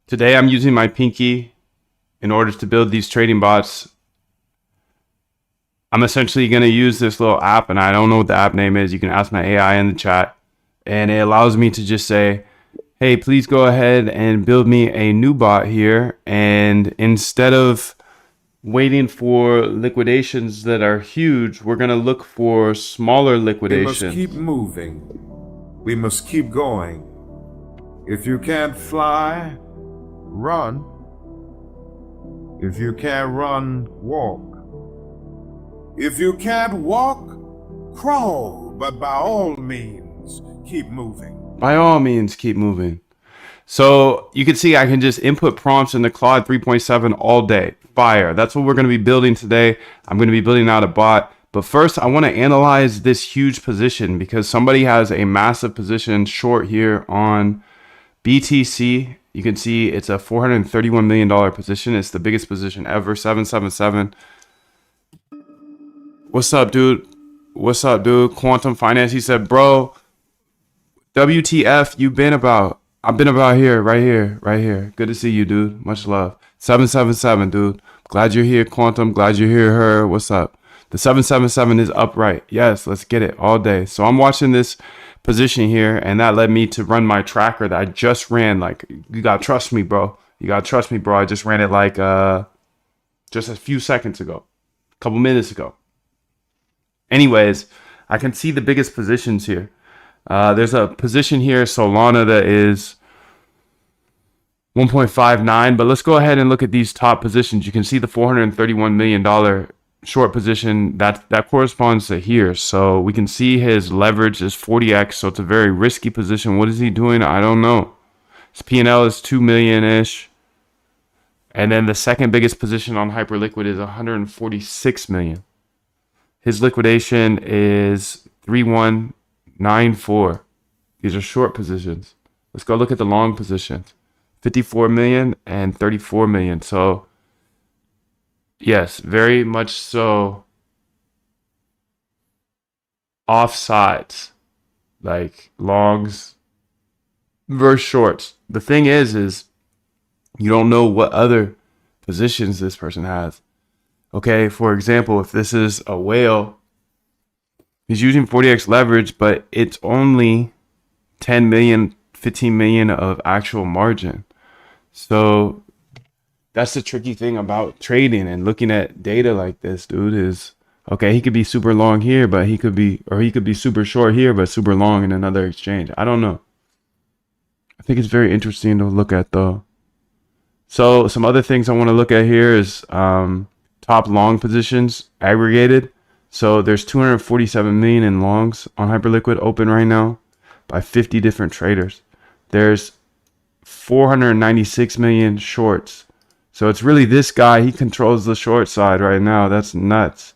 Today I'm using my pinky in order to build these trading bots. I'm essentially going to use this little app, and I don't know what the app name is. You can ask my AI in the chat. And it allows me to just say, hey, please go ahead and build me a new bot here. And instead of waiting for liquidations that are huge, we're going to look for smaller We must liquidations. keep moving. We must keep going. If you can't fly, run. If you can't run, walk. If you can't walk, crawl. But by all means, keep moving. By all means, keep moving. So you can see I can just input prompts into Claude 3.7 all day. Fire. That's what we're going to be building today. I'm going to be building out a bot. But first, I want to analyze this huge position because somebody has a massive position short here on BTC. You can see it's a $431 million position. It's the biggest position ever, 777. What's up, dude? What's up, dude? Quantum Finance. He said, bro, WTF you been about? I've been about here, right here, right here. Good to see you, dude. Much love. 777, dude. Glad you're here, Quantum. Glad you're here, her. What's up? The 777 is upright. Yes, let's get it all day. So I'm watching this position here, and that led me to run my tracker that I just ran. Like, you gotta trust me, bro. You gotta trust me, bro. I just ran it like just a few seconds ago, a couple minutes ago. Anyways, I can see the biggest positions here. There's a position here, Solana, that is 1.59, but let's go ahead and look at these top positions. You can see the $431 million short position that corresponds to here. So we can see his leverage is 40x, so it's a very risky position. What is he doing? I don't know. His P&L is 2 million-ish. And then the second biggest position on Hyperliquid is 146 million. His liquidation is 3194. These are short positions. Let's go look at the long positions. 54 million and 34 million. So, yes, very much so offsides, like longs versus shorts. The thing is you don't know what other positions this person has. Okay, for example, if this is a whale, he's using 40x leverage, but it's only 10 million, 15 million of actual margin. So that's the tricky thing about trading and looking at data like this, dude, is okay, he could be super long here, but he could be super short here, but super long in another exchange. I don't know. I think it's very interesting to look at though. So some other things I want to look at here is top long positions aggregated. So there's 247 million in longs on Hyperliquid open right now by 50 different traders. There's 496 million shorts. So it's really this guy. He controls the short side right now. That's nuts.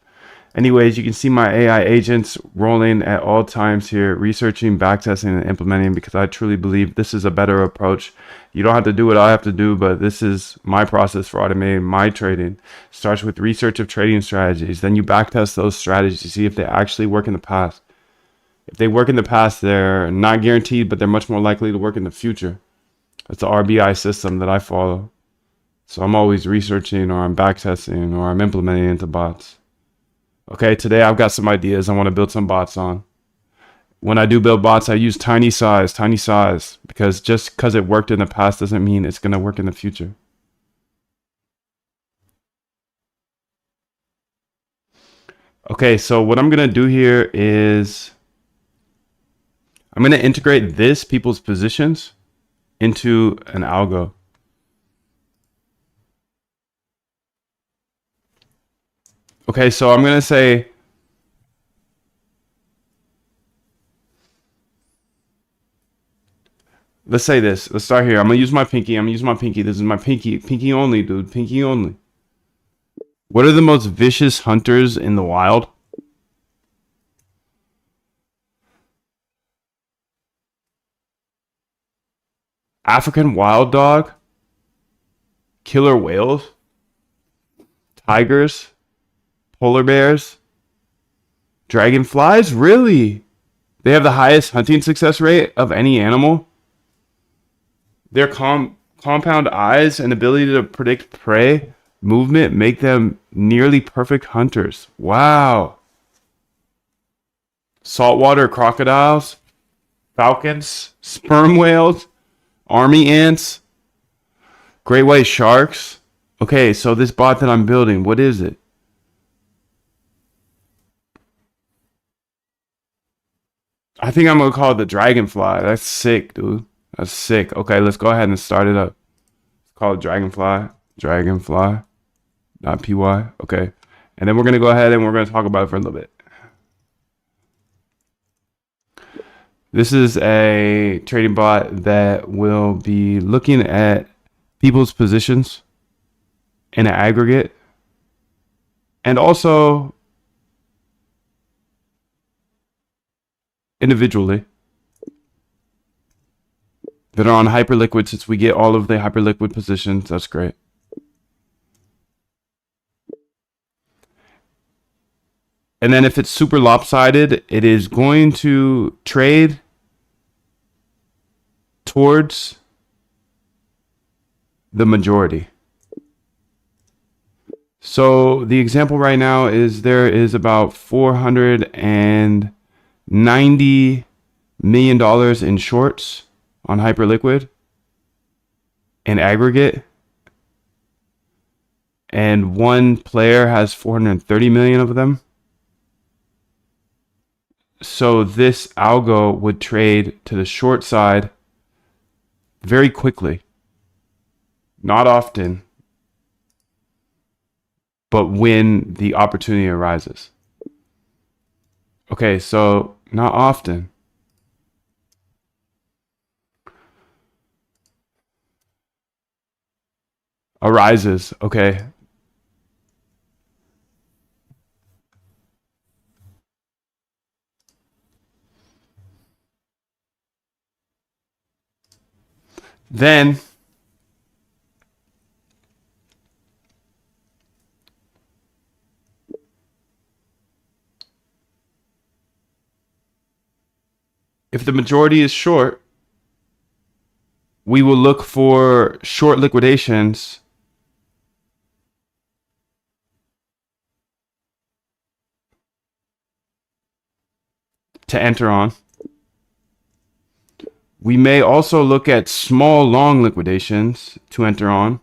Anyways, you can see my AI agents rolling at all times here, researching, backtesting, and implementing because I truly believe this is a better approach. You don't have to do what I have to do, but this is my process for automating my trading. Starts with research of trading strategies. Then you backtest those strategies to see if they actually work in the past. If they work in the past, they're not guaranteed, but they're much more likely to work in the future. That's the RBI system that I follow. So I'm always researching, or I'm backtesting, or I'm implementing into bots. Okay, today I've got some ideas I want to build some bots on. When I do build bots, I use tiny size, because just because it worked in the past doesn't mean it's going to work in the future. Okay, so what I'm going to do here is I'm going to integrate people's positions into an algo. Okay, so I'm going to say, let's say this. Let's start here. I'm going to use my pinky. This is my pinky. Pinky only, dude. Pinky only. What are the most vicious hunters in the wild? African wild dog? Killer whales? Tigers? Polar bears? Dragonflies? Really? They have the highest hunting success rate of any animal? They're compound eyes and ability to predict prey movement make them nearly perfect hunters. Wow. Saltwater crocodiles, falcons, sperm whales, army ants, great white sharks. Okay, so this bot that I'm building, what is it? I think I'm gonna call it the dragonfly. That's sick, dude. That's sick. Okay, let's go ahead and start it up. Let's call it dragonfly. Dragonfly. Not py. Okay. And then we're gonna go ahead and we're gonna talk about it for a little bit. This is a trading bot that will be looking at people's positions in an aggregate and also individually that are on Hyperliquid. Since we get all of the Hyperliquid positions, that's great. And then if it's super lopsided, it is going to trade towards the majority. So the example right now is there is about $490 million in shorts on Hyperliquid in aggregate. And one player has 430 million of them. So this algo would trade to the short side very quickly. Not often, but when the opportunity arises. Okay, so not often. Arises, okay. Then if the majority is short, we will look for short liquidations to enter on. We may also look at small long liquidations to enter on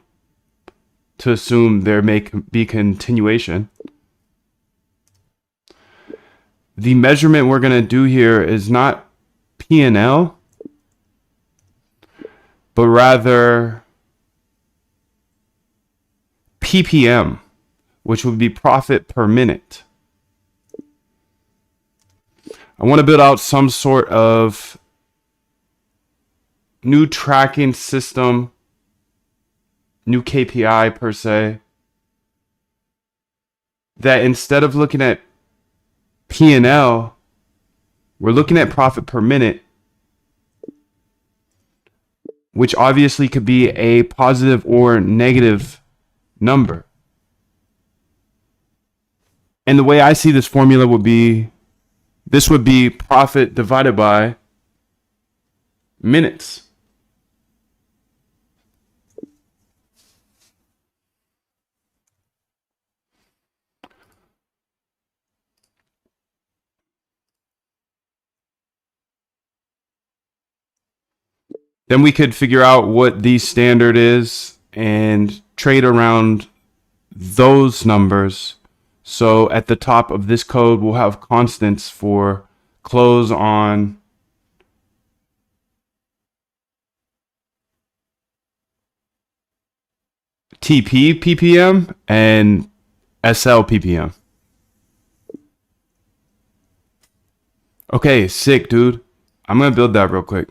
to assume there may be continuation. The measurement we're going to do here is not P&L, but rather PPM, which would be profit per minute. I want to build out some sort of new tracking system, new KPI per se, that instead of looking at P&L, we're looking at profit per minute, which obviously could be a positive or negative number. And the way I see this formula would be, this would be profit divided by minutes. Then we could figure out what the standard is and trade around those numbers. So at the top of this code, we'll have constants for close on TP PPM and SL PPM. Okay, sick, dude. I'm going to build that real quick.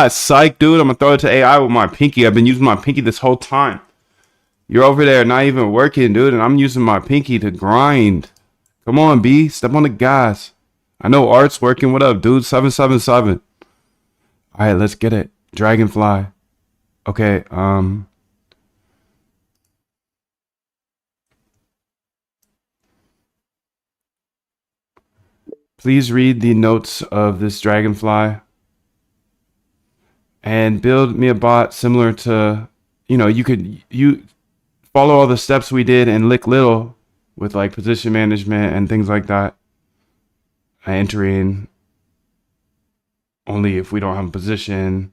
Psych, dude. I'm going to throw it to AI with my pinky. I've been using my pinky this whole time. You're over there not even working, dude, and I'm using my pinky to grind. Come on, B. Step on the gas. I know Art's working. What up, dude? 777. All right, let's get it. Dragonfly. Okay, please read the notes of this dragonfly and build me a bot similar to you follow all the steps we did in Lick Little with like position management and things like that. Entering only if we don't have a position,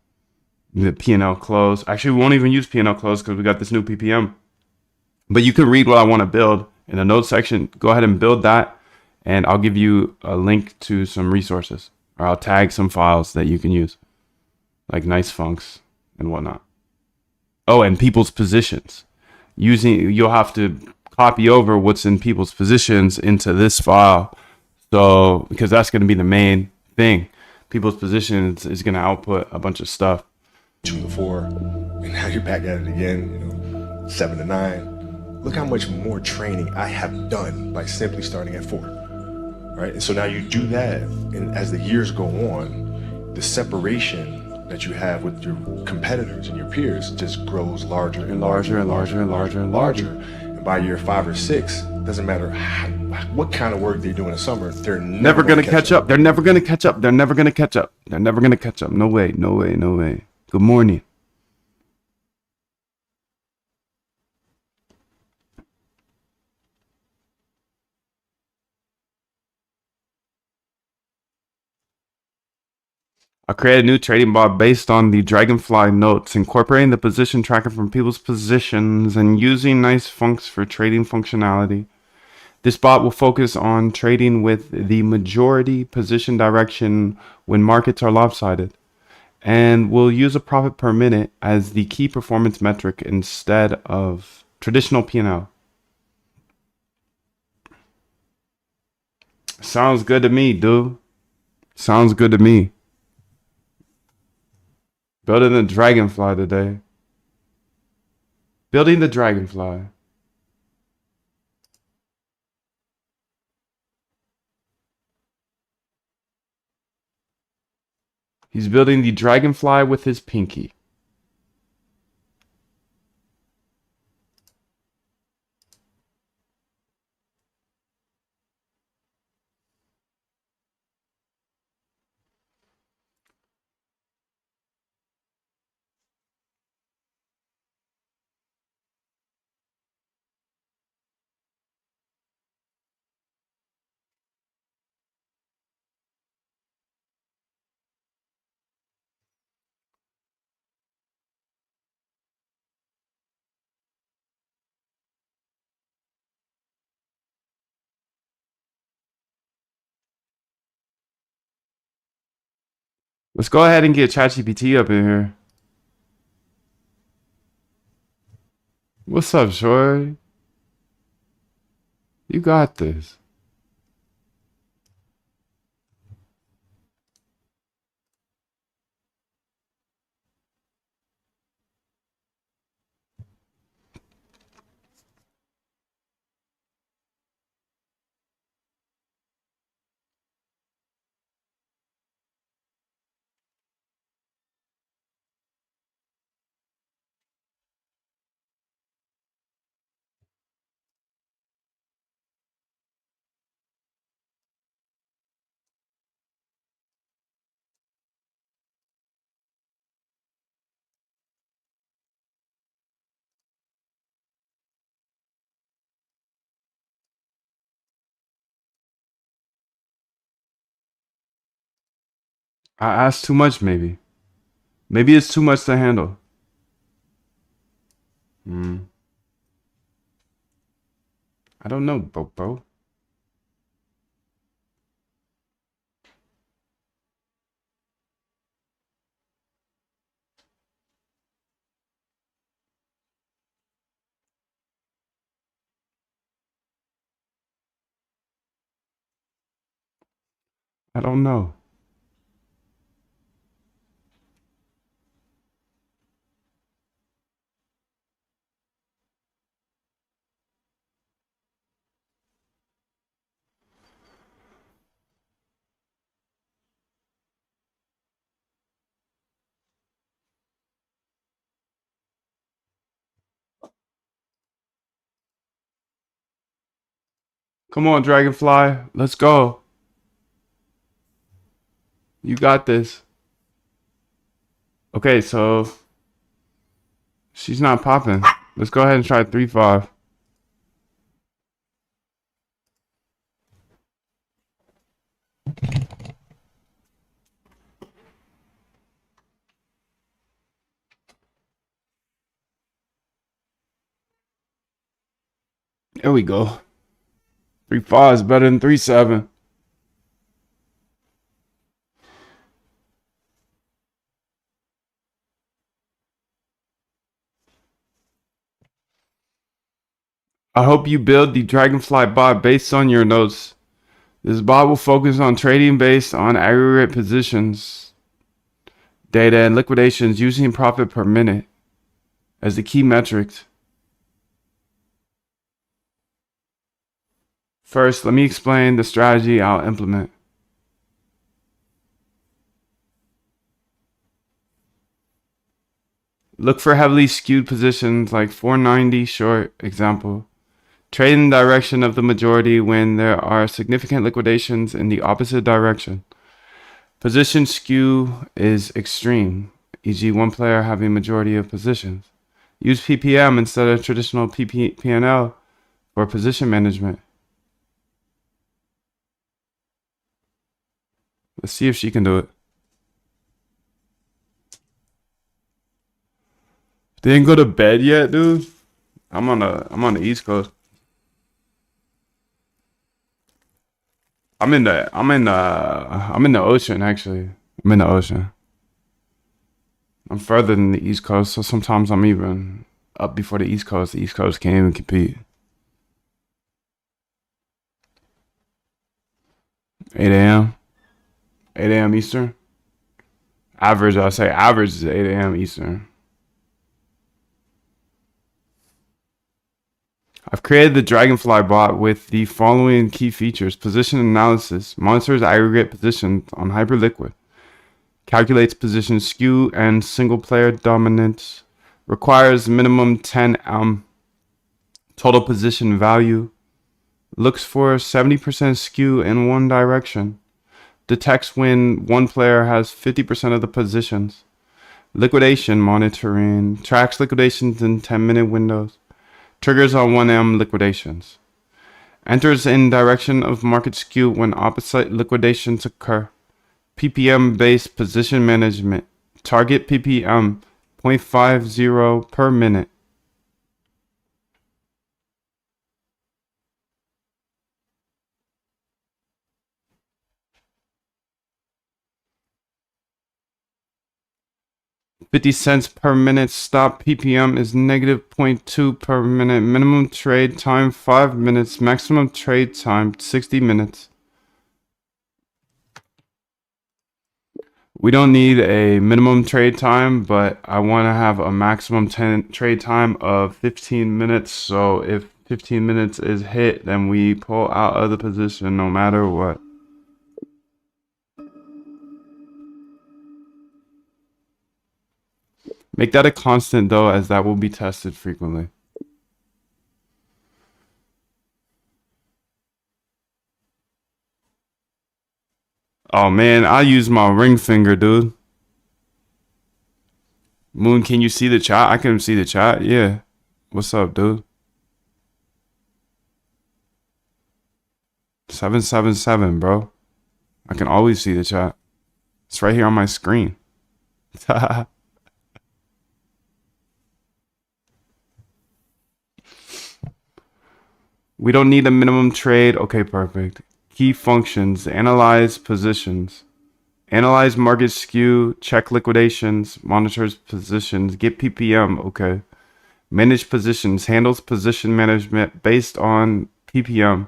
the P&L close. Actually, we won't even use P&L close because we got this new PPM. But you can read what I want to build in the notes section. Go ahead and build that, and I'll give you a link to some resources, or I'll tag some files that you can use, like nice funks and whatnot. Oh, and people's positions. You'll have to copy over what's in people's positions into this file. So, because that's going to be the main thing. People's positions is going to output a bunch of stuff. 2 to 4, and now you're back at it again, 7 to 9. Look how much more training I have done by simply starting at 4. Right? And so now you do that, and as the years go on, the separation that you have with your competitors and your peers just grows larger and larger and larger and larger and larger. And by year 5 or 6, doesn't matter what kind of work they do in the summer, they're never going to catch up. They're never going to catch up. They're never going to catch up. They're never going to catch up. No way. No way. No way. Good morning. I created a new trading bot based on the Dragonfly notes, incorporating the position tracker from people's positions and using nice funks for trading functionality. This bot will focus on trading with the majority position direction when markets are lopsided, and will use a profit per minute as the key performance metric instead of traditional P&L. Sounds good to me, dude. Sounds good to me. Building the Dragonfly today. Building the Dragonfly. He's building the Dragonfly with his pinky. Let's go ahead and get ChatGPT up in here. What's up, Shorty? You got this. I asked too much, maybe. Maybe it's too much to handle. I don't know, bro. I don't know. Come on, Dragonfly. Let's go. You got this. Okay, so She's not popping. Let's go ahead and try 3-5. There we go. 3-5 is better than 3-7. I hope you build the Dragonfly bot based on your notes. This bot will focus on trading based on aggregate positions, data, and liquidations using profit per minute as the key metrics. First, let me explain the strategy I'll implement. Look for heavily skewed positions like 490 short, example. Trade in the direction of the majority when there are significant liquidations in the opposite direction. Position skew is extreme, e.g. one player having majority of positions. Use PPM instead of traditional P&L for position management. Let's see if she can do it. Didn't go to bed yet, dude. I'm on the East Coast. I'm in the ocean actually. I'm in the ocean. I'm further than the East Coast, so sometimes I'm even up before the East Coast. The East Coast can't even compete. 8 a.m. 8 a.m. Eastern. Average, I'll say average is 8 a.m. Eastern. I've created the Dragonfly bot with the following key features. Position analysis. Monitors aggregate positions on Hyperliquid. Calculates position skew and single player dominance. Requires minimum 10 total position value. Looks for 70% skew in one direction. Detects when one player has 50% of the positions. Liquidation monitoring. Tracks liquidations in 10-minute windows. Triggers on 1M liquidations. Enters in direction of market skew when opposite liquidations occur. PPM based position management. Target PPM 0.50 per minute. $0.50 per minute. Stop PPM is negative 0.2 per minute. Minimum trade time 5 minutes. Maximum trade time 60 minutes. We don't need a minimum trade time, but I want to have a maximum trade time of 15 minutes. So if 15 minutes is hit, then we pull out of the position no matter what. Make that a constant though, as that will be tested frequently. Oh man, I use my ring finger, dude. Moon, can you see the chat? I can see the chat. Yeah. What's up, dude? 777, bro. I can always see the chat. It's right here on my screen. We don't need a minimum trade. Okay, perfect. Key functions. Analyze positions. Analyze market skew. Check liquidations. Monitors positions. Get PPM. Okay. Manage positions. Handles position management based on PPM.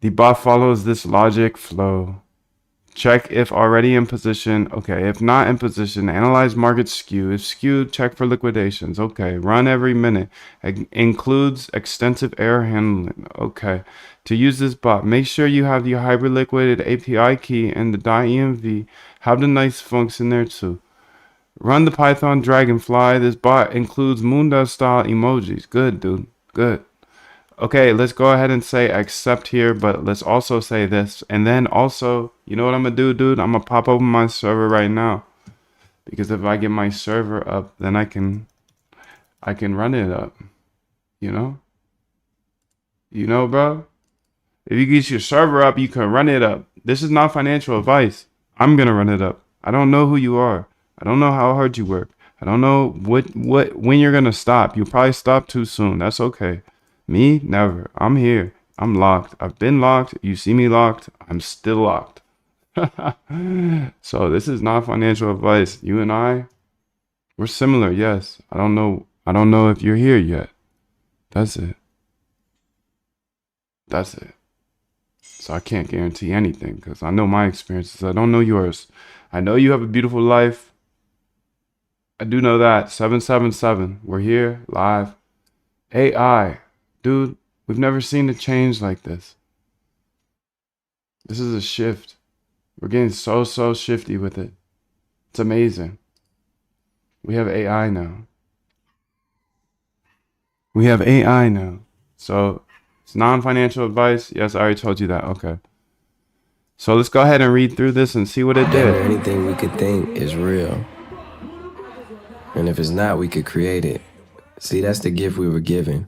The bot follows this logic flow. Check if already in position. Okay, if not in position, analyze market skew. If skewed, check for liquidations. Okay, run every minute. Includes extensive error handling. Okay, to use this bot, make sure you have the Hyperliquid API key and the .env. Have the nice function there too. Run the Python Dragonfly. This bot includes Moondust style emojis. Good, dude. Good. Okay, let's go ahead and say accept here, but let's also say this. And then also, you know what I'm gonna do, dude? I'm gonna pop open my server right now. Because if I get my server up, then I can I can run it up. You know? You know, bro? If you get your server up, you can run it up. This is not financial advice. I'm gonna run it up. I don't know who you are. I don't know how hard you work. I don't know when you're gonna stop. You'll probably stop too soon. That's okay. Me, never. I'm here. I'm locked. I've been locked. You see me locked. I'm still locked. So this is not financial advice. You and I, we're similar, yes. I don't know if you're here yet. That's it. That's it. So I can't guarantee anything because I know my experiences. I don't know yours. I know you have a beautiful life. I do know that. 777. We're here live. AI. Dude, we've never seen a change like this. This is a shift. We're getting so shifty with it. It's amazing. We have AI now. We have AI now. So it's non-financial advice. Yes, I already told you that. Okay. So let's go ahead and read through this and see what it did. Anything we could think is real. And if it's not, we could create it. See, that's the gift we were given.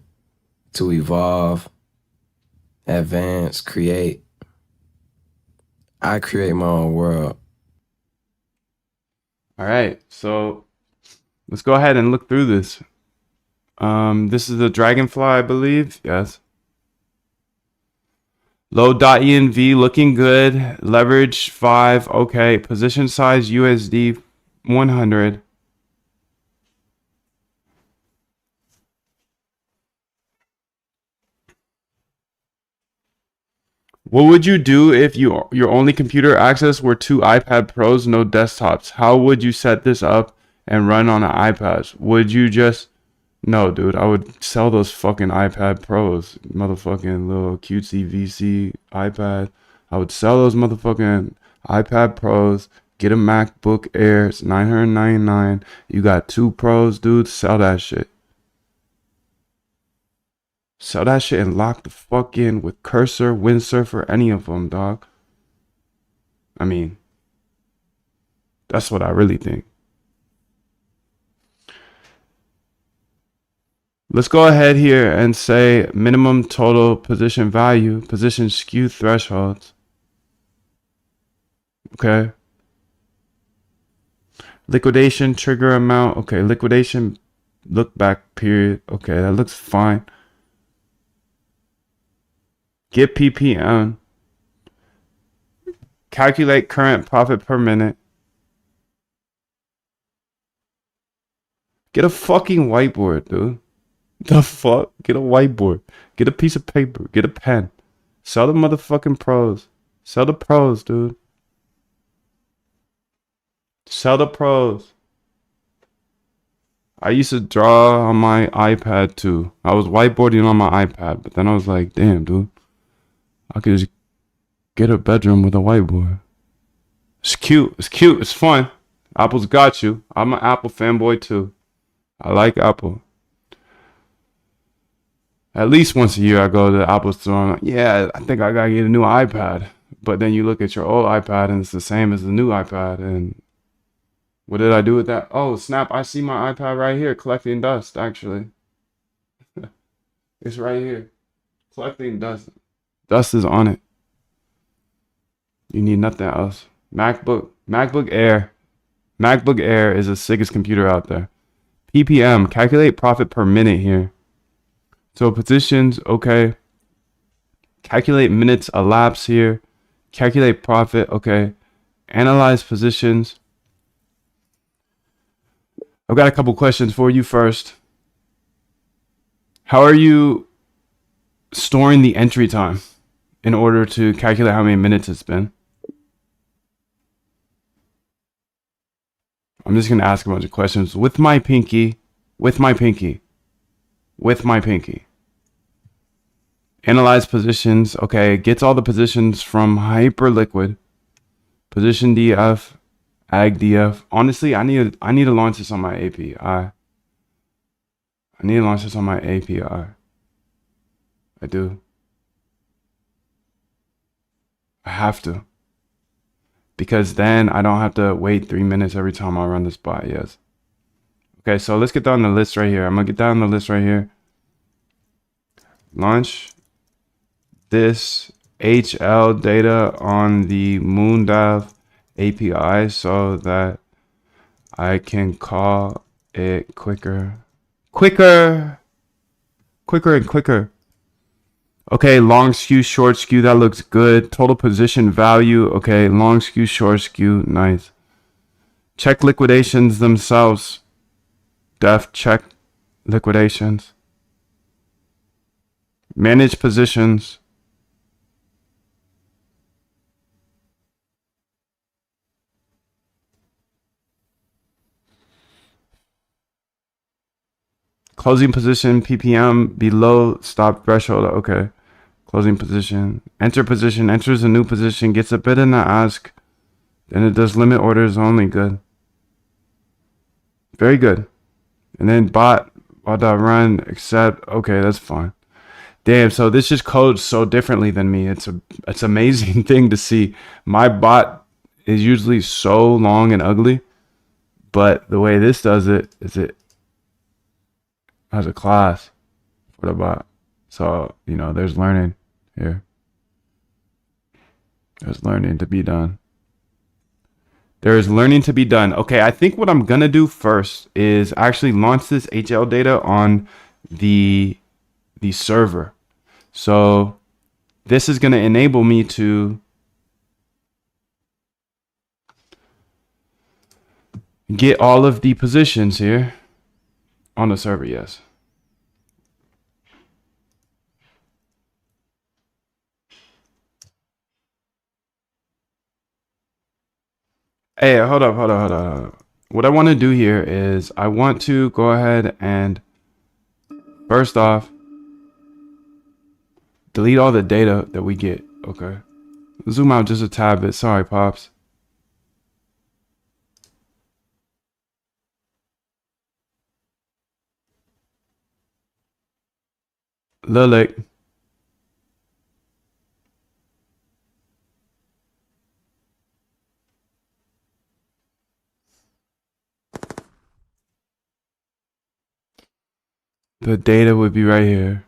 To evolve, advance, create. I create my own world. All right. So let's go ahead and look through this. This is the Dragonfly, I believe. Yes. Low.env looking good. Leverage 5. Okay. Position size USD 100. What would you do if your only computer access were 2 iPad Pros, no desktops? How would you set this up and run on an iPad? Would you just... No, dude, I would sell those fucking iPad Pros. Motherfucking little cutesy VC iPad. I would sell those motherfucking iPad Pros. Get a MacBook Air. It's $999. You got 2 Pros, dude. Sell that shit. Sell that shit and lock the fuck in with Cursor, Windsurfer, any of them, dog. I mean, that's what I really think. Let's go ahead here and say minimum total position value, position skew thresholds. Okay. Liquidation trigger amount. Okay. Liquidation look back period. Okay. That looks fine. Get PPM. Calculate current profit per minute. Get a fucking whiteboard, dude. The fuck? Get a whiteboard. Get a piece of paper. Get a pen. Sell the motherfucking Pros. Sell the Pros, dude. Sell the Pros. I used to draw on my iPad too. I was whiteboarding on my iPad, but then I was like, damn, dude. I could just get a bedroom with a whiteboard. It's cute. It's cute. It's fun. Apple's got you. I'm an Apple fanboy too. I like Apple. At least once a year I go to the Apple store. I'm like, yeah, I think I gotta get a new iPad. But then you look at your old iPad and it's the same as the new iPad. And what did I do with that? Oh, snap. I see my iPad right here collecting dust, actually. It's right here. Collecting dust. Dust is on it. You need nothing else. MacBook Air. MacBook Air is the sickest computer out there. PPM, calculate profit per minute here. So positions, okay. Calculate minutes elapsed here. Calculate profit, okay. Analyze positions. I've got a couple questions for you first. How are you storing the entry time in order to calculate how many minutes it's been? I'm just going to ask a bunch of questions with my pinky. Analyze positions. Okay, gets all the positions from Hyperliquid. Position DF, AgDF. Honestly, I need to launch this on my API. I do. I have to. Because then I don't have to wait 3 minutes every time I run this bot. Yes. Okay, so let's get down the list right here. I'm gonna get down the list right here. Launch this HL data on the Moondive API so that I can call it quicker and quicker. Okay, long skew, short skew, that looks good. Total position value, okay, long skew, short skew, nice. Check liquidations themselves. Def check liquidations. Manage positions. Closing position, PPM below stop threshold. Okay. Closing position. Enter position. Enters a new position. Gets a bid in the ask. Then it does limit orders only. Good. Very good. And then bot.run accept. Okay, that's fine. Damn, so this just codes so differently than me. It's amazing thing to see. My bot is usually so long and ugly, but the way this does it is it has a class for the bot. So, you know, there's learning here. There's learning to be done. There is learning to be done. Okay, I think what I'm gonna do first is actually launch this HL data on the server. So this is gonna enable me to get all of the positions here on the server, yes. Hey, hold up. What I want to do here is I want to go ahead and first off delete all the data that we get. Okay. Zoom out just a tad bit. Sorry, Pops. Lilac. The data would be right here.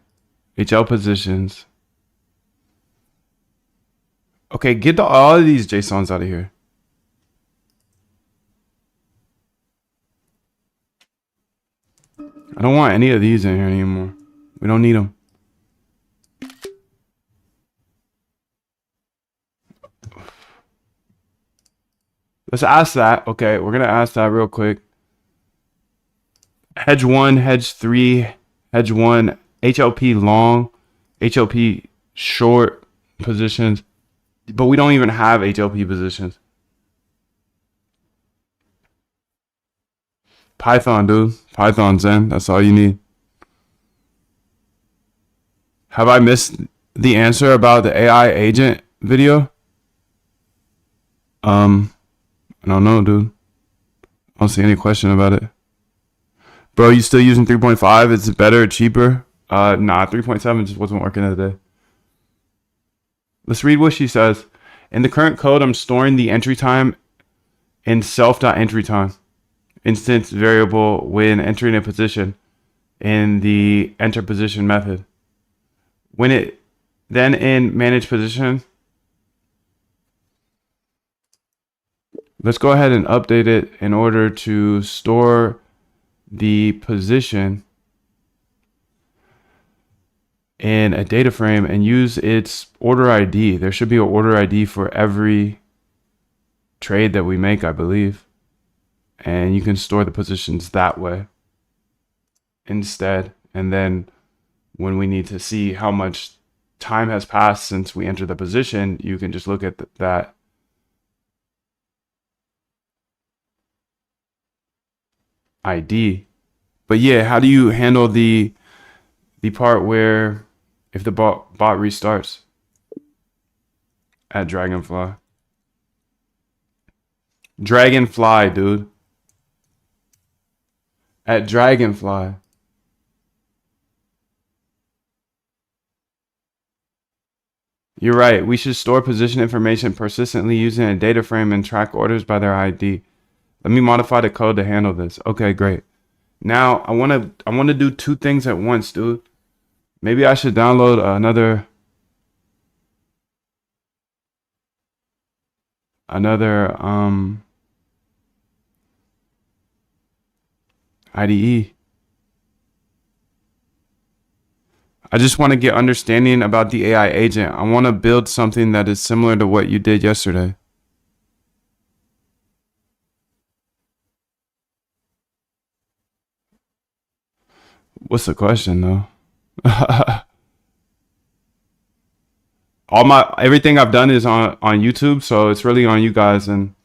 HL positions. Okay, get all of these JSONs out of here. I don't want any of these in here anymore. We don't need them. Let's ask that. Okay, we're gonna ask that real quick. Hedge 1, hedge 3, hedge 1, HLP long, HLP short positions, but we don't even have HLP positions. Python, dude. Python Zen. That's all you need. Have I missed the answer about the AI agent video? I don't know, dude. I don't see any question about it. Bro, you still using 3.5? It's better, cheaper? Nah, 3.7 just wasn't working today. Let's read what she says. In the current code, I'm storing the entry time in self.entryTime instance variable when entering a position in the enter position method. When it then in manage position, let's go ahead and update it in order to store the position in a data frame and use its order ID. There should be an order ID for every trade that we make, I believe. And you can store the positions that way instead. And then when we need to see how much time has passed since we entered the position, you can just look at that ID. But yeah, how do you handle the part where if the bot restarts at Dragonfly? Dragonfly, dude. At Dragonfly. You're right. We should store position information persistently using a data frame and track orders by their ID. Let me modify the code to handle this. Okay, great. Now I wanna do two things at once, dude. Maybe I should download another IDE. I just want to get understanding about the AI agent. I want to build something that is similar to what you did yesterday. What's the question though? Everything I've done is on YouTube, so it's really on you guys and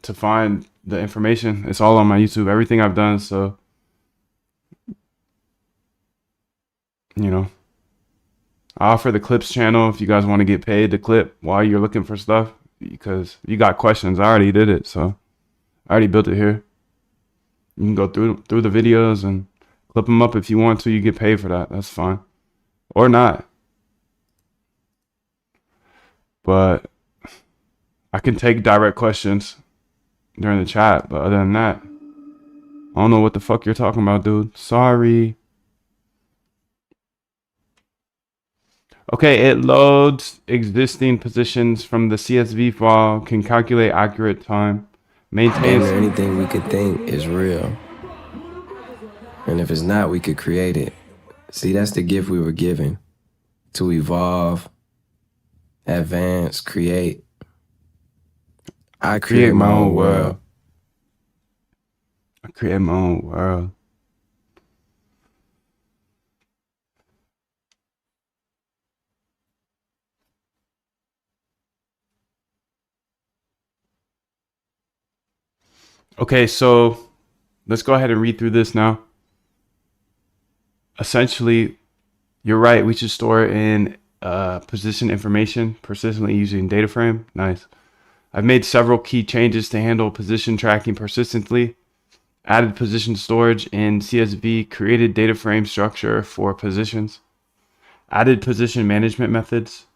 to find the information. It's all on my YouTube. Everything I've done, so you know. I offer the clips channel if you guys want to get paid to clip while you're looking for stuff because if you got questions. I already did it, so I already built it here. You can go through the videos and clip them up if you want to. You get paid for that. That's fine, or not. But I can take direct questions during the chat. But other than that, I don't know what the fuck you're talking about, dude. Sorry. Okay, it loads existing positions from the CSV file, can calculate accurate time, Damn maintains. near anything we could think is real. And if it's not, we could create it. See, that's the gift we were given. To evolve, advance, create. I create my own world. I create my own world. Okay, so let's go ahead and read through this now. Essentially, you're right. We should store in position information persistently using data frame. Nice. I've made several key changes to handle position tracking persistently. Added position storage in CSV, created data frame structure for positions. Added position management methods.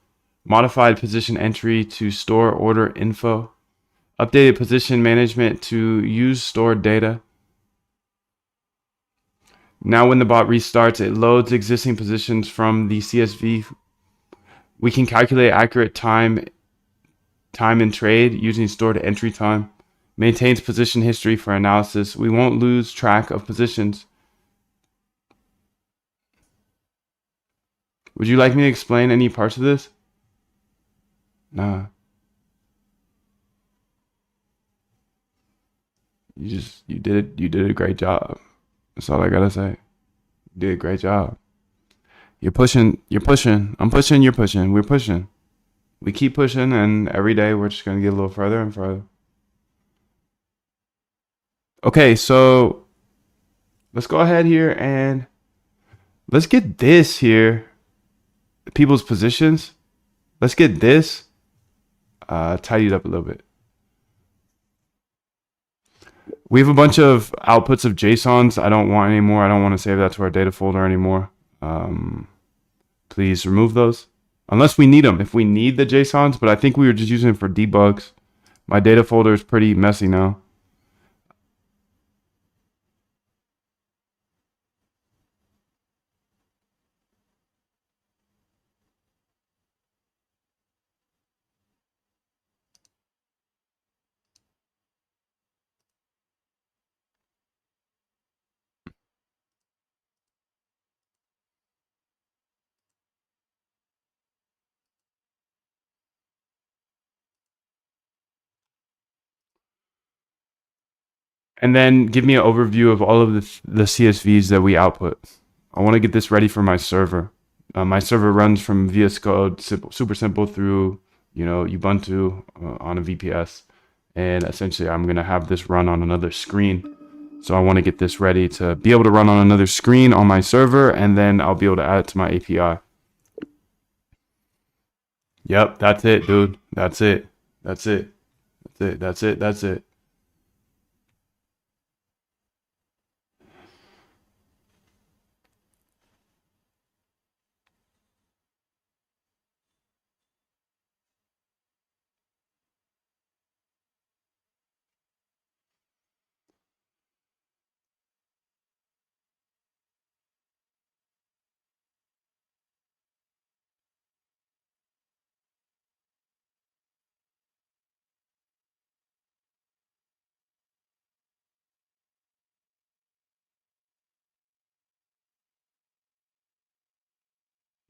Modified position entry to store order info. Updated position management to use stored data. Now when the bot restarts, it loads existing positions from the CSV. We can calculate accurate time in trade using stored entry time. Maintains position history for analysis. We won't lose track of positions. Would you like me to explain any parts of this? Nah. You did a great job. That's all I gotta say. You did a great job. You're pushing, I'm pushing, you're pushing, we're pushing. We keep pushing, and every day we're just gonna get a little further and further. Okay, so let's go ahead here and let's get this here. People's positions. Let's get this tidied up a little bit. We have a bunch of outputs of JSONs I don't want anymore. I don't want to save that to our data folder anymore. Please remove those. Unless we need them. If we need the JSONs, but I think we were just using it for debugs. My data folder is pretty messy now. And then give me an overview of all of the CSVs that we output. I want to get this ready for my server. My server runs from VS Code, super simple through, Ubuntu on a VPS. And essentially, I'm going to have this run on another screen. So I want to get this ready to be able to run on another screen on my server, and then I'll be able to add it to my API. Yep, that's it, dude. That's it. That's it. That's it. That's it. That's it.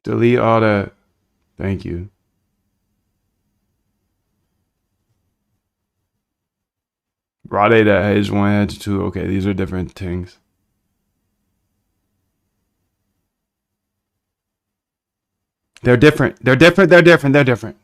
Delete all that. Thank you. Rade that hedge 1, hedge 2. Okay, these are different things. They're different. They're different. They're different. They're different.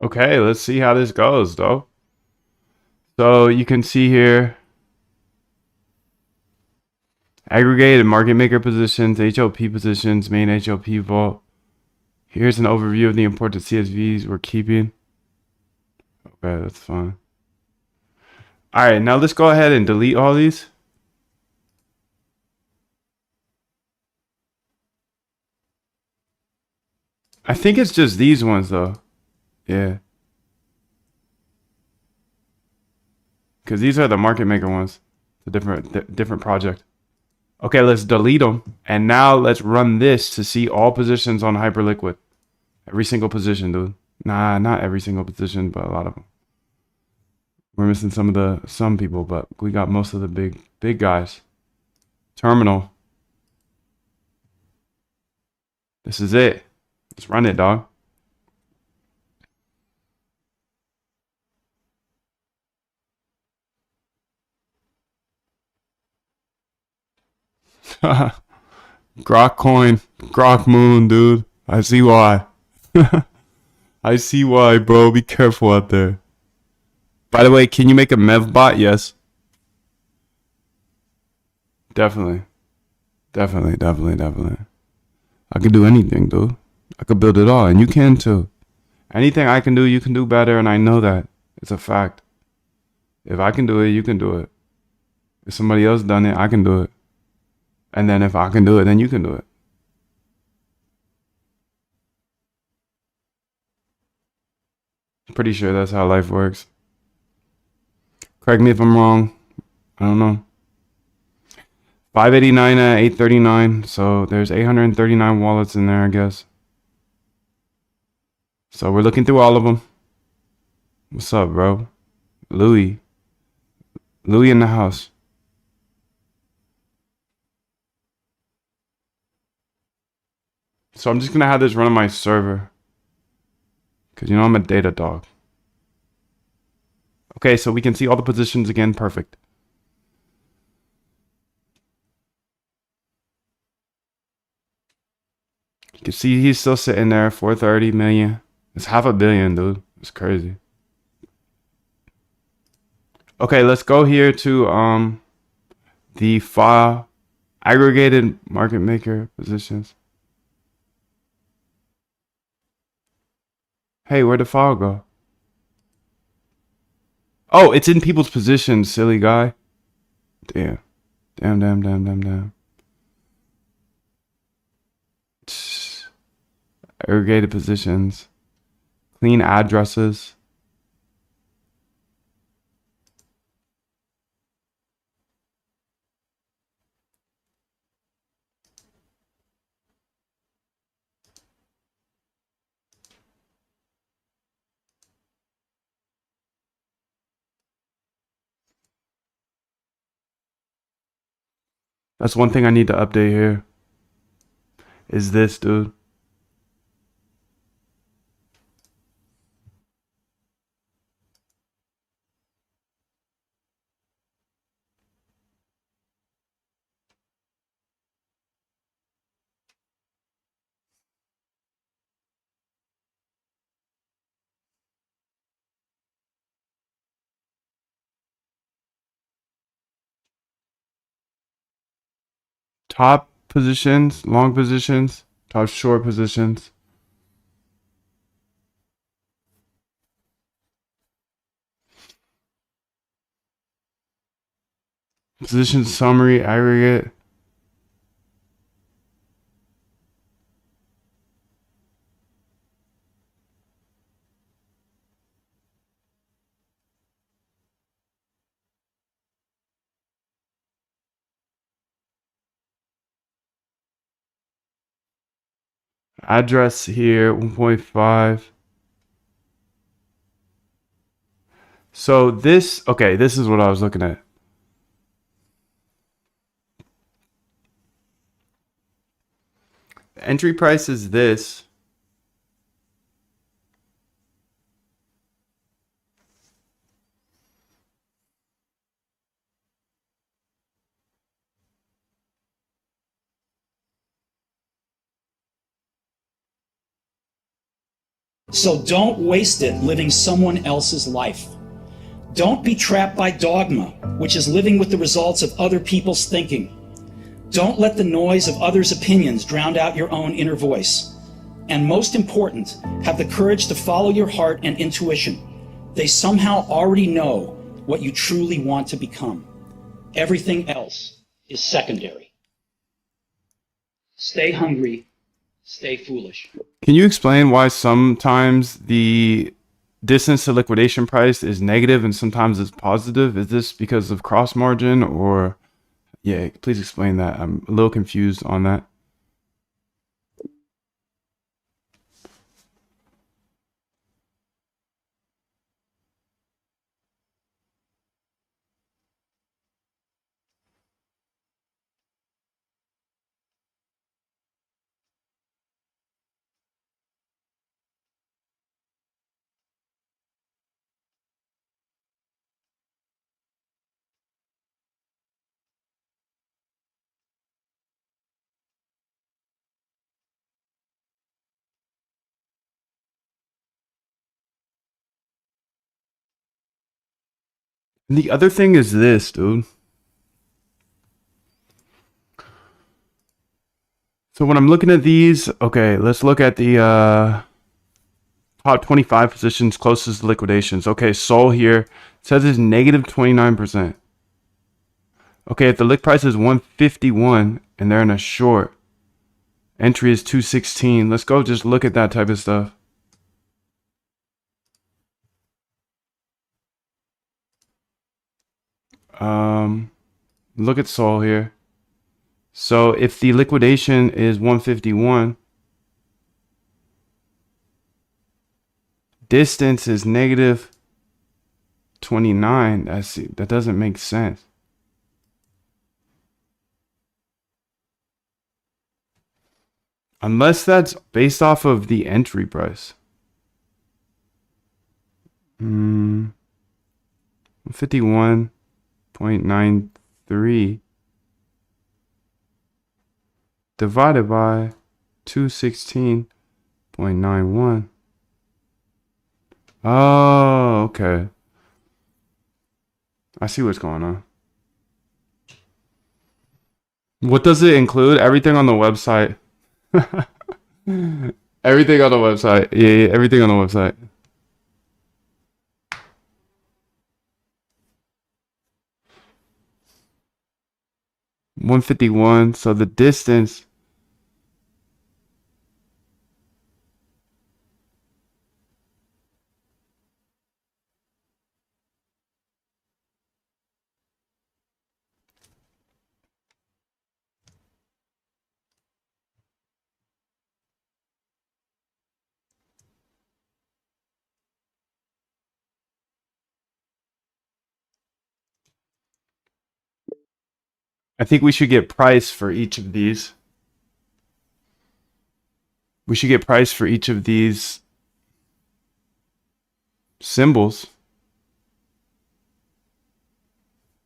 Okay, let's see how this goes, though. So you can see here aggregated market maker positions, HLP positions, main HLP vault. Here's an overview of the important CSVs we're keeping. Okay, that's fine. All right, now let's go ahead and delete all these. I think it's just these ones, though. Yeah. Because these are the market maker ones. The different project. Okay, let's delete them. And now let's run this to see all positions on Hyperliquid. Every single position, dude. Nah, not every single position, but a lot of them. We're missing some people, but we got most of the big guys. Terminal. This is it. Let's run it, dog. Grok coin, Grok moon, dude. I see why. I see why, bro. Be careful out there. By the way, can you make a Mev bot? Yes. Definitely. Definitely. I could do anything, dude. I could build it all, and you can too. Anything I can do, you can do better, and I know that. It's a fact. If I can do it, you can do it. If somebody else done it, I can do it. And then if I can do it, then you can do it. Pretty sure that's how life works. Correct me if I'm wrong. I don't know. 589 at 839. So there's 839 wallets in there, I guess. So we're looking through all of them. What's up, bro? Louis in the house. So I'm just going to have this run on my server. Because, you know, I'm a data dog. Okay, so we can see all the positions again. Perfect. You can see he's still sitting there. 430 million. It's $500 million, dude. It's crazy. Okay, let's go here to the file. Aggregated market maker positions. Hey, where'd the file go? Oh, it's in people's positions, silly guy. Damn. Aggregated positions. Clean addresses. That's one thing I need to update here. Is this, dude. top positions, long positions, top short positions. Position summary, aggregate. Address here, 1.5. So this, okay, this is what I was looking at. Entry price is this. So don't waste it living someone else's life. Don't be trapped by dogma, which is living with the results of other people's thinking. Don't let the noise of others' opinions drown out your own inner voice. And most important, have the courage to follow your heart and intuition. They somehow already know what you truly want to become. Everything else is secondary. Stay hungry, stay foolish. Can you explain why sometimes the distance to liquidation price is negative and sometimes it's positive? Is this because of cross margin or? Yeah, please explain that. I'm a little confused on that. And the other thing is this, dude. So when I'm looking at these, okay, let's look at the top 25 positions closest to liquidations. Okay, Sol here says it's negative 29%. Okay, if the lick price is 151 and they're in a short, entry is 216. Let's go just look at that type of stuff. Look at Sol here. So if the liquidation is 151, distance is negative 29. That doesn't make sense. Unless that's based off of the entry price. 51.93 divided by 216.91. Oh, okay. I see what's going on. What does it include? Everything on the website. Everything on the website. Yeah, everything on the website. $151. So the distance. I think we should get price for each of these. We should get price for each of these symbols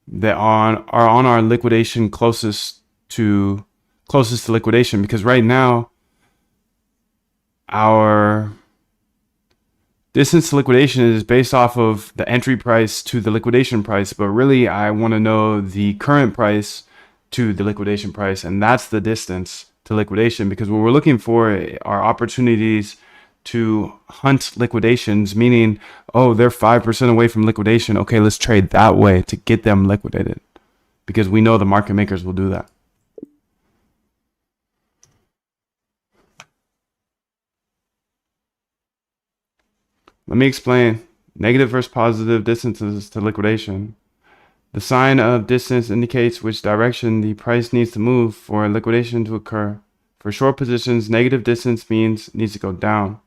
that are on our liquidation closest to liquidation, because right now our distance to liquidation is based off of the entry price to the liquidation price, but really I want to know the current price to the liquidation price, and that's the distance to liquidation, because what we're looking for are opportunities to hunt liquidations, meaning, oh, they're 5% away from liquidation. Okay, let's trade that way to get them liquidated, because we know the market makers will do that. Let me explain. Negative versus positive distances to liquidation. The sign of distance indicates which direction the price needs to move for liquidation to occur. For short positions, negative distance means it needs to go down.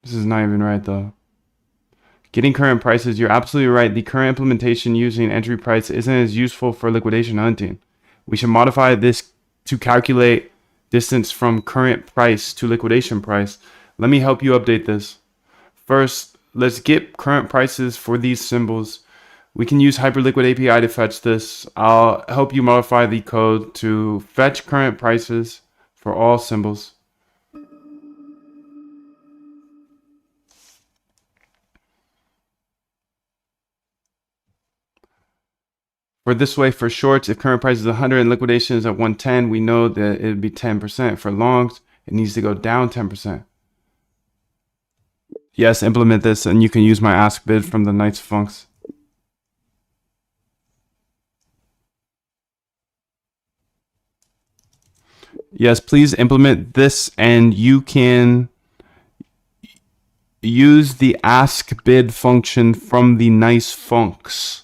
This is not even right though. Getting current prices, you're absolutely right. The current implementation using entry price isn't as useful for liquidation hunting. We should modify this to calculate distance from current price to liquidation price. Let me help you update this. First, let's get current prices for these symbols. We can use Hyperliquid API to fetch this. I'll help you modify the code to fetch current prices for all symbols. For this way, for shorts, if current price is 100 and liquidation is at 110, we know that it would be 10%. For longs, it needs to go down 10%. Yes, implement this, and you can use my ask bid from the Knights Funks. Yes, please implement this, and you can use the ask bid function from the Nice Funks.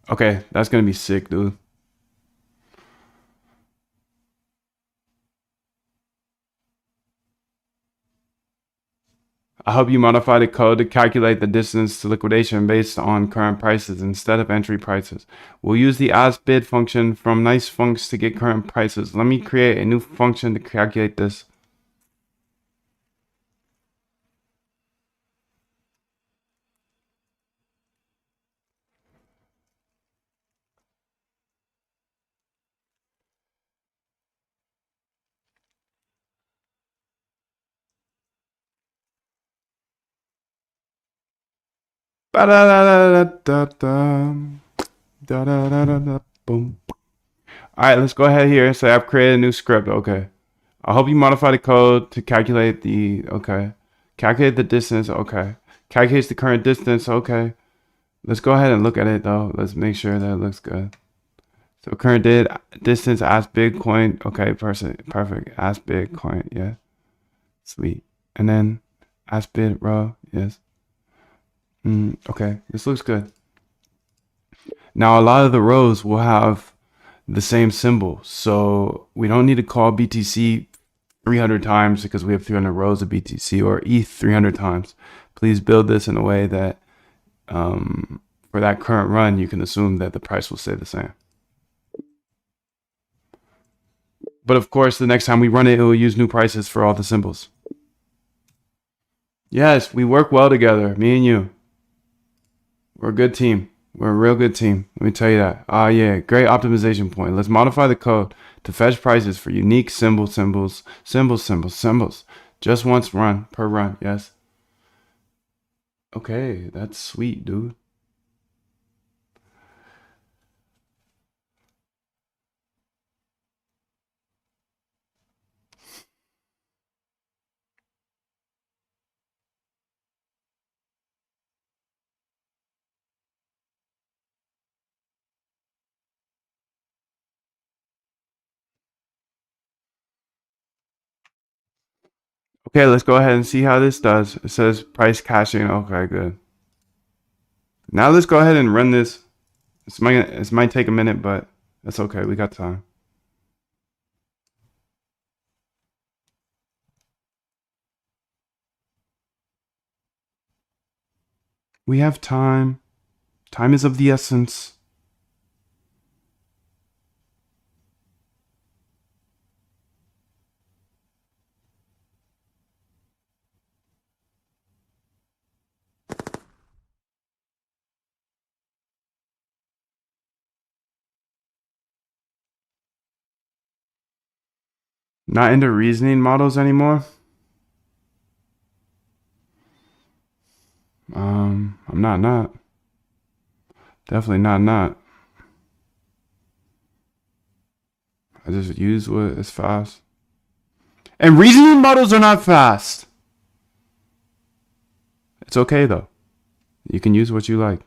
Okay, that's gonna be sick, dude. I hope you modify the code to calculate the distance to liquidation based on current prices instead of entry prices. We'll use the ask bid function from Nice Funks to get current prices. Let me create a new function to calculate this. Boom. All right, let's go ahead here. Say I've created a new script. Okay. I hope you modify the code to calculate the, okay. Calculate the distance. Okay. Calculates the current distance. Okay. Let's go ahead and look at it though. Let's make sure that it looks good. So current distance ask Bitcoin. Okay, perfect. Ask Bitcoin. Yeah. Sweet. And then ask bid row. Yes. Okay, this looks good. Now, a lot of the rows will have the same symbol, so we don't need to call BTC 300 times because we have 300 rows of BTC, or ETH 300 times. Please build this in a way that for that current run, you can assume that the price will stay the same. But of course, the next time we run it, it will use new prices for all the symbols. Yes, we work well together, me and you. We're a good team. We're a real good team. Let me tell you that. Yeah, great optimization point. Let's modify the code to fetch prices for unique symbols. Just once run per run. Yes. Okay, that's sweet, dude. Okay, let's go ahead and see how this does. It says price caching. Okay, good. Now let's go ahead and run this. It might take a minute, but that's okay. We got time. We have time. Time is of the essence. Not into reasoning models anymore. I'm not. Definitely not. I just use what is fast. And reasoning models are not fast. It's okay though. You can use what you like.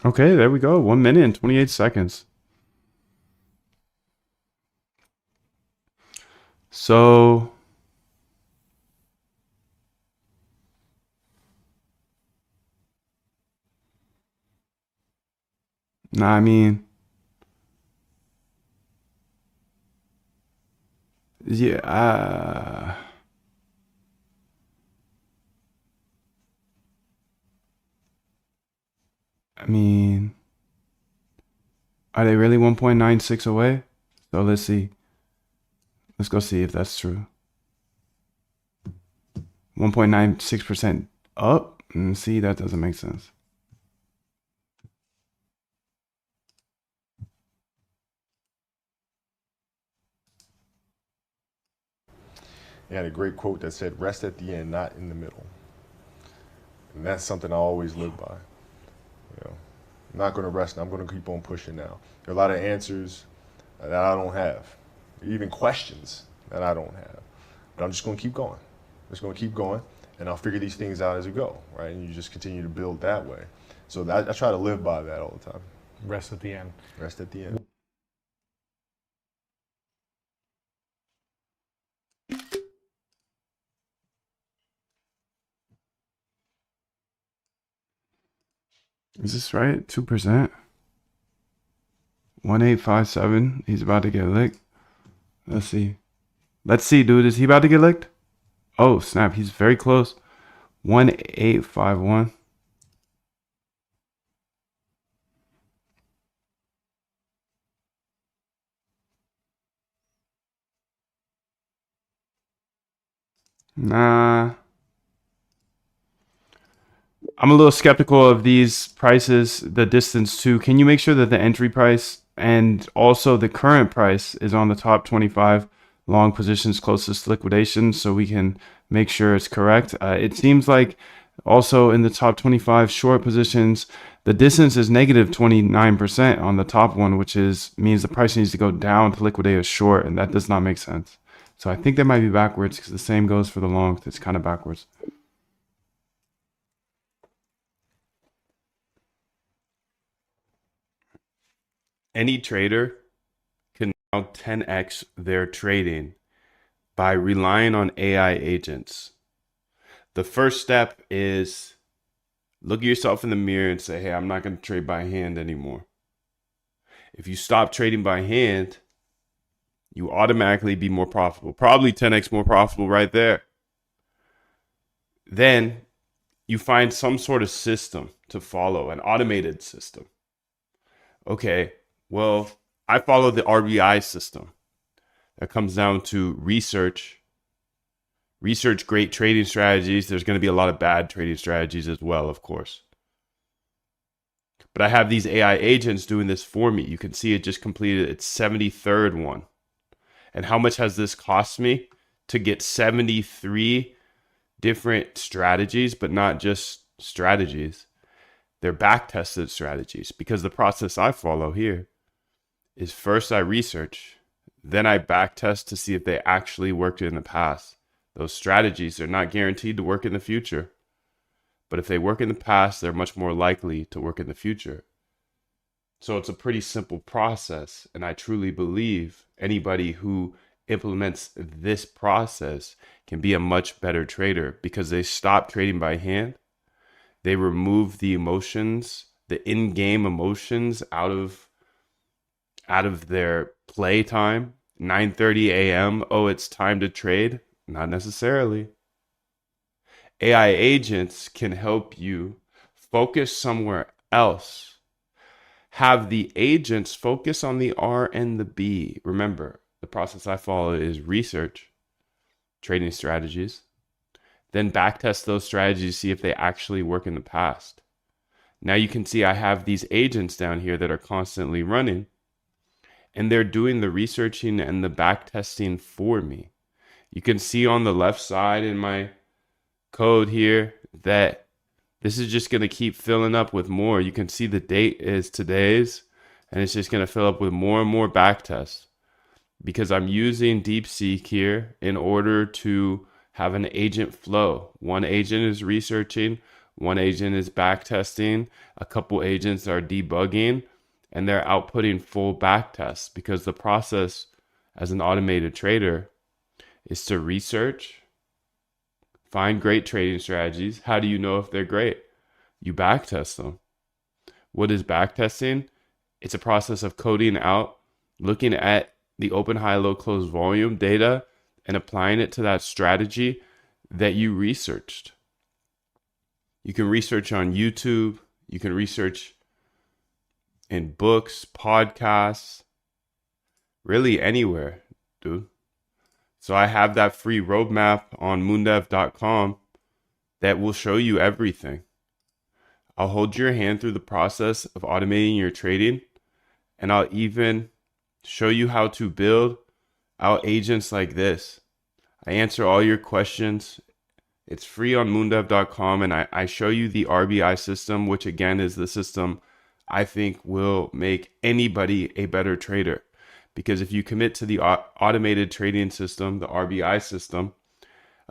Okay, there we go. 1 minute and 28 seconds. So nah, I mean, yeah, I mean, are they really 1.96 away? So let's see. Let's go see if that's true. 1.96% up? See, that doesn't make sense. He had a great quote that said, "Rest at the end, not in the middle." And that's something I always live by. You know, I'm not going to rest. I'm going to keep on pushing now. There are a lot of answers that I don't have, even questions that I don't have. But I'm just going to keep going. I'm just going to keep going, and I'll figure these things out as we go, right? And you just continue to build that way. So I try to live by that all the time. Rest at the end. Rest at the end. Is this right? 2%? 1857. He's about to get licked. Let's see. Let's see, dude. Is he about to get licked? Oh, snap. He's very close. 1851. Nah. I'm a little skeptical of these prices, the distance too. Can you make sure that the entry price and also the current price is on the top 25 long positions closest to liquidation so we can make sure it's correct? It seems like also in the top 25 short positions, the distance is negative 29% on the top one, which means the price needs to go down to liquidate a short, and that does not make sense. So I think they might be backwards because the same goes for the long. It's kind of backwards. Any trader can now 10x their trading by relying on AI agents. The first step is look at yourself in the mirror and say, hey, I'm not going to trade by hand anymore. If you stop trading by hand, you automatically be more profitable, probably 10x more profitable right there. Then you find some sort of system to follow, an automated system. Okay, well, I follow the RBI system. That comes down to research great trading strategies. There's going to be a lot of bad trading strategies as well, of course. But I have these AI agents doing this for me. You can see it just completed its 73rd one. And how much has this cost me to get 73 different strategies, but not just strategies? They're back-tested strategies, because the process I follow here is first I research, then I backtest to see if they actually worked in the past. Those strategies are not guaranteed to work in the future, but if they work in the past, they're much more likely to work in the future. So it's a pretty simple process, and I truly believe anybody who implements this process can be a much better trader because they stop trading by hand. They remove the emotions, the in-game emotions out of their play time. 9:30 a.m. Oh, it's time to trade. Not necessarily. AI agents can help you focus somewhere else. have the agents focus on the R and the B. Remember, the process I follow is research, trading strategies, then backtest those strategies, see if they actually work in the past. Now you can see I have these agents down here that are constantly running, and they're doing the researching and the backtesting for me. You can see on the left side in my code here that this is just going to keep filling up with more. You can see the date is today's, and it's just going to fill up with more and more backtests because I'm using DeepSeek here in order to have an agent flow. One agent is researching, one agent is backtesting, a couple agents are debugging, and they're outputting full backtests because the process as an automated trader is to research, find great trading strategies. How do you know if they're great? You backtest them. What is backtesting? It's a process of coding out, looking at the open, high, low, close volume data and applying it to that strategy that you researched. You can research on YouTube. You can research in books, podcasts, really anywhere, dude. So I have that free roadmap on moondev.com that will show you everything. I'll hold your hand through the process of automating your trading, and I'll even show you how to build out agents like this. I answer all your questions. It's free on moondev.com, and I show you the RBI system, which again is the system I think will make anybody a better trader. Because if you commit to the automated trading system, the RBI system,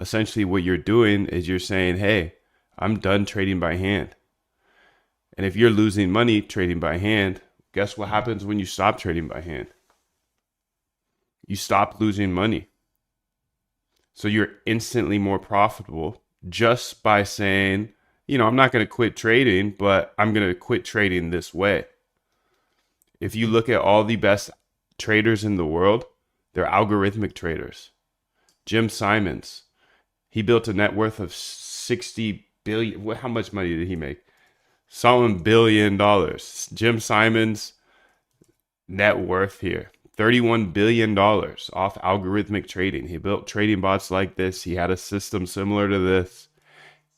essentially what you're doing is you're saying, hey, I'm done trading by hand. And if you're losing money trading by hand, guess what happens when you stop trading by hand? You stop losing money. So you're instantly more profitable just by saying, I'm not going to quit trading, but I'm going to quit trading this way. If you look at all the best traders in the world, they're algorithmic traders. Jim Simons, he built a net worth of 60 billion. How much money did he make? Some $1 billion. Jim Simons' net worth here, $31 billion off algorithmic trading. He built trading bots like this. He had a system similar to this.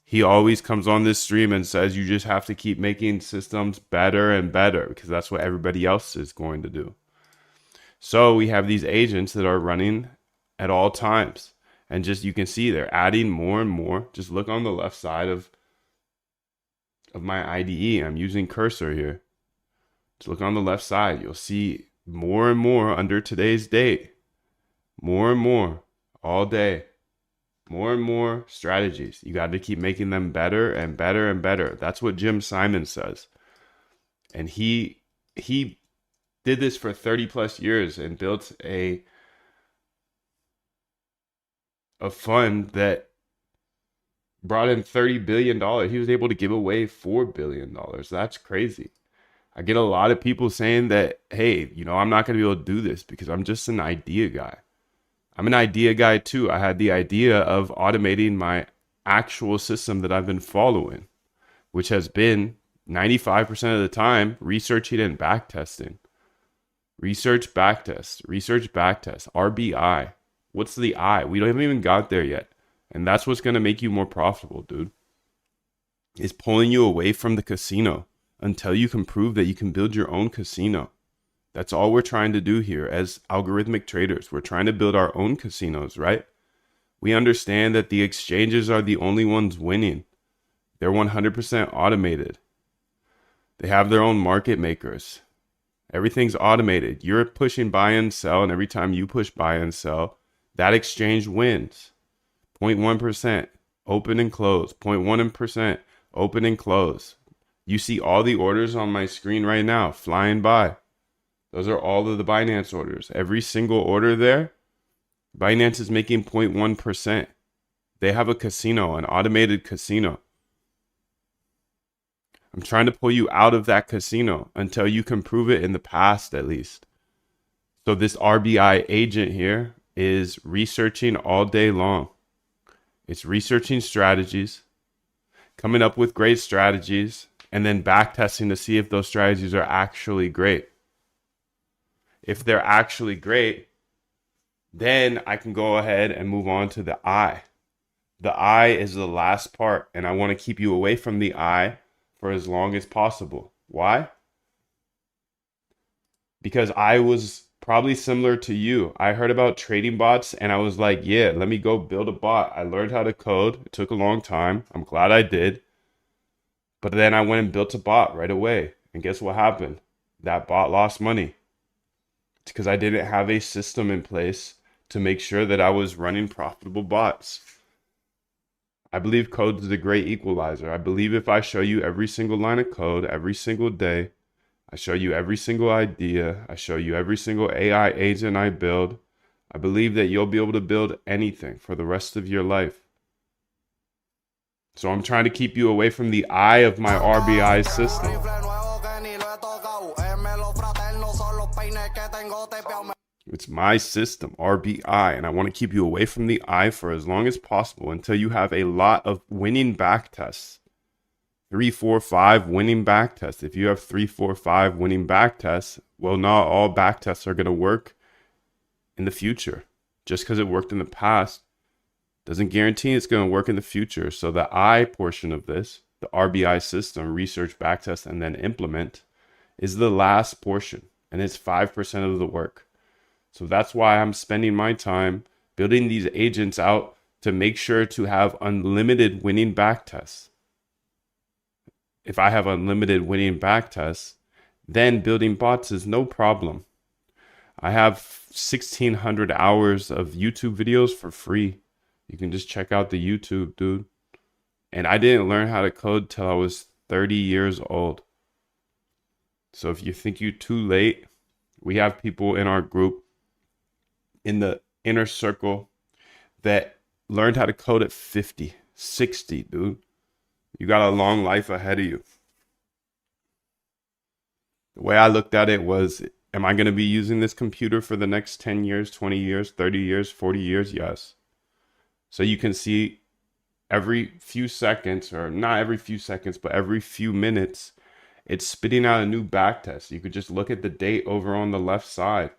He always comes on this stream and says you just have to keep making systems better and better because that's what everybody else is going to do. So we have these agents that are running at all times. And just you can see they're adding more and more. Just look on the left side of my IDE. I'm using cursor here. Just look on the left side. You'll see more and more under today's date. More and more all day. More and more strategies. You got to keep making them better and better and better. That's what Jim Simons says. And he did this for 30 plus years and built a fund that brought in $30 billion. He was able to give away $4 billion. That's crazy. I get a lot of people saying that, hey, I'm not going to be able to do this because I'm just an idea guy. I'm an idea guy too. I had the idea of automating my actual system that I've been following, which has been 95% of the time researching and backtesting. Research, backtest, RBI. What's the I? We haven't even got there yet. And that's what's going to make you more profitable, dude. Is pulling you away from the casino until you can prove that you can build your own casino. That's all we're trying to do here as algorithmic traders. We're trying to build our own casinos, right? We understand that the exchanges are the only ones winning. They're 100% automated. They have their own market makers. Everything's automated. You're pushing buy and sell, and every time you push buy and sell, that exchange wins. 0.1% open and close. 0.1% open and close. You see all the orders on my screen right now flying by. Those are all of the Binance orders. Every single order there, Binance is making 0.1%. They have a casino, an automated casino. I'm trying to pull you out of that casino until you can prove it in the past, at least. So this RBI agent here is researching all day long. It's researching strategies, coming up with great strategies, and then back testing to see if those strategies are actually great. If they're actually great, then I can go ahead and move on to the I. The I is the last part, and I want to keep you away from the I for as long as possible. Why? Because I was probably similar to you. I heard about trading bots and I was like, yeah, let me go build a bot. I learned how to code. It took a long time. I'm glad I did. But then I went and built a bot right away. And guess what happened? That bot lost money. It's because I didn't have a system in place to make sure that I was running profitable bots. I believe code is a great equalizer. I believe if I show you every single line of code every single day, I show you every single idea, I show you every single AI agent I build, I believe that you'll be able to build anything for the rest of your life. So I'm trying to keep you away from the eye of my RBI system. It's my system, RBI, and I want to keep you away from the eye for as long as possible until you have a lot of winning back tests. 3, 4, 5 winning back tests. If you have 3, 4, 5 winning back tests, well, not all back tests are going to work in the future. Just because it worked in the past doesn't guarantee it's going to work in the future. So the I portion of this, the RBI system, research, backtest, and then implement, is the last portion. And it's 5% of the work. So that's why I'm spending my time building these agents out to make sure to have unlimited winning backtests. If I have unlimited winning backtests, then building bots is no problem. I have 1,600 hours of YouTube videos for free. You can just check out the YouTube, dude. And I didn't learn how to code till I was 30 years old. So if you think you're too late, we have people in our group, in the inner circle, that learned how to code at 50, 60, dude. You got a long life ahead of you. The way I looked at it was, am I going to be using this computer for the next 10 years, 20 years, 30 years, 40 years? Yes. So you can see every few seconds, or not every few seconds, but every few minutes, it's spitting out a new backtest. You could just look at the date over on the left side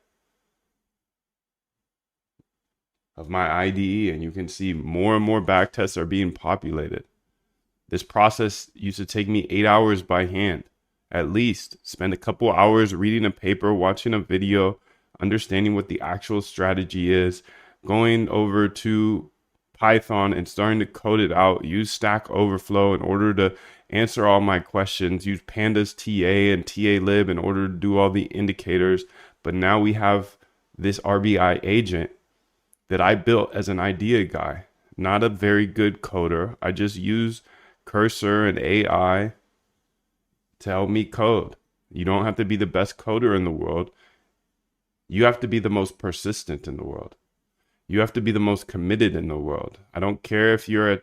of my IDE, and you can see more and more backtests are being populated. This process used to take me 8 hours by hand, at least. Spend a couple hours reading a paper, watching a video, understanding what the actual strategy is, going over to Python and starting to code it out, use Stack Overflow in order to answer all my questions, use Pandas TA and TAlib in order to do all the indicators. But now we have this RBI agent that I built as an idea guy, not a very good coder. I just use Cursor and AI to help me code. You don't have to be the best coder in the world. You have to be the most persistent in the world. You have to be the most committed in the world. I don't care if you're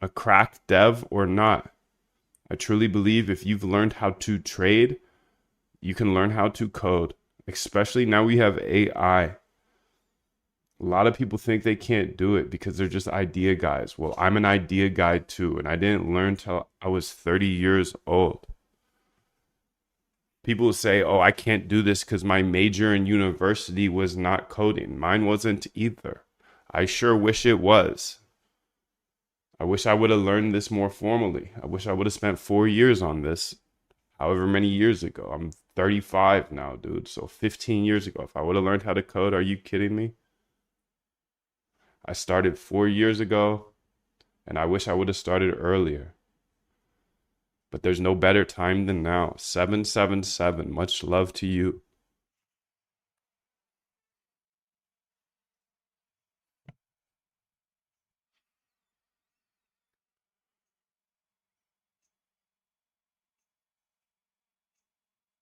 a crack dev or not. I truly believe if you've learned how to trade, you can learn how to code. Especially now we have AI. A lot of people think they can't do it because they're just idea guys. Well, I'm an idea guy too, and I didn't learn till I was 30 years old. People say, oh, I can't do this because my major in university was not coding. Mine wasn't either. I sure wish it was. I wish I would have learned this more formally. I wish I would have spent 4 years on this, however many years ago. I'm 35 now, dude. So 15 years ago, if I would have learned how to code, are you kidding me? I started 4 years ago, and I wish I would have started earlier. But there's no better time than now. 777, much love to you.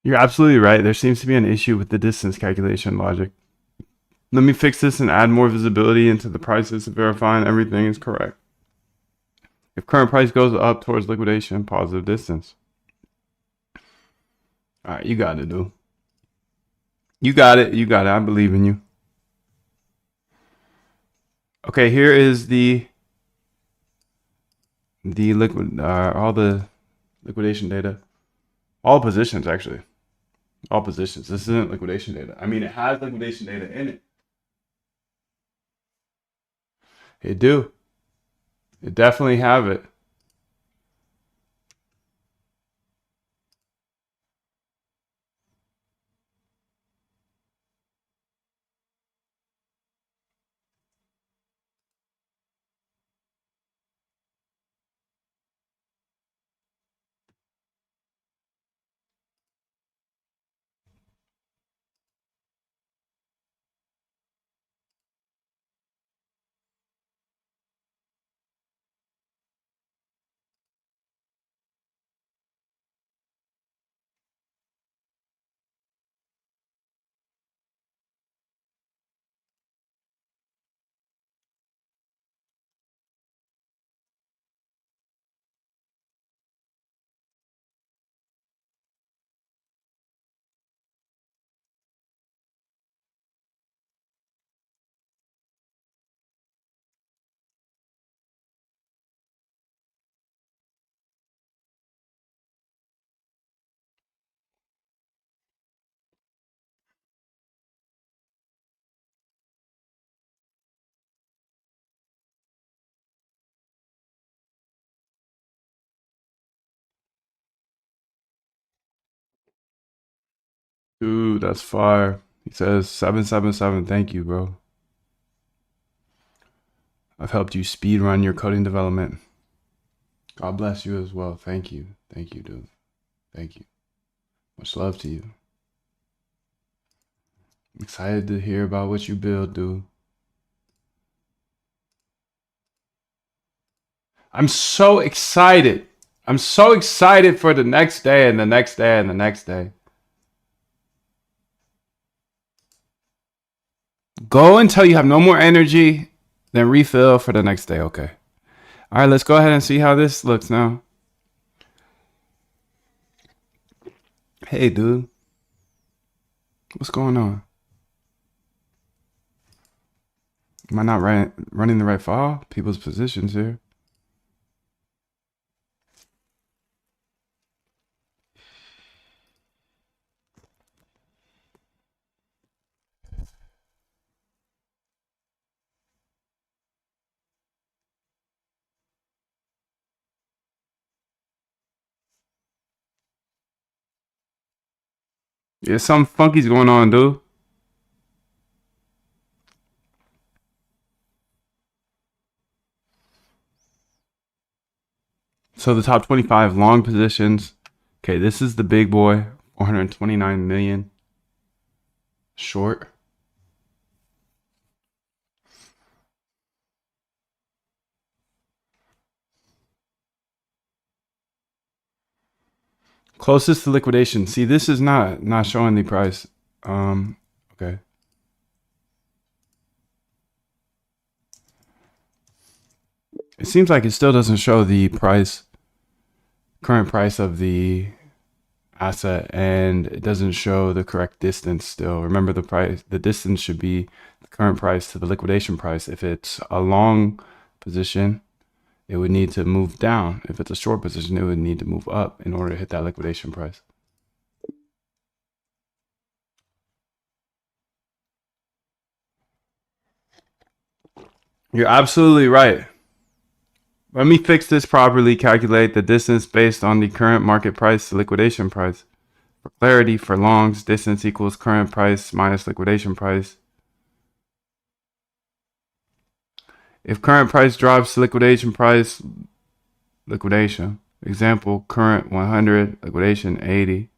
You're absolutely right. There seems to be an issue with the distance calculation logic. Let me fix this and add more visibility into the prices to verify everything is correct. If current price goes up towards liquidation, positive distance. All right, you got it, dude. You got it. You got it. I believe in you. Okay, here is the liquid, all the Liquidation data. All positions, actually. All positions. This isn't liquidation data. I mean, it has liquidation data in it. It do. It definitely have it. Dude, that's fire. He says 777. Thank you, bro. I've helped you speed run your coding development. God bless you as well. Thank you. Thank you, dude. Thank you. Much love to you. I'm excited to hear about what you build, dude. I'm so excited. I'm so excited for the next day and the next day and the next day. Go until you have no more energy, then refill for the next day. Okay. All right, let's go ahead and see how this looks now. Hey, dude. What's going on? Am I not running the right file? People's positions here. Yeah, something funky's going on, dude. So the top 25 long positions. Okay, this is the big boy, 429 million. Short. Closest to liquidation. See, this is not showing the price. Okay. It seems like it still doesn't show the price, current price of the asset, and it doesn't show the correct distance still. Remember, the distance should be the current price to the liquidation price. If it's a long position, it would need to move down. If it's a short position, it would need to move up in order to hit that liquidation price. You're absolutely right. Let me fix this properly. Calculate the distance based on the current market price to liquidation price. For clarity, for longs, distance equals current price minus liquidation price. If current price drops to liquidation price, liquidation. Example, current 100, liquidation 80.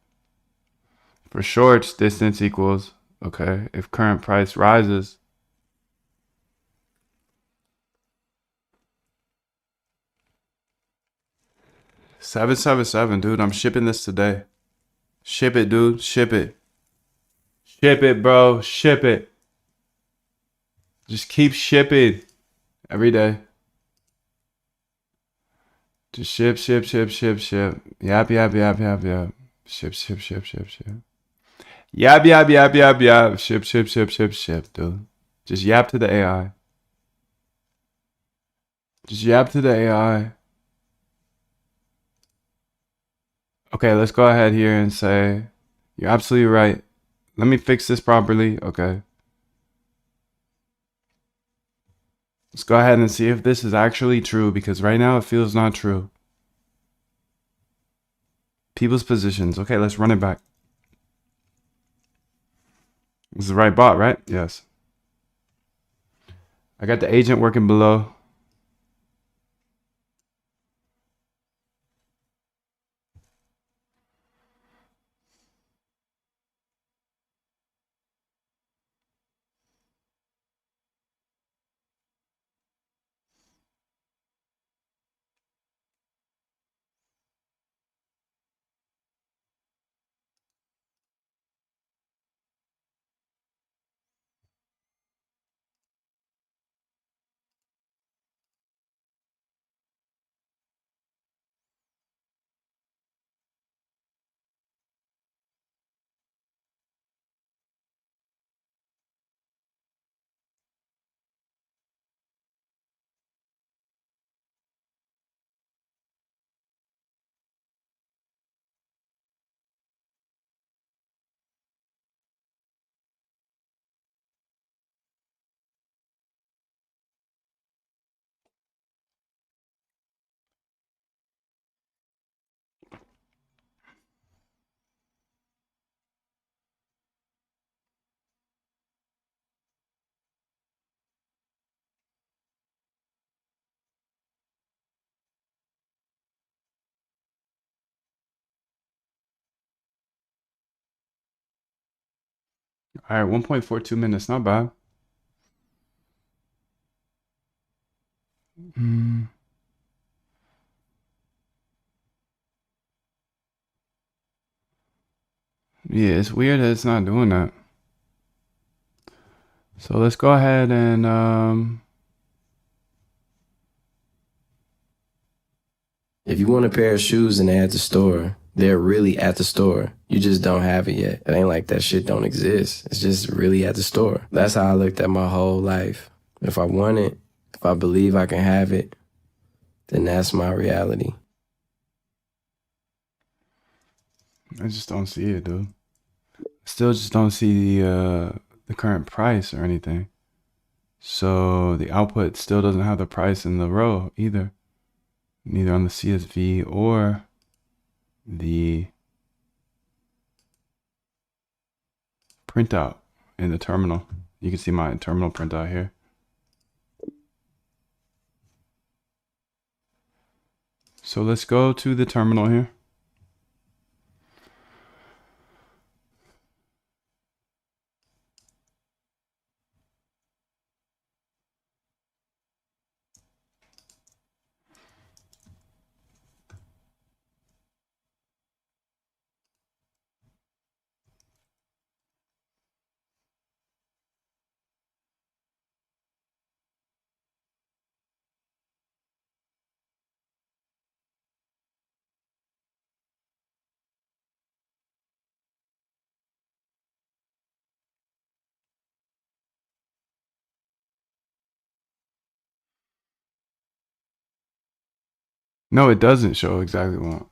For shorts, distance equals, okay, if current price rises, $777, dude. I'm shipping this today. Ship it, dude. Ship it. Ship it, bro. Ship it. Just keep shipping every day. Just ship, ship, ship, ship, ship. Yap, yap, yap, yap, yap. Ship, ship, ship, ship, ship. Yap, yap, yap, yap, yap. Ship, ship, ship, ship, ship, dude. Just yap to the AI. Just yap to the AI. Okay, let's go ahead here and say, you're absolutely right. Let me fix this properly. Okay. Let's go ahead and see if this is actually true, because right now it feels not true. People's positions. Okay, let's run it back. This is the right bot, right? Yes. I got the agent working below. All right, 1.42 minutes. Not bad. Yeah, it's weird that it's not doing that. So let's go ahead and If you want a pair of shoes and they're at the store, they're really at the store. You just don't have it yet. It ain't like that shit don't exist. It's just really at the store. That's how I looked at my whole life. If I want it, if I believe I can have it, then that's my reality. I just don't see it, dude. Still just don't see the current price or anything. So the output still doesn't have the price in the row either. Neither on the CSV or the printout in the terminal. You can see my terminal printout here. So let's go to the terminal here. No, it doesn't show exactly what.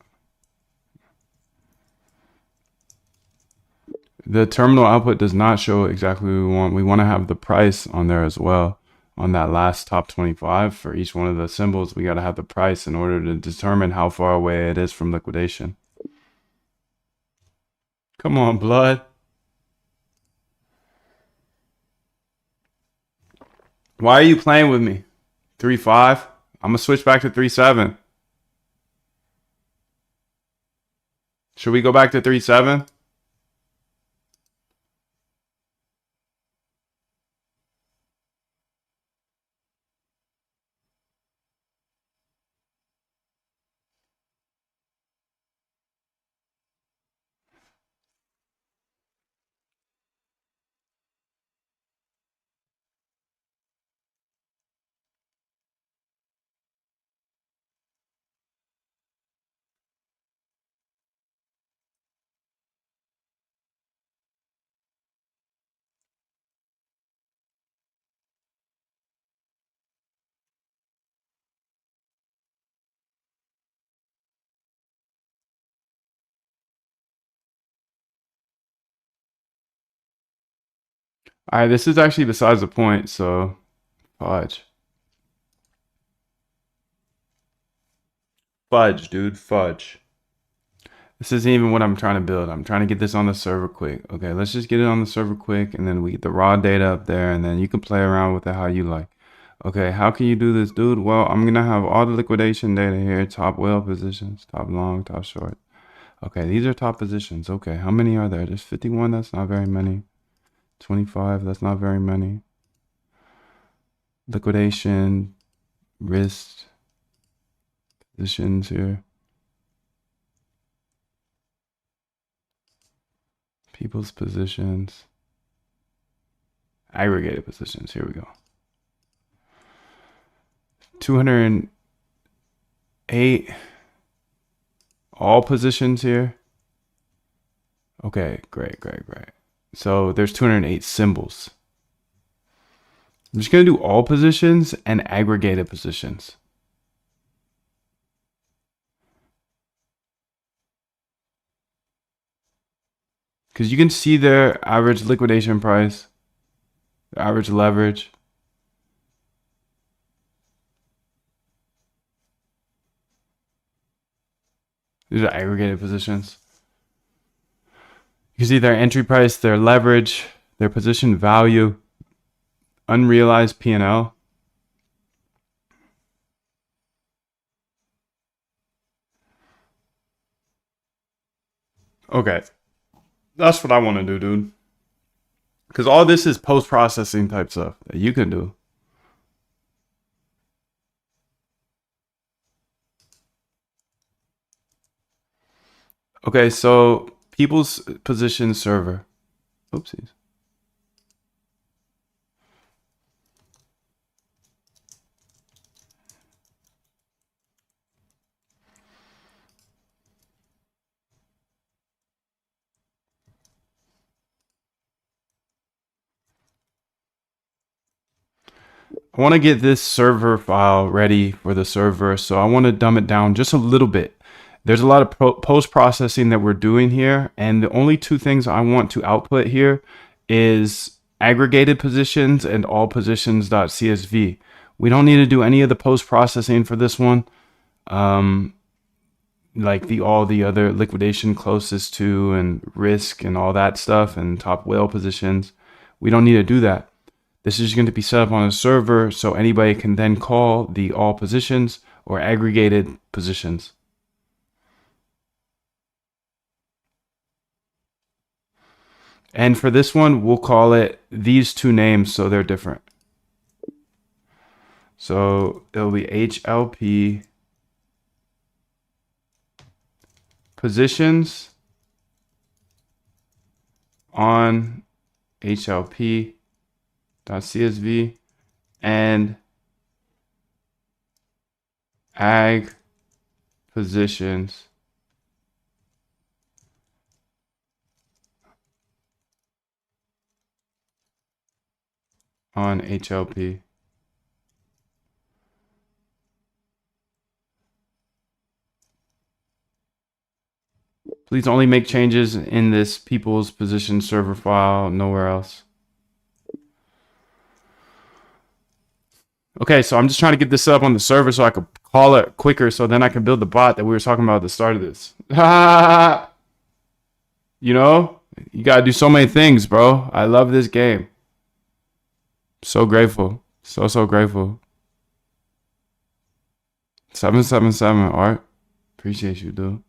The terminal output does not show exactly what we want. We want to have the price on there as well. On that last top 25 for each one of the symbols, we got to have the price in order to determine how far away it is from liquidation. Come on, blood. Why are you playing with me? 3.5? I'm going to switch back to 3.7. Should we go back to 3.7? All right, this is actually besides the point, so fudge. Fudge, dude, fudge. This isn't even what I'm trying to build. I'm trying to get this on the server quick. Okay, let's just get it on the server quick, and then we get the raw data up there, and then you can play around with it how you like. Okay, how can you do this, dude? Well, I'm gonna have all the liquidation data here, top whale positions, top long, top short. Okay, these are top positions. Okay, how many are there? There's 51, that's not very many. 25, that's not very many. Liquidation, wrist, positions here. People's positions. Aggregated positions, here we go. 208. All positions here. Okay, great. So there's 208 symbols. I'm just going to do all positions and aggregated positions. Because you can see their average liquidation price, their average leverage. These are aggregated positions. You can see their entry price, their leverage, their position value, unrealized P&L. Okay. That's what I want to do, dude. Because all this is post-processing type stuff that you can do. Okay, so people's position server. Oopsies. I want to get this server file ready for the server, so I want to dumb it down just a little bit. There's a lot of post-processing that we're doing here, and the only two things I want to output here is aggregated positions and all positions.csv. We don't need to do any of the post-processing for this one, like all the other liquidation closest to and risk and all that stuff and top whale positions. We don't need to do that. This is going to be set up on a server so anybody can then call the all positions or aggregated positions. And for this one, we'll call it these two names so they're different. So it'll be HLP positions on HLP.csv and ag positions on HLP. Please only make changes in this people's position server file, nowhere else. Okay, so I'm just trying to get this up on the server so I could call it quicker so then I can build the bot that we were talking about at the start of this. You know, you gotta do so many things, bro. I love this game. So grateful. So grateful. 777 Art. Appreciate you, dude.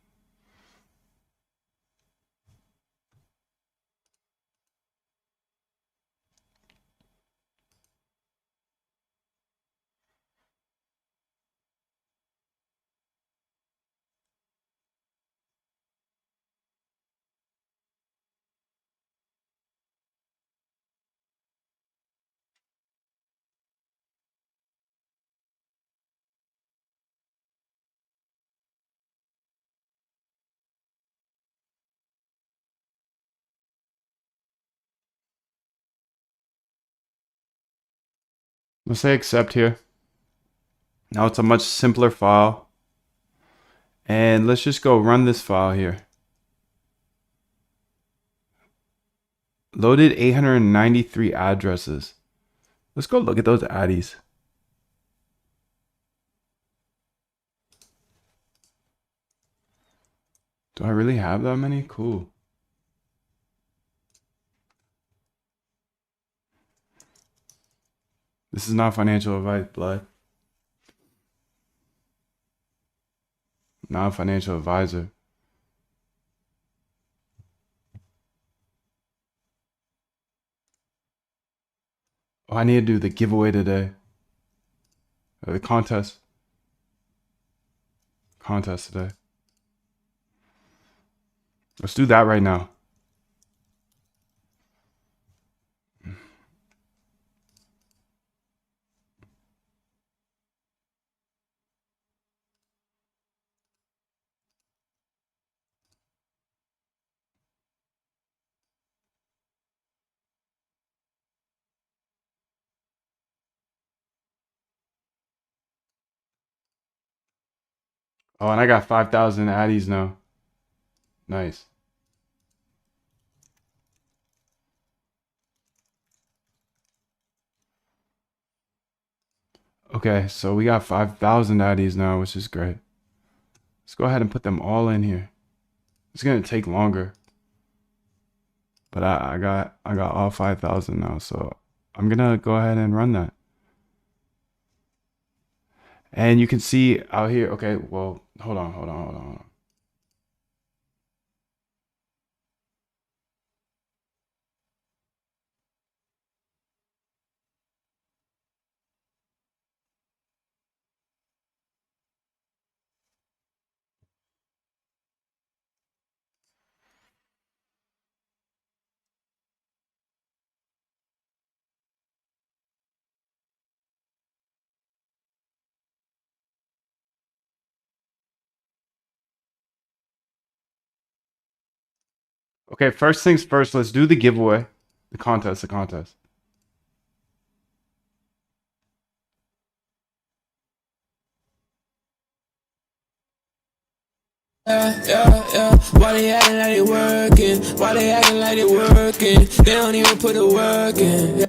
Let's say accept here. Now it's a much simpler file. And let's just go run this file here. Loaded 893 addresses. Let's go look at those addies. Do I really have that many? Cool. This is not financial advice, blood. Not a financial advisor. Oh, I need to do the giveaway today. The contest. Contest today. Let's do that right now. Oh, and I got 5,000 addies now. Nice. Okay, so we got 5,000 addies now, which is great. Let's go ahead and put them all in here. It's gonna take longer, but I got all 5,000 now, so I'm gonna go ahead and run that. And you can see out here. Okay, well, hold on. Okay, first things first. Let's do the giveaway, the contest. Yeah. Why they acting like they working? Why they acting like they working? They don't even put the work in. Yeah.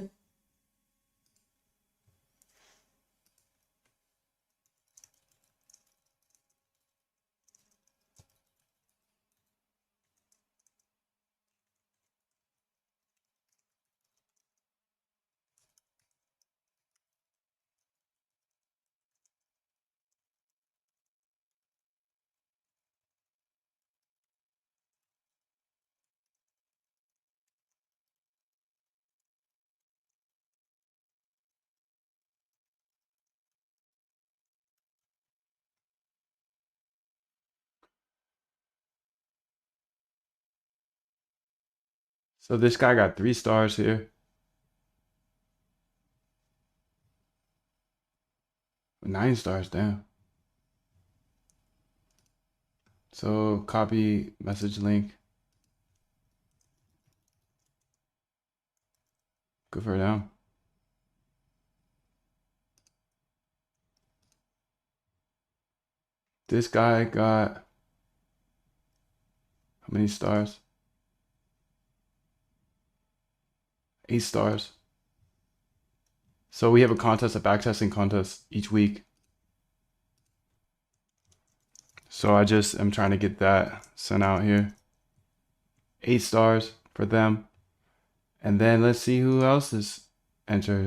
So this guy got 3 stars here. 9 stars, damn. So copy message link. Good for them. This guy got how many stars? 8 stars. So we have a contest, a backtesting contest each week. So I just am trying to get that sent out here. 8 stars for them. And then let's see who else is entered.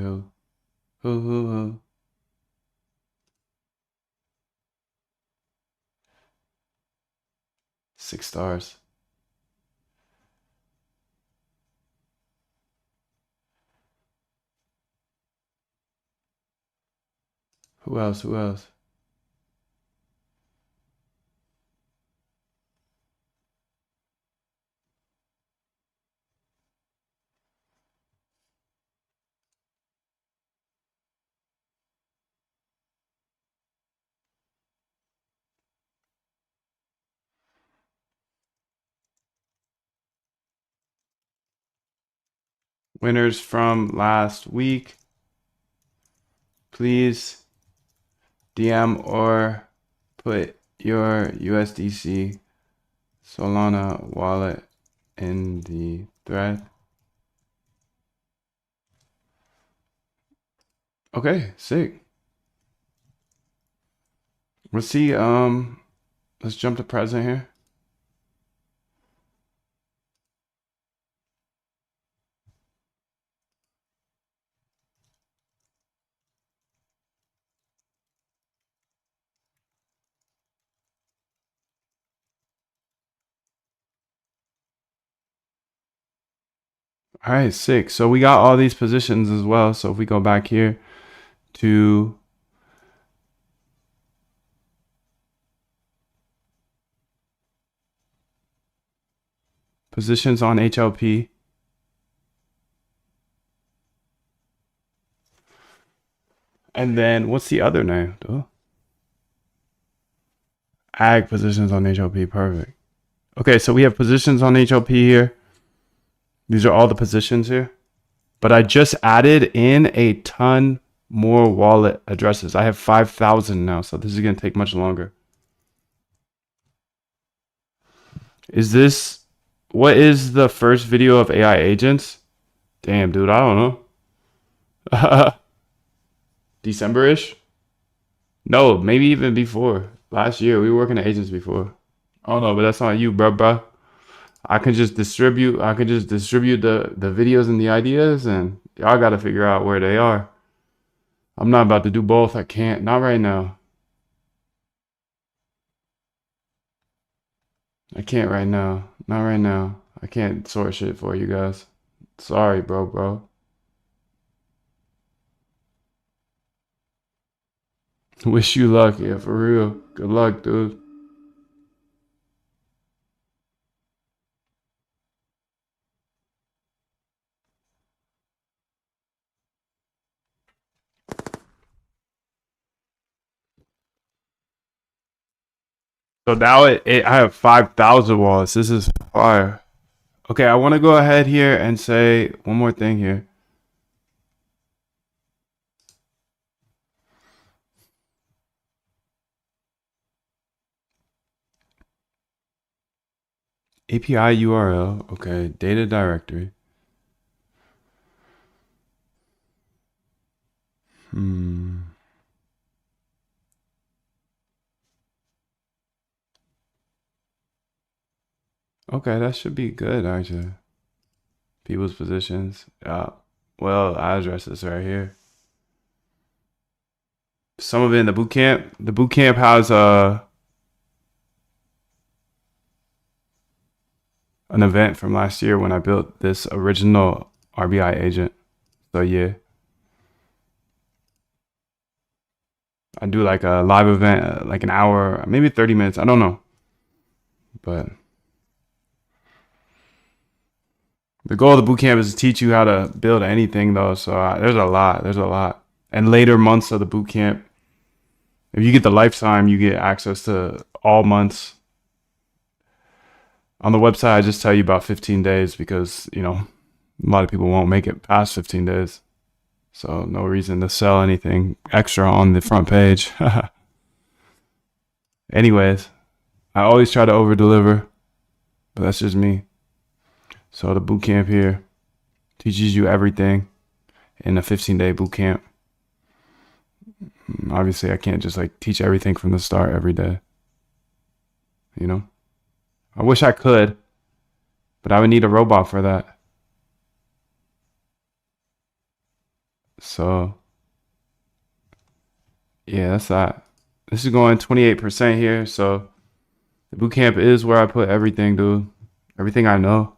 Who? 6 stars. Who else? Winners from last week. Please DM or put your USDC Solana wallet in the thread. Okay, sick. Let's see. Let's jump to present here. All right, sick. So we got all these positions as well. So if we go back here to positions on HLP. And then what's the other name? Duh. Ag positions on HLP. Perfect. Okay, so we have positions on HLP here. These are all the positions here. But I just added in a ton more wallet addresses. I have 5,000 now, so this is going to take much longer. What is the first video of AI agents? Damn, dude, I don't know. December-ish? No, maybe even before. Last year, we were working at agents before. I don't know, but that's on you, bruh. I can just distribute the videos and the ideas, and y'all gotta figure out where they are. I'm not about to do both. I can't. Not right now. I can't right now. Not right now. I can't sort shit for you guys. Sorry, bro. Wish you luck, yeah, for real. Good luck, dude. So now I have 5,000 wallets. This is fire. Okay, I want to go ahead here and say one more thing here. API URL. Okay, data directory. Okay, that should be good actually. People's positions. Well, addresses right here. Some of it in the boot camp. The boot camp has an event from last year when I built this original RBI agent. So yeah. I do like a live event, like an hour, maybe 30 minutes. I don't know. But the goal of the bootcamp is to teach you how to build anything, though. So there's a lot. And later months of the bootcamp, if you get the lifetime, you get access to all months. On the website, I just tell you about 15 days because, a lot of people won't make it past 15 days. So no reason to sell anything extra on the front page. Anyways, I always try to over deliver, but that's just me. So the boot camp here teaches you everything in a 15-day boot camp. Obviously, I can't just teach everything from the start every day. I wish I could, but I would need a robot for that. So yeah, that's that. This is going 28% here. So the boot camp is where I put everything, dude. Everything I know.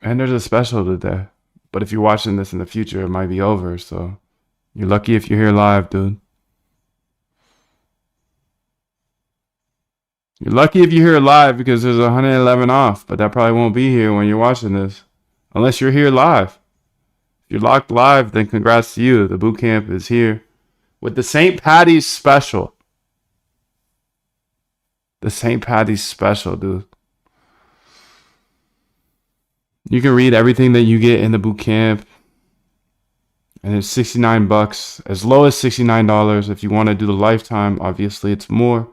And there's a special today. But if you're watching this in the future, it might be over. So you're lucky if you're here live, dude. You're lucky if you're here live because there's 111 off. But that probably won't be here when you're watching this. Unless you're here live. If you're locked live, then congrats to you. The boot camp is here with the St. Patty's special. The St. Patty's special, dude. You can read everything that you get in the boot camp. And it's $69, as low as $69. If you want to do the lifetime, obviously it's more.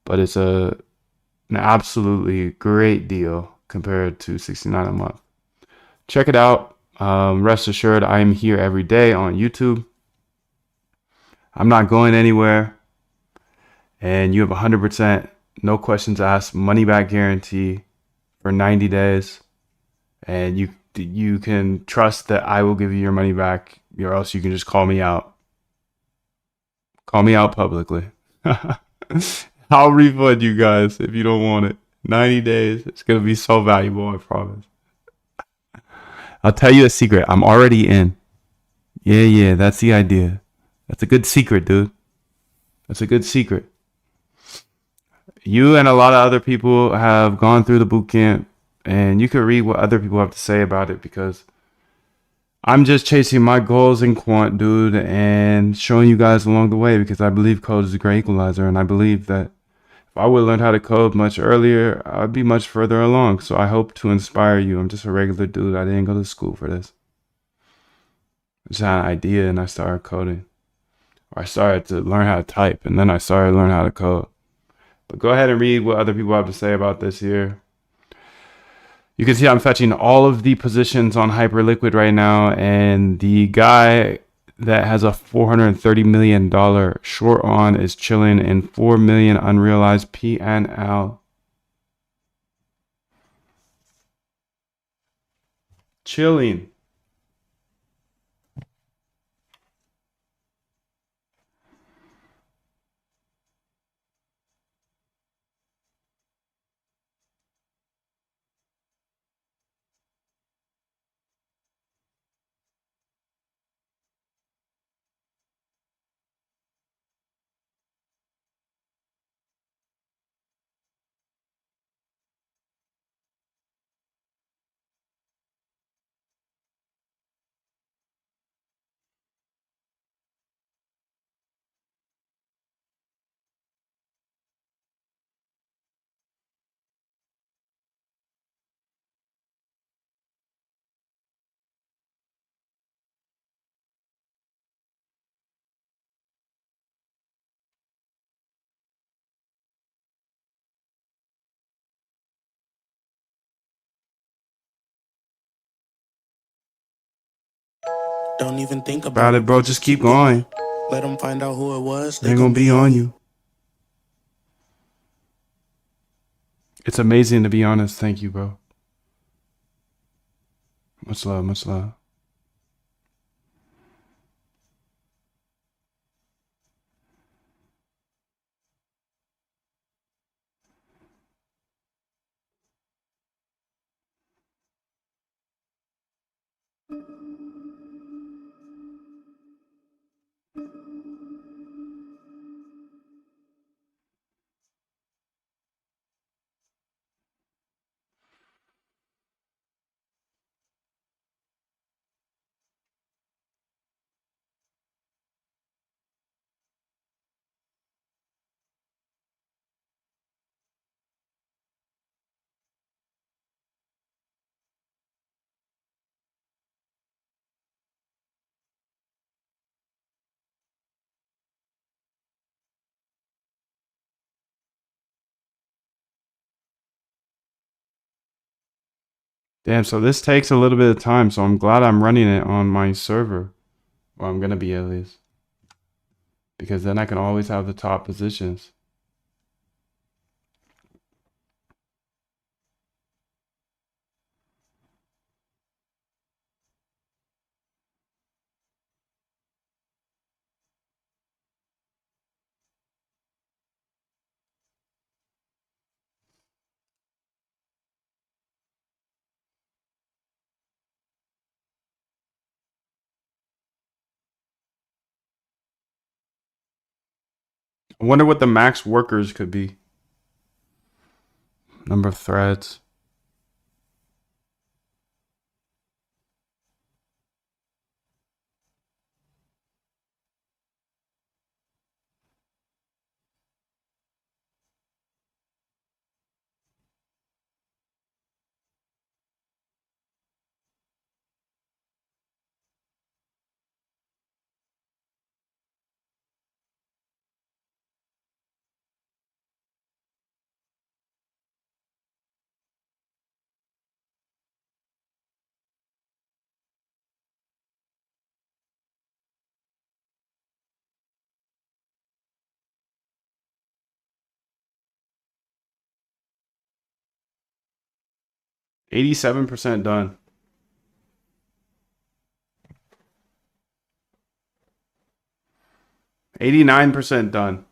But it's an absolutely great deal compared to $69 a month. Check it out. Rest assured, I am here every day on YouTube. I'm not going anywhere. And you have 100% no questions asked, money back guarantee for 90 days. And you can trust that I will give you your money back, or else you can just call me out. Call me out publicly. I'll refund you guys if you don't want it. 90 days. It's going to be so valuable, I promise. I'll tell you a secret. I'm already in. Yeah, that's the idea. That's a good secret, dude. That's a good secret. You and a lot of other people have gone through the boot camp, and you can read what other people have to say about it, because I'm just chasing my goals in quant, dude, and showing you guys along the way, because I believe code is a great equalizer, and I believe that if I would have learned how to code much earlier, I'd be much further along. So I hope to inspire you. I'm just a regular dude. I didn't go to school for this. I just had an idea and I started coding. Or I started to learn how to type, and then I started to learn how to code. But go ahead and read what other people have to say about this here. You can see I'm fetching all of the positions on Hyperliquid right now, and the guy that has a $430 million short on is chilling in 4 million unrealized PNL. Chilling. Don't even think About it, bro. Just keep going. Let them find out who it was. They're gonna be on you. It's amazing, to be honest. Thank you, bro. Much love, much love. Damn, so this takes a little bit of time, so I'm glad I'm running it on my server. Or I'm gonna be, at least. Because then I can always have the top positions. I wonder what the max workers could be. Number of threads. 87% done. $89 done.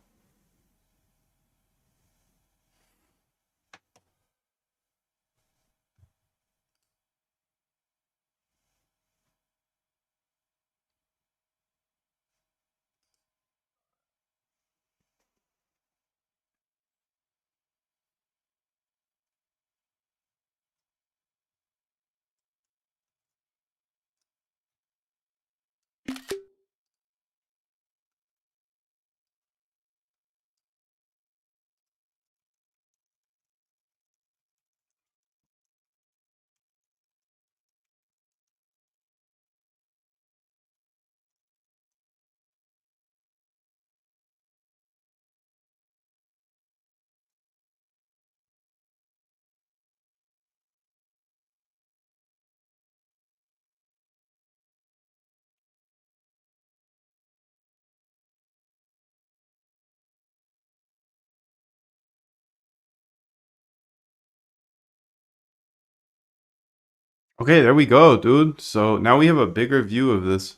Okay, there we go, dude. So now we have a bigger view of this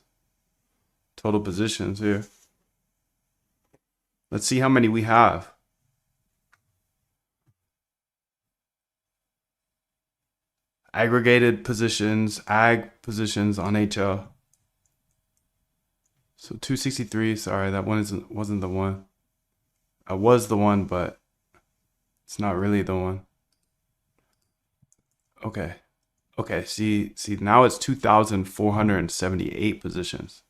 total positions here. Let's see how many we have. Aggregated positions, ag positions on HL. So 263, sorry, that one wasn't the one. I was the one, but it's not really the one. Okay. Okay, see now it's 2,478 positions.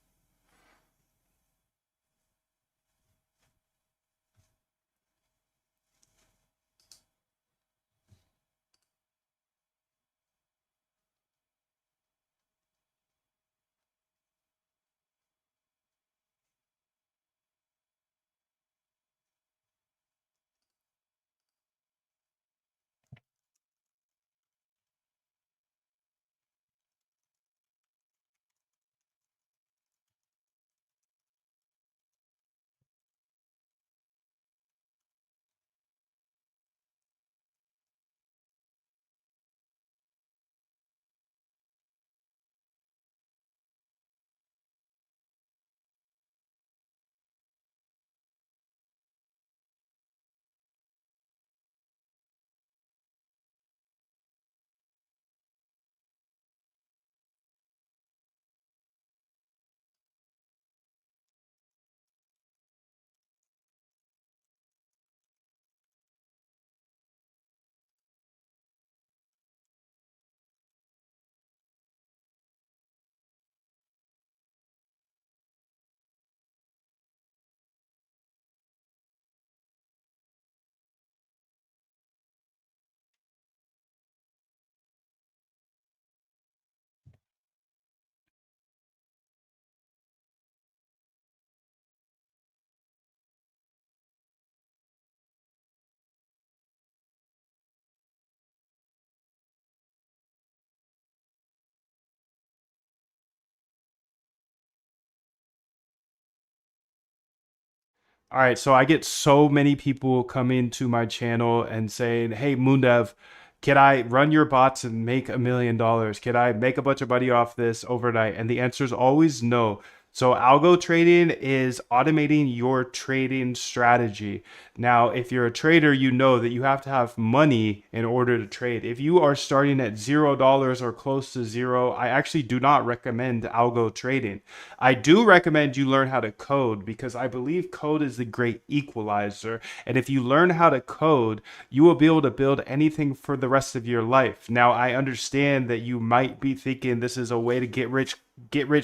All right, so I get so many people coming to my channel and saying, "Hey, Moondev, can I run your bots and make $1 million? Can I make a bunch of money off this overnight?" And the answer is always no. So algo trading is automating your trading strategy. Now, if you're a trader, you know that you have to have money in order to trade. If you are starting at $0 or close to zero, I actually do not recommend algo trading. I do recommend you learn how to code because I believe code is the great equalizer. And if you learn how to code, you will be able to build anything for the rest of your life. Now, I understand that you might be thinking this is a way to get rich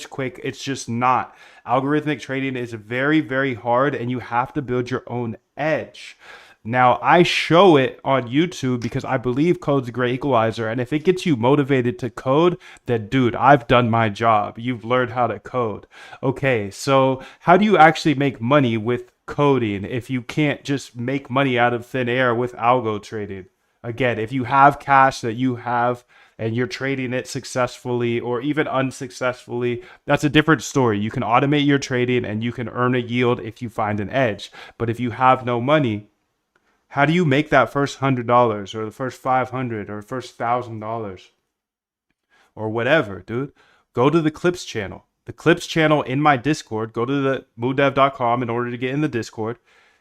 quick. It's just not. Algorithmic trading is very, very hard and you have to build your own edge. Now, I show it on YouTube because I believe code's a great equalizer. And if it gets you motivated to code, then dude, I've done my job. You've learned how to code. Okay, so how do you actually make money with coding if you can't just make money out of thin air with algo trading? Again, if you have cash that you have and you're trading it successfully or even unsuccessfully, that's a different story. You can automate your trading and you can earn a yield if you find an edge. But if you have no money, How do you make that first $100 or the first 500 or first $1,000 or whatever, dude? Go to the Clips channel. The Clips channel in my Discord. Go to the moondev.com in order to get in the Discord.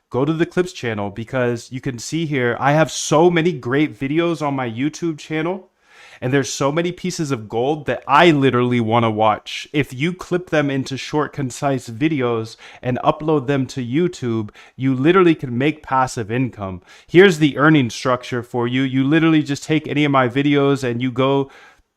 Go to the Clips channel because you can see here I have so many great videos on my YouTube channel. And there's so many pieces of gold that I literally want to watch. If you clip them into short, concise videos and upload them to YouTube, you literally can make passive income. Here's the earning structure for you. You literally just take any of my videos and you go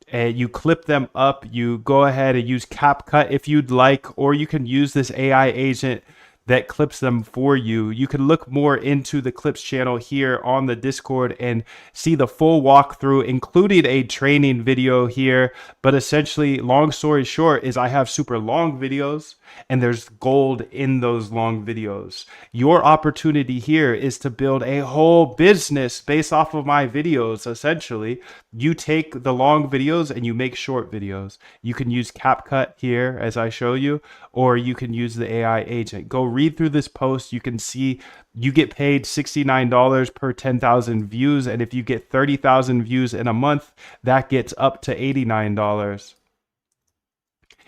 and you clip them up. You go ahead and use CapCut if you'd like, or you can use this AI agent that clips them for you. You can look more into the Clips channel here on the Discord and see the full walkthrough, including a training video here. But essentially, long story short, is I have super long videos and there's gold in those long videos. Your opportunity here is to build a whole business based off of my videos. Essentially, you take the long videos and you make short videos. You can use CapCut here as I show you, or you can use the AI agent. Go read through this post. You can see you get paid $69 per 10,000 views. And if you get 30,000 views in a month, that gets up to $89.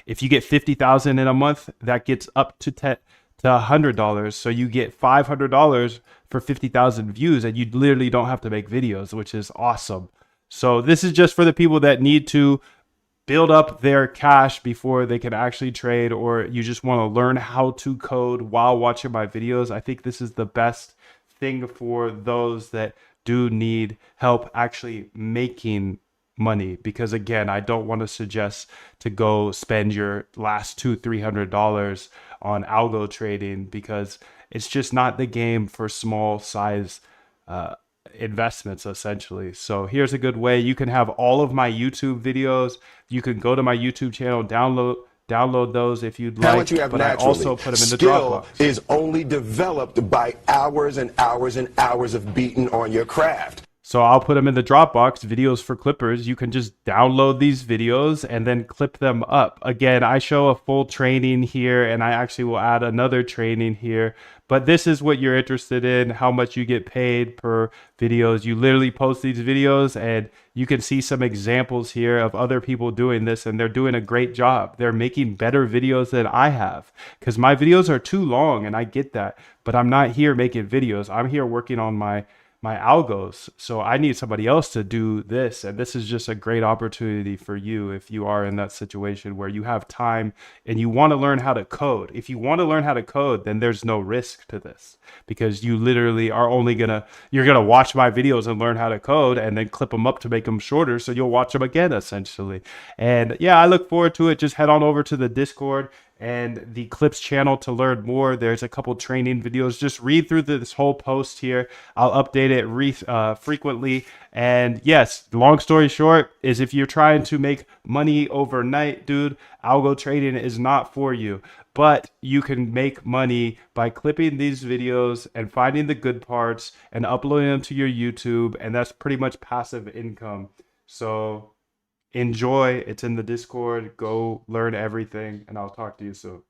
If you get 50,000 in a month, that gets up to $100. So you get $500 for 50,000 views, and you literally don't have to make videos, which is awesome. So this is just for the people that need to build up their cash before they can actually trade, or you just want to learn how to code while watching my videos. I think this is the best thing for those that do need help actually making money, because again, I don't want to suggest to go spend your last $200-300 on algo trading, because it's just not the game for small size investments essentially. So here's a good way. You can have all of my YouTube videos. You can go to my YouTube channel, download those if you'd like. Talent you have but I also put them in the Dropbox. Skill is only developed by hours and hours and hours of beating on your craft. So I'll put them in the Dropbox, videos for clippers. You can just download these videos and then clip them up. Again, I show a full training here, and I actually will add another training here. But this is what you're interested in, how much you get paid per videos. You literally post these videos and you can see some examples here of other people doing this, and they're doing a great job. They're making better videos than I have, because my videos are too long, and I get that. But I'm not here making videos. I'm here working on my algos. So I need somebody else to do this. And this is just a great opportunity for you if you are in that situation where you have time and you want to learn how to code. If you want to learn how to code, then there's no risk to this, because you literally are only you're gonna watch my videos and learn how to code and then clip them up to make them shorter, so you'll watch them again essentially. And yeah, I look forward to it. Just head on over to the Discord and the Clips channel to learn more. There's a couple training videos. Just read through this whole post here. I'll update it frequently. And yes, long story short is, if you're trying to make money overnight, dude, algo trading is not for you. But you can make money by clipping these videos and finding the good parts and uploading them to your YouTube. And that's pretty much passive income. So enjoy. It's in the Discord. Go learn everything, and I'll talk to you soon.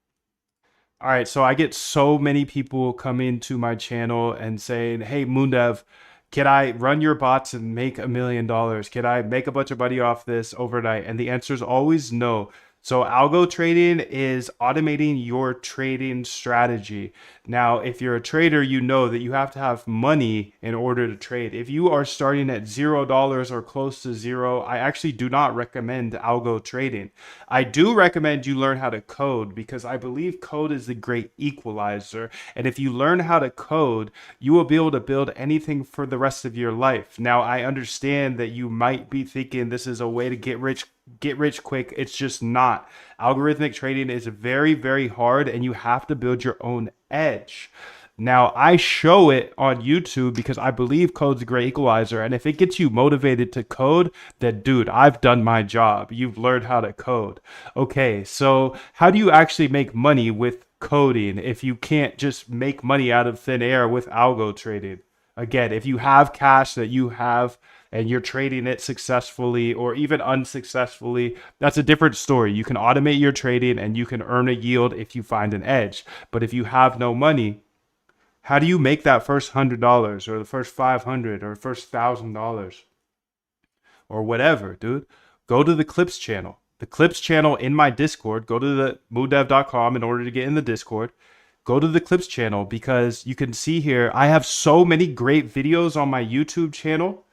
All right, so I get so many people coming to my channel and saying, hey, Moondev, can I run your bots and make $1 million? Can I make a bunch of money off this overnight? And the answer is always no. So algo trading is automating your trading strategy. Now, if you're a trader, you know that you have to have money in order to trade. If you are starting at $0 or close to zero, I actually do not recommend algo trading. I do recommend you learn how to code, because I believe code is the great equalizer. And if you learn how to code, you will be able to build anything for the rest of your life. Now, I understand that you might be thinking this is a way to get rich quick. It's just not. Algorithmic trading is very, very hard, and you have to build your own edge. Now, I show it on YouTube because I believe code's a great equalizer. And if it gets you motivated to code, then dude, I've done my job. You've learned how to code. Okay, so how do you actually make money with coding if you can't just make money out of thin air with algo trading? Again, if you have cash that you have and you're trading it successfully or even unsuccessfully, that's a different story. You can automate your trading and you can earn a yield if you find an edge. But if you have no money, How do you make that first $100 or the first 500 or first $1,000 or whatever, dude? Go to the Clips channel. The Clips channel in my Discord. Go to the mooddev.com in order to get in the Discord. Go to the Clips channel because you can see here I have so many great videos on my YouTube channel.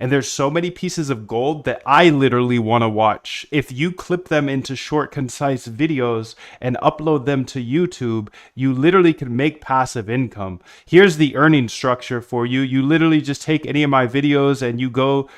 And there's so many pieces of gold that I literally want to watch. If you clip them into short, concise videos and upload them to YouTube, you literally can make passive income. Here's the earning structure for you. You literally just take any of my videos and you go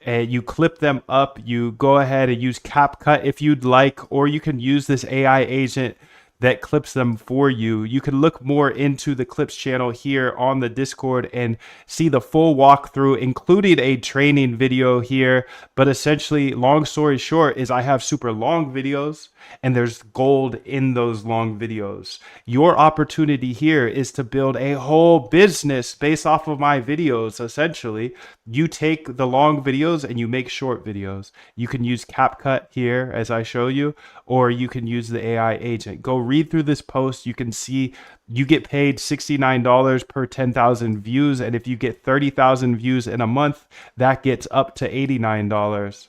and you clip them up. You go ahead and use CapCut if you'd like, or you can use this AI agent that clips them for you. You can look more into the Clips channel here on the Discord and see the full walkthrough, including a training video here. But essentially, long story short, is I have super long videos and there's gold in those long videos. Your opportunity here is to build a whole business based off of my videos. Essentially, you take the long videos and you make short videos. You can use CapCut here as I show you, or you can use the AI agent. Go read through this post. You can see you get paid $69 per 10,000 views. And if you get 30,000 views in a month, that gets up to $89.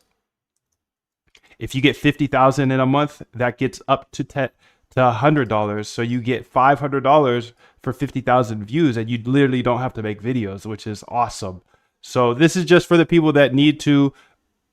If you get 50,000 in a month, that gets up to $100. So you get $500 for 50,000 views, and you literally don't have to make videos, which is awesome. So this is just for the people that need to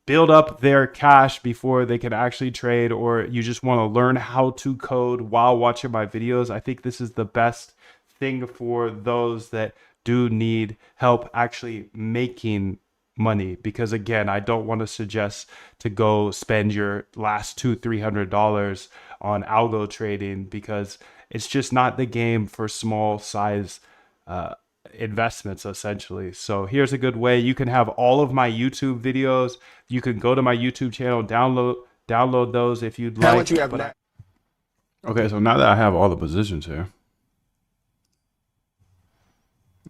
build up their cash before they can actually trade, or you just want to learn how to code while watching my videos. I think this is the best thing for those that do need help actually making money, because again, I don't want to suggest to go spend your last $200-300 on algo trading, because it's just not the game for small size investments essentially. So here's a good way. You can have all of my YouTube videos. You can go to my YouTube channel, download those if you'd Now like. what you have now. Okay, so now that I have all the positions here,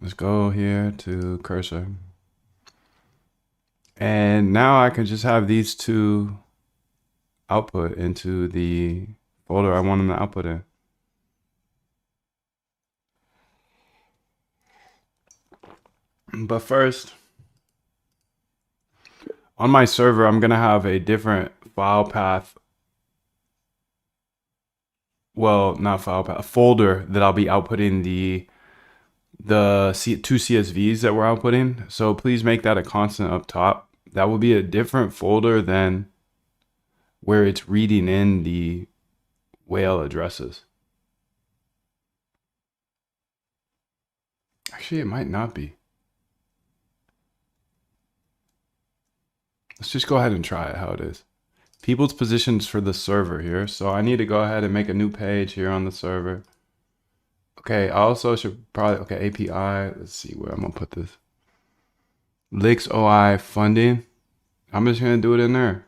let's go here to cursor. And now I can just have these two output into the folder I want them to output in. But first, on my server, I'm going to have a different file path. Well, not file path, a folder that I'll be outputting the two CSVs that we're outputting. So please make that a constant up top. That will be a different folder than where it's reading in the whale addresses. Actually, it might not be. Let's just go ahead and try it how it is. People's positions for the server here. So I need to go ahead and make a new page here on the server. Okay, I also should probably, okay, API. Let's see where I'm going to put this. Lix OI funding. I'm just going to do it in there.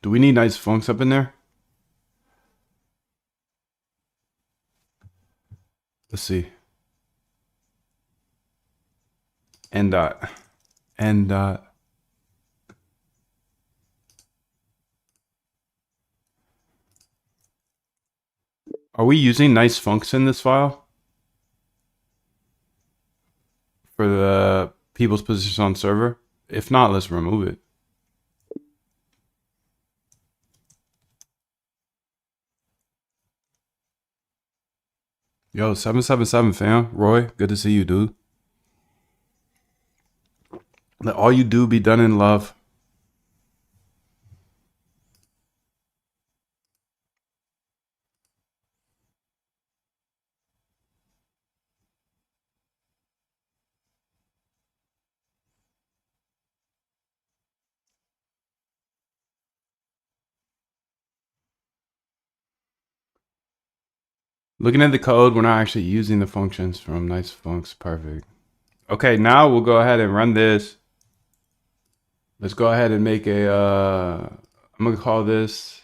Do we need nice funks up in there? Let's see. N dot. N dot. Are we using nice funks in this file? For the people's positions on server? If not, let's remove it. Yo, 777 fam. Roy, good to see you, dude. Let all you do be done in love. Looking at the code, we're not actually using the functions from nice funks. Perfect. Okay, now we'll go ahead and run this. Let's go ahead and make a, I'm going to call this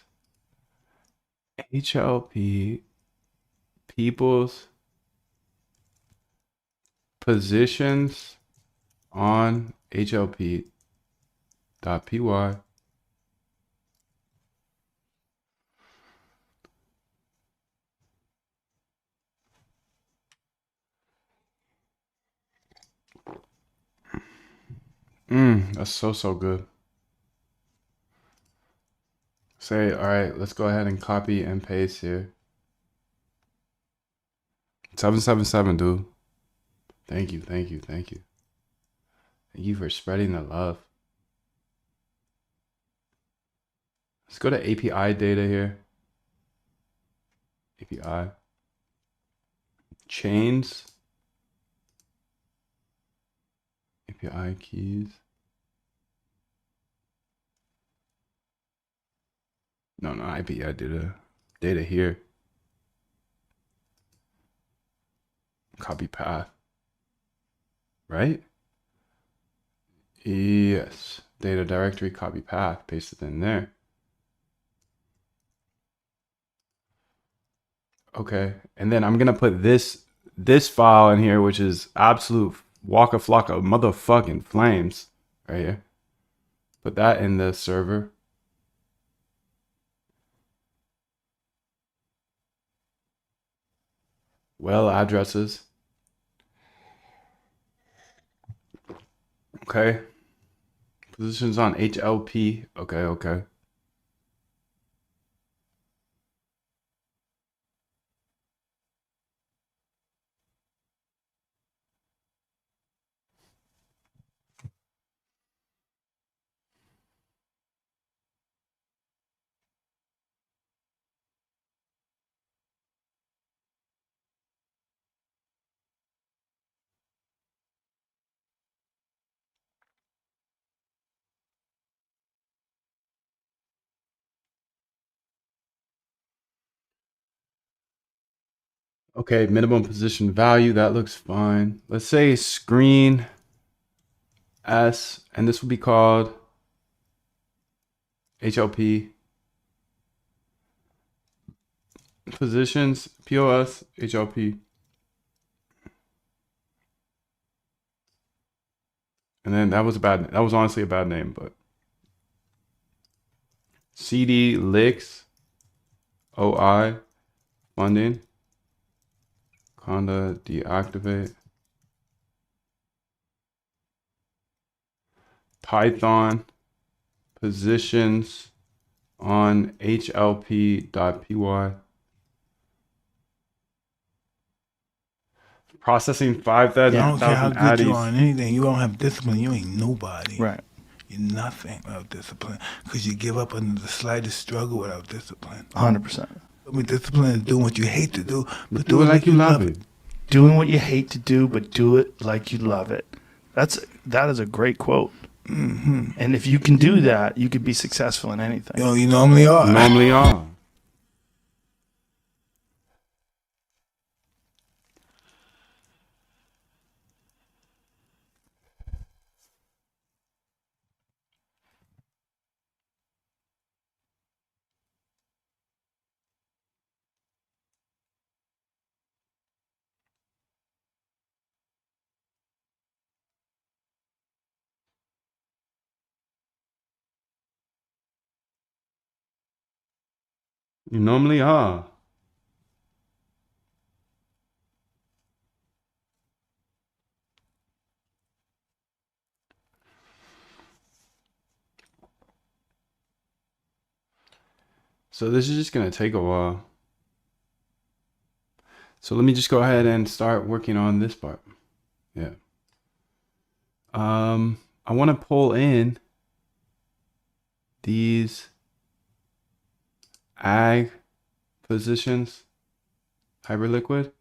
HLP people's positions on HLP.py. That's so good. Say, all right, let's go ahead and copy and paste here. 777, dude. Thank you. Thank you for spreading the love. Let's go to API data here. API. Chains. API keys. No, API data. Data here. Copy path. Right? Yes. Data directory, copy path. Paste it in there. Okay. And then I'm gonna put this file in here, which is absolute waka flocka motherfucking flames. Right here. Put that in the server. Well addresses. Okay. Positions on HLP. Okay. Okay, minimum position value, that looks fine. Let's say screen S, and this will be called HLP. Positions, POS, HLP. And then that was honestly a bad name, but CD licks, OI, funding, Conda deactivate, Python, positions on HLP.py. Processing 5,000 I don't care how good you are addies. on anything. You don't have discipline. You ain't nobody. Right. You're nothing without discipline because you give up under the slightest struggle without discipline. 100%. I mean, discipline is doing what you hate to do, but Do it like you love it. Doing what you hate to do, but do it like you love it. That is a great quote. Mm-hmm. And if you can do that, you could be successful in anything. You know, you normally are. Normally are. You normally are. So this is just going to take a while. So let me just go ahead and start working on this part. Yeah. I want to pull in these ag positions, Hyperliquid.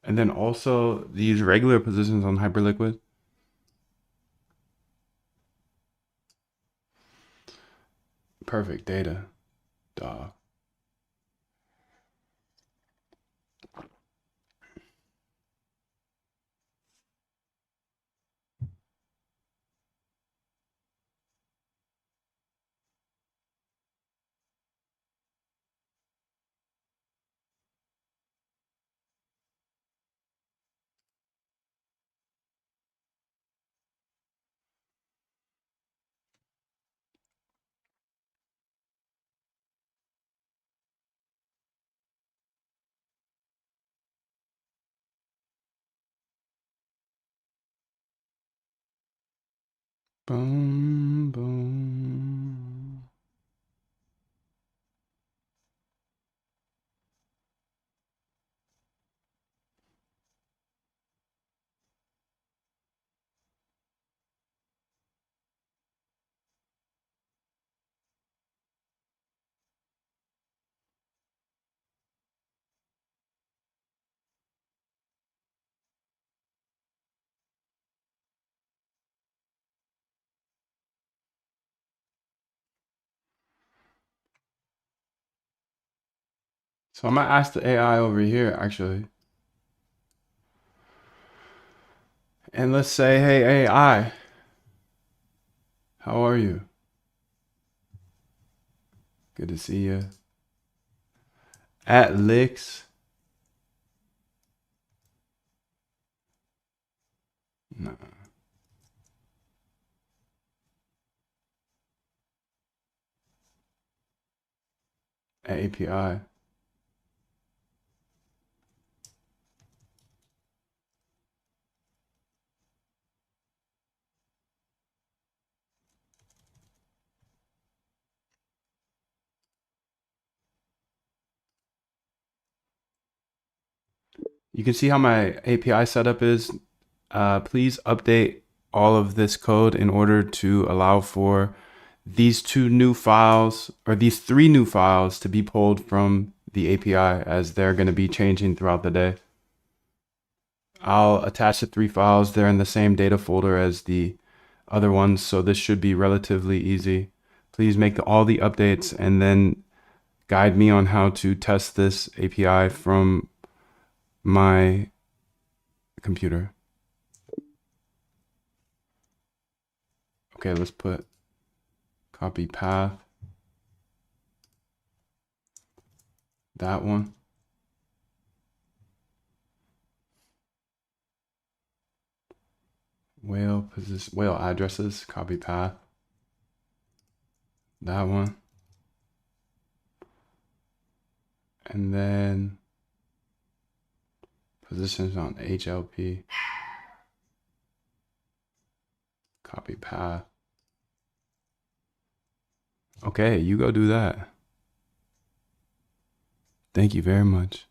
And then also these regular positions on Hyperliquid. Perfect data. Duh. Boom, boom. So I'm gonna ask the AI over here actually. And let's say, hey AI, how are you? Good to see you. At Licks. No. At API. You can see how my API setup is. Please update all of this code in order to allow for these two new files or these three new files to be pulled from the API as they're going to be changing throughout the day. I'll attach the three files. They're in the same data folder as the other ones, so this should be relatively easy. Please make all the updates and then guide me on how to test this API from my computer. Okay, let's put copy path. That one. Whale position, whale addresses, copy path. That one. And then positions on HLP. Copy path. Okay, you go do that. Thank you very much.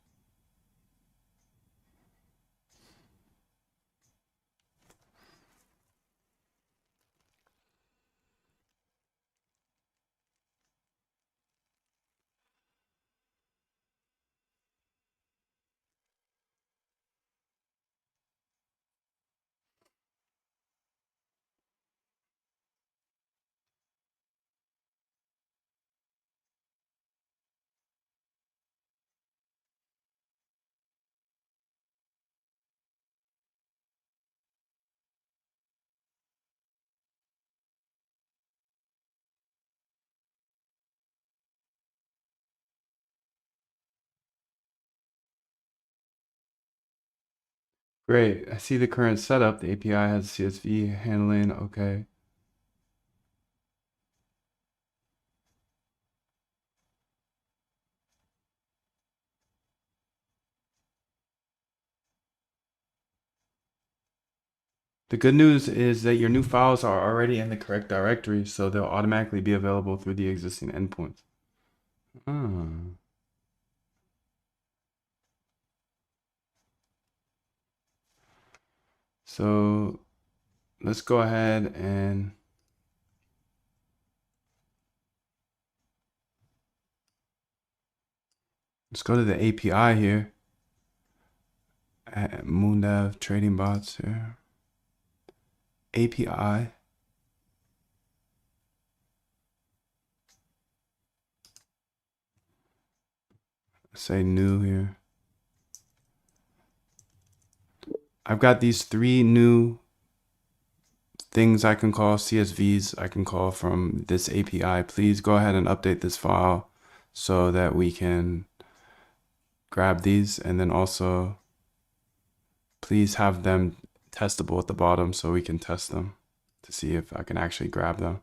Great. I see the current setup. The API has CSV handling. Okay. The good news is that your new files are already in the correct directory, so they'll automatically be available through the existing endpoints. Ah. So let's go ahead and let's go to the API here at Moondev Trading Bots here. API. Say new here. I've got these three new things I can call CSVs I can call from this API. Please go ahead and update this file so that we can grab these, and then also please have them testable at the bottom so we can test them to see if I can actually grab them.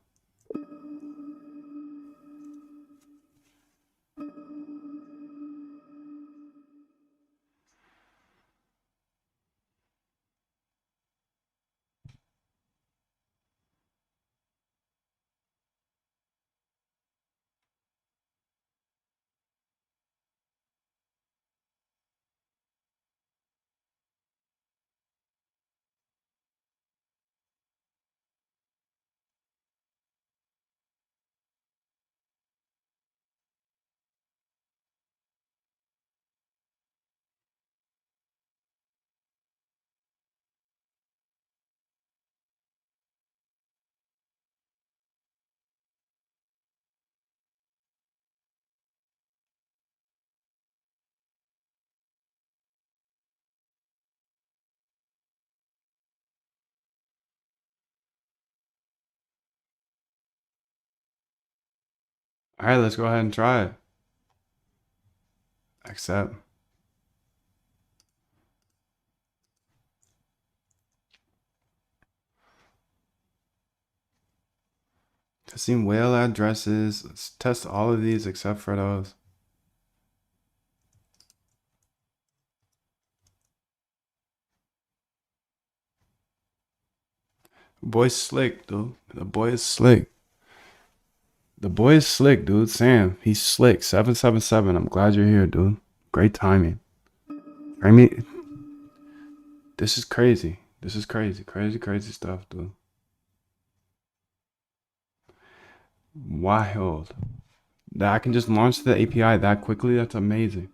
All right, let's go ahead and try it. Accept. Testing whale addresses. Let's test all of these except for those. Boy's slick, dude. The boy is slick. The boy is slick, dude. Sam, he's slick. 777. I'm glad you're here, dude. Great timing. I mean, this is crazy. This is crazy. Crazy stuff, dude. Wild. That I can just launch the API that quickly. That's amazing.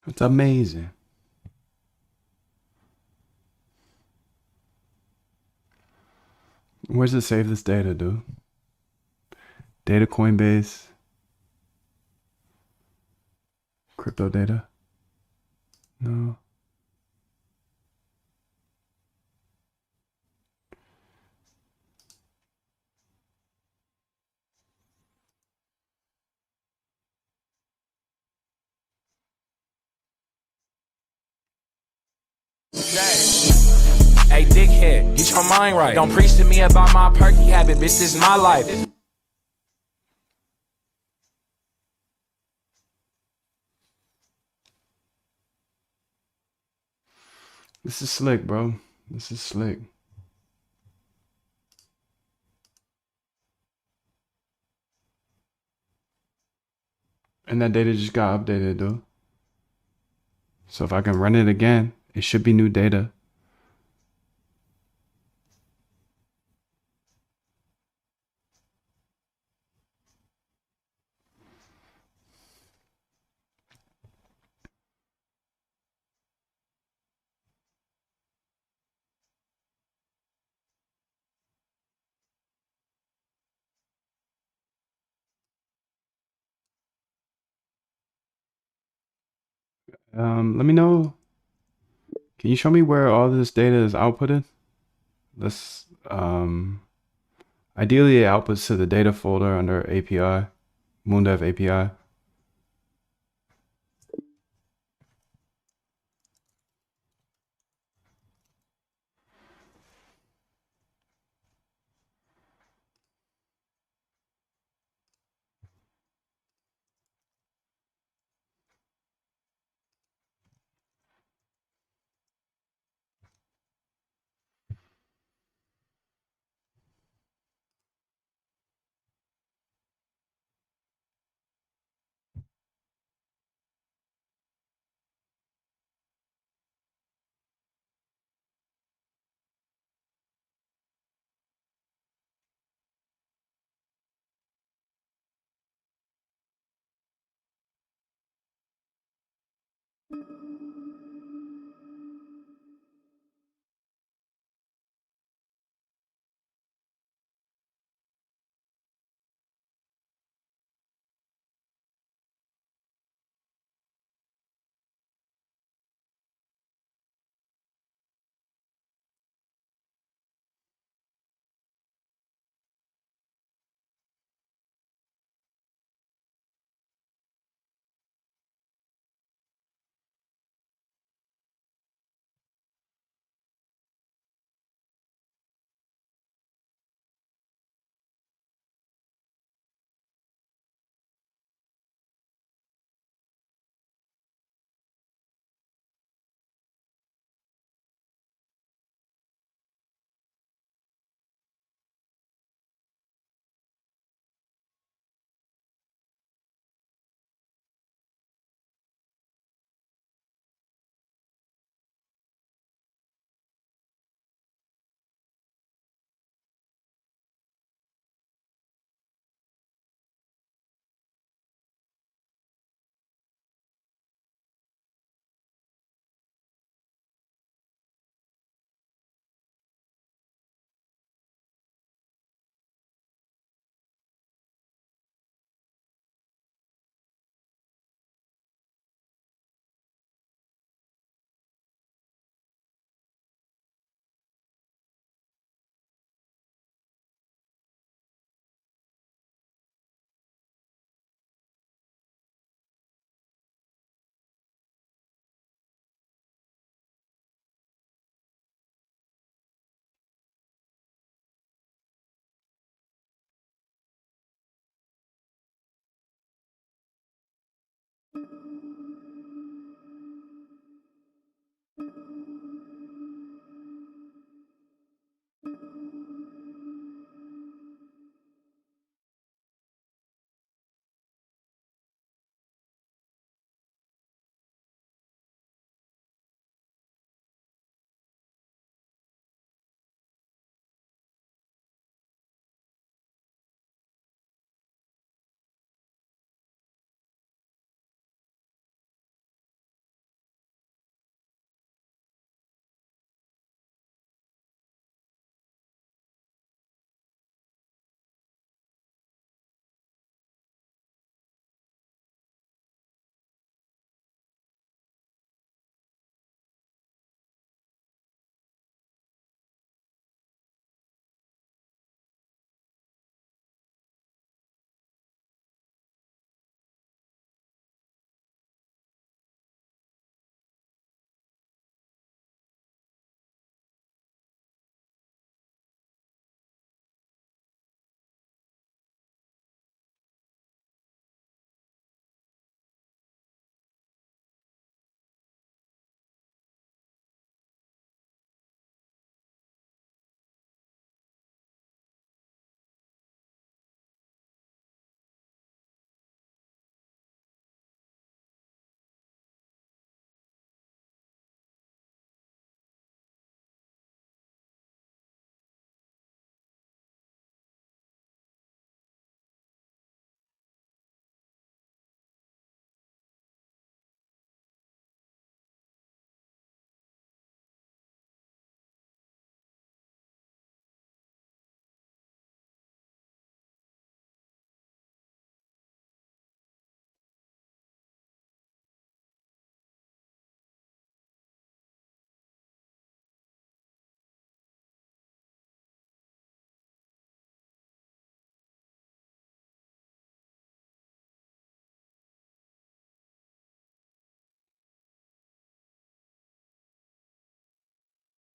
It's amazing. Where's it save this data, dude? Data Coinbase. Crypto data. No. Hey, dickhead, get your mind right. Don't preach to me about my perky habit, bitch, this is my life. This is slick, bro. This is slick. And that data just got updated, dude. So if I can run it again, it should be new data. Let me know. Can you show me where all this data is outputted? Let's ideally it outputs to the data folder under API, Moondev API.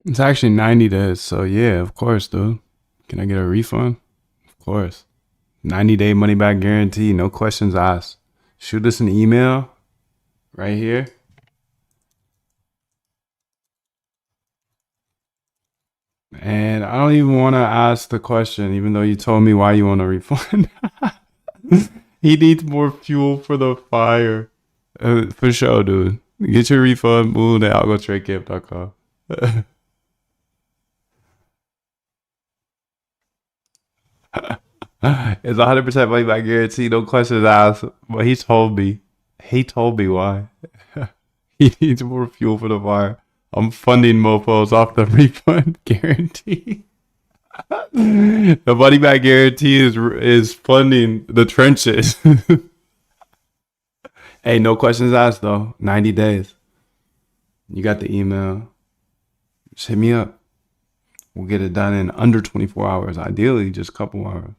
It's actually 90 days. So yeah, of course, dude. Can I get a refund? Of course. 90-day money back guarantee. No questions asked. Shoot us an email right here. And I don't even want to ask the question, even though you told me why you want a refund. He needs more fuel for the fire. For sure, dude. Get your refund. Moon at algotradegift.com. It's 100% money back guarantee. No questions asked. But he told me. He told me why. He needs more fuel for the fire. I'm funding mofos off the refund guarantee. The money back guarantee is funding the trenches. Hey, no questions asked though. 90 days. You got the email. Just hit me up. We'll get it done in under 24 hours. Ideally, just a couple hours.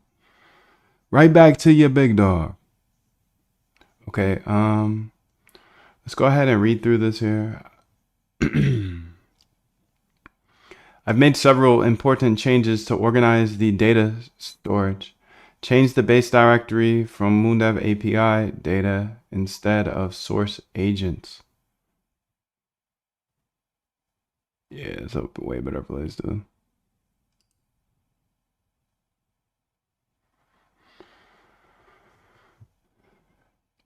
Right back to you, big dog. Okay, let's go ahead and read through this here. I've made several important changes to organize the data storage. Change the base directory from Moondev API data instead of source agents. Yeah, it's a way better place, dude.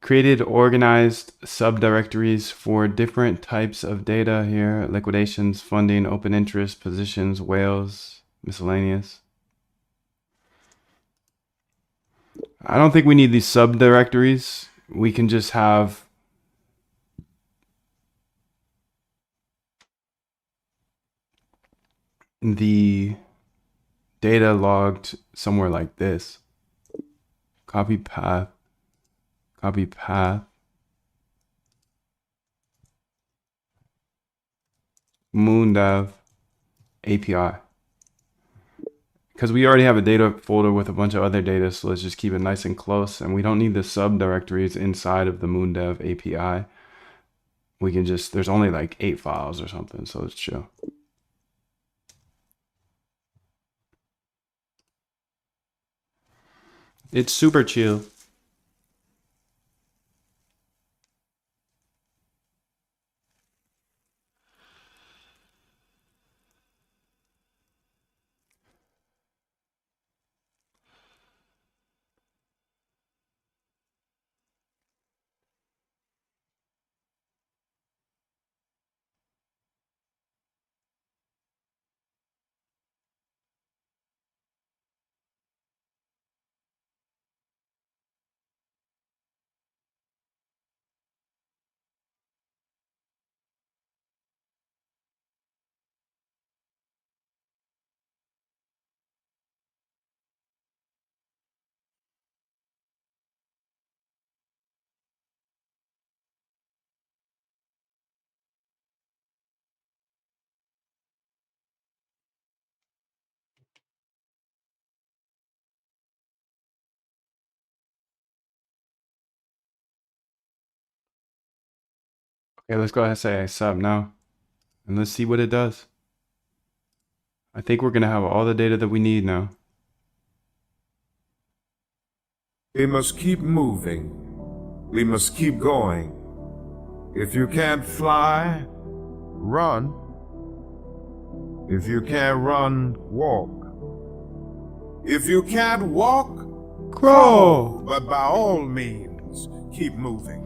Created organized subdirectories for different types of data here. Liquidations, funding, open interest, positions, whales, miscellaneous. I don't think we need these subdirectories. We can just have the data logged somewhere like this. Copy path. Copy path. Moondev API. Because we already have a data folder with a bunch of other data, so let's just keep it nice and close. And we don't need the subdirectories inside of the Moondev API. We can just, there's only like 8 files or something, so let's chill. It's super chill. Okay, let's go ahead and say sub now. And let's see what it does. I think we're going to have all the data that we need now. We must keep moving. We must keep going. If you can't fly, run. If you can't run, walk. If you can't walk, crawl. But by all means, keep moving.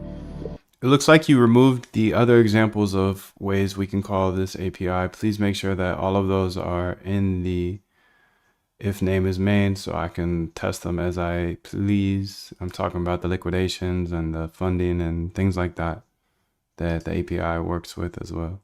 It looks like you removed the other examples of ways we can call this API. Please make sure that all of those are in the if name is main so I can test them as I please. I'm talking about the liquidations and the funding and things like that that the API works with as well.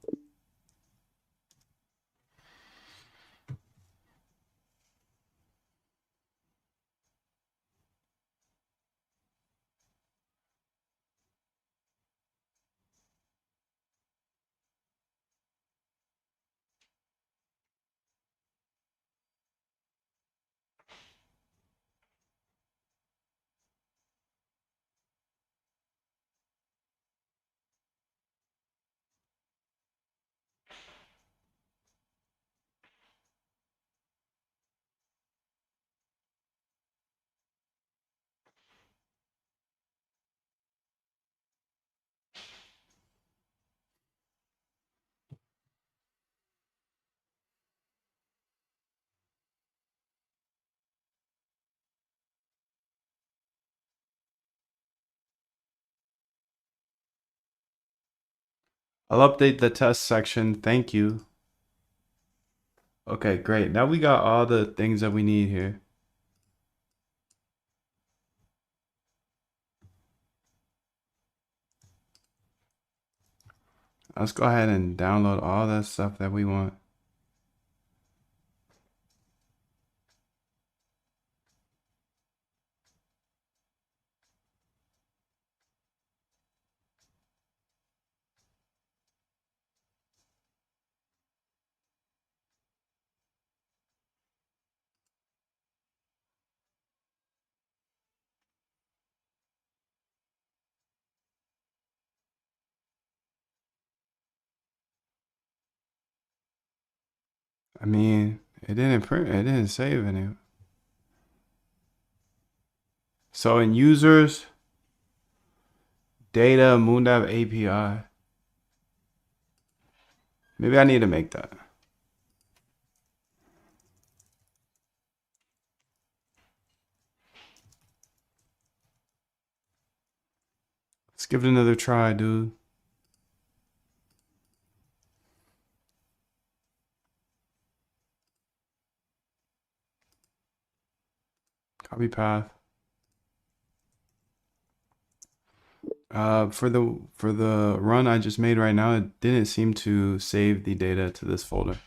I'll update the test section. Thank you. Okay, great. Now we got all the things that we need here. Let's go ahead and download all that stuff that we want. I mean, it didn't print, it didn't save any. So in users, data, Moondab API. Maybe I need to make that. Let's give it another try, dude. Copy path. For the run I just made right now, it didn't seem to save the data to this folder.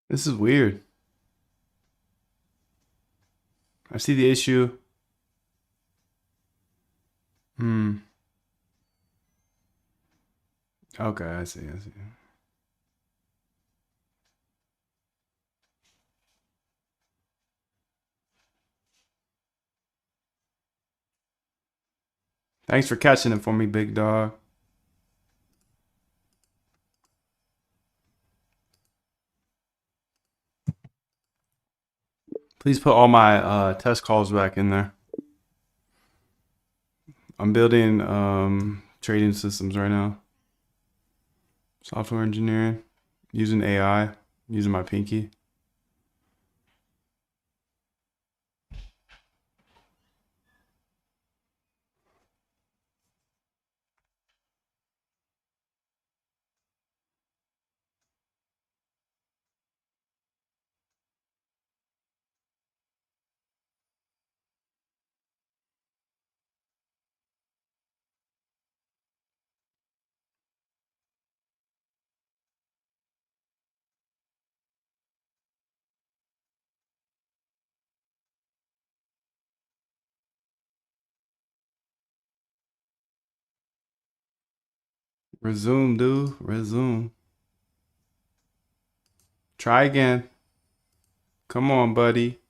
This is weird. I see the issue. Okay, I see. Thanks for catching it for me, big dog. Please put all my test calls back in there. I'm building trading systems right now. Software engineering, using AI, using my pinky. Resume, dude. Resume. Try again. Come on, buddy.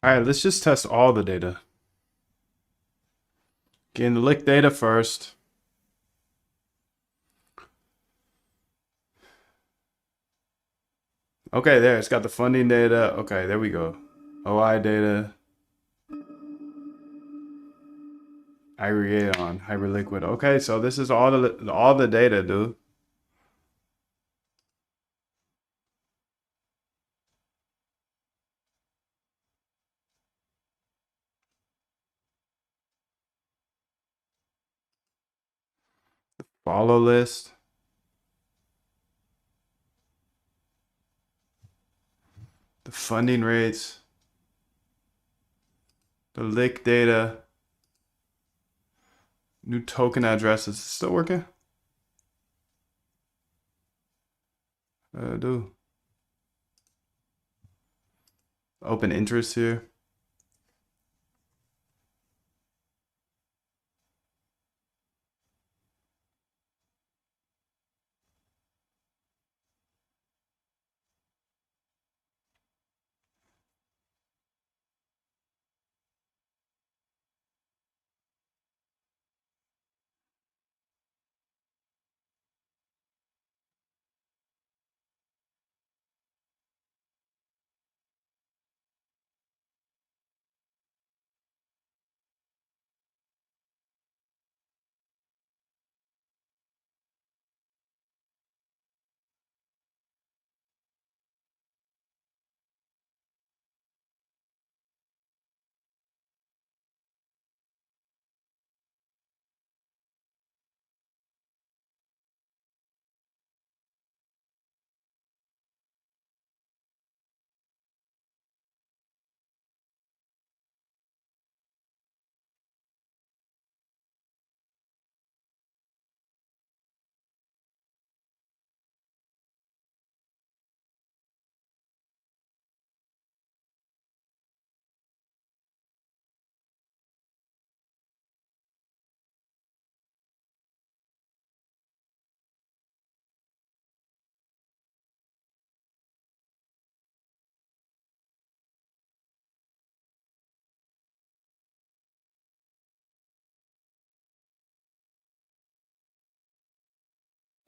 All right, let's just test all the data. Getting the lick data first. Okay, there. It's got the funding data. Okay, there we go. OI data. Aggregate on Hyperliquid. Okay, so this is all the data, dude. Follow list. The funding rates. The lick data. New token addresses. Still working? Do. Open interest here.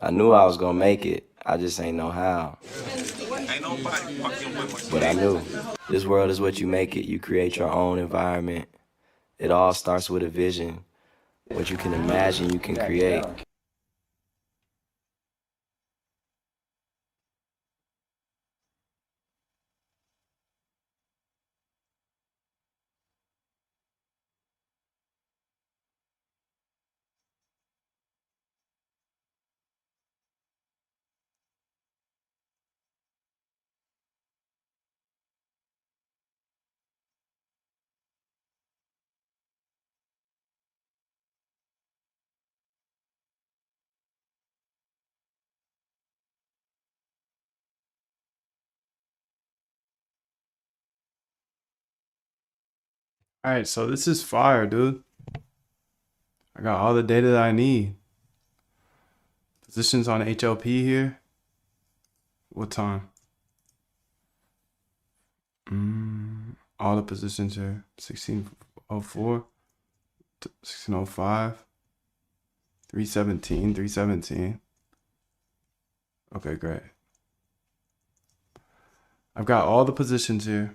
I knew I was gonna make it. I just ain't know how. But I knew. This world is what you make it. You create your own environment. It all starts with a vision. What you can imagine, you can create. All right, so this is fire, dude. I got all the data that I need. Positions on HLP here. What time? All the positions here. 1604, 1605, 317, 317. Okay, great. I've got all the positions here.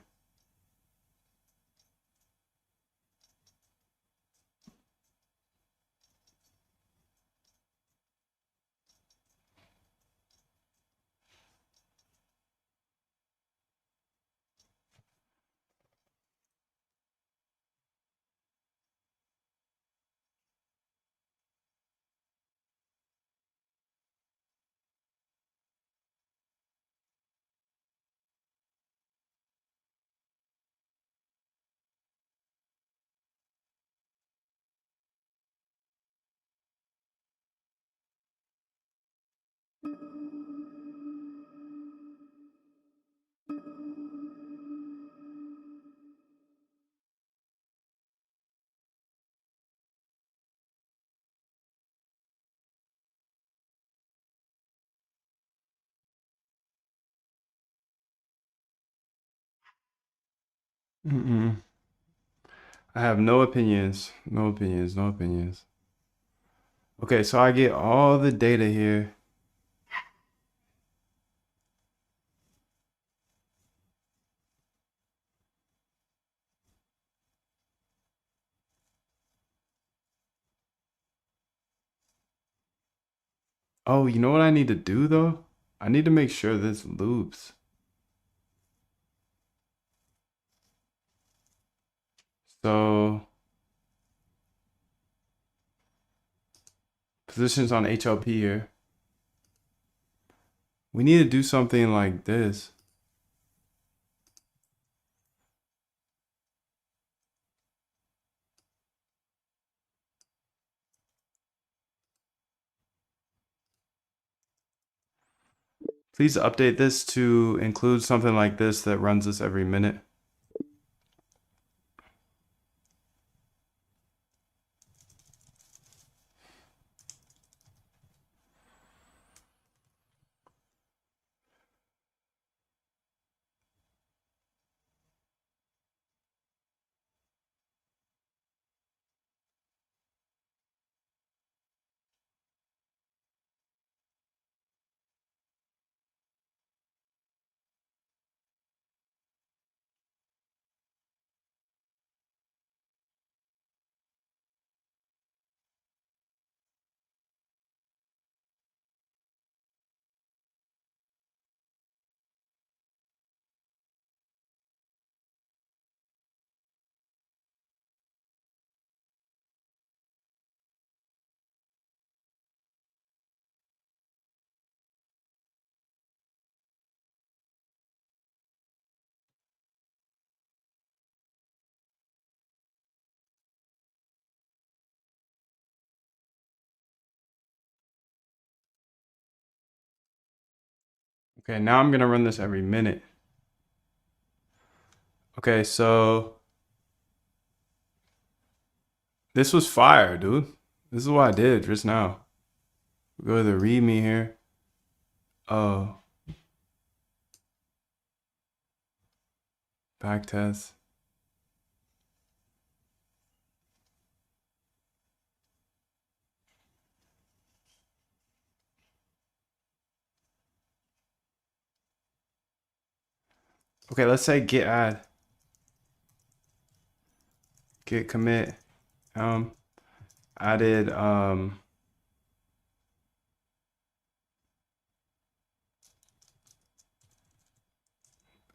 Mm-mm. I have no opinions. No opinions. No opinions. Okay, so I get all the data here. Oh, you know what I need to do though? I need to make sure this loops. So positions on HLP here. We need to do something like this. Please update this to include something like this that runs this every minute. Okay, now I'm gonna run this every minute. Okay, so this was fire, dude. This is what I did just now. Go to the README here. Oh. Back test. Okay, let's say git add, git commit, added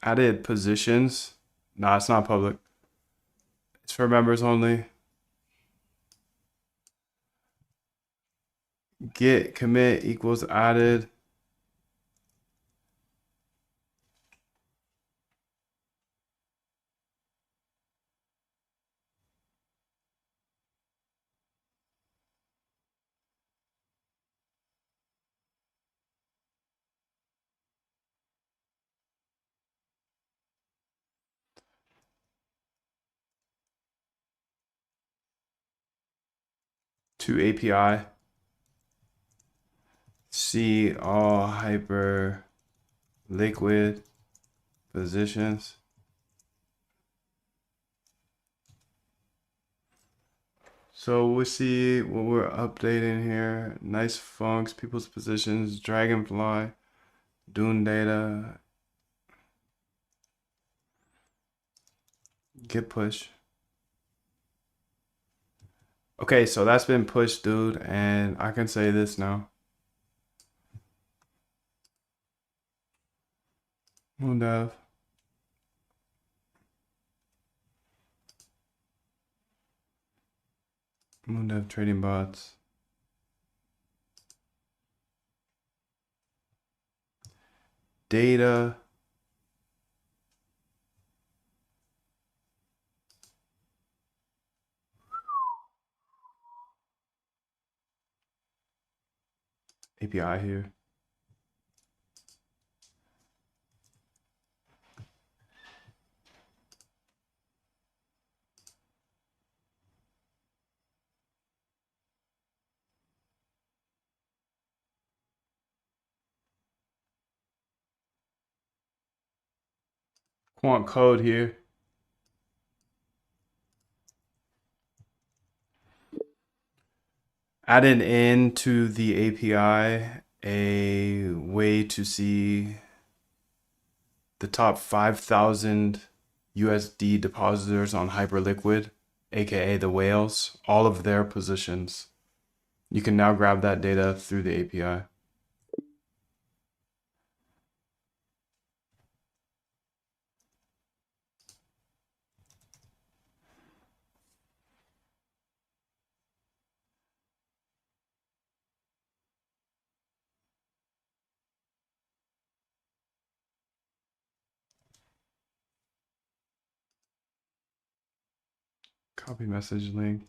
added positions. Nah, it's not public. It's for members only. Git commit equals added. To API. See all hyper liquid positions. So we'll see what we're updating here. Nice funks, people's positions, Dragonfly, Dune data, git push. Okay, so that's been pushed, dude, and I can say this now. Moondev. Moondev trading bots. Data. API here. Quant code here. Added into the API a way to see the top 5,000 USD depositors on Hyperliquid, aka the whales, all of their positions. You can now grab that data through the API. Copy message link.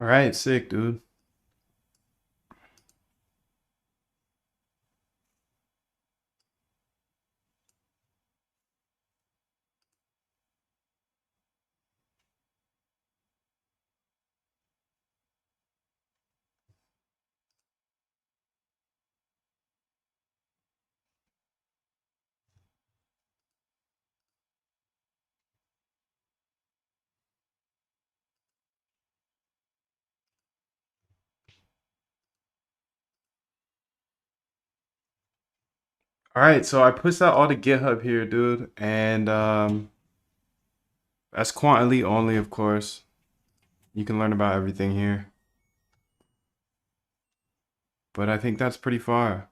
All right, sick, dude. All right, so I pushed that all to GitHub here, dude, and that's Quant Elite only, of course. You can learn about everything here. But I think that's pretty far.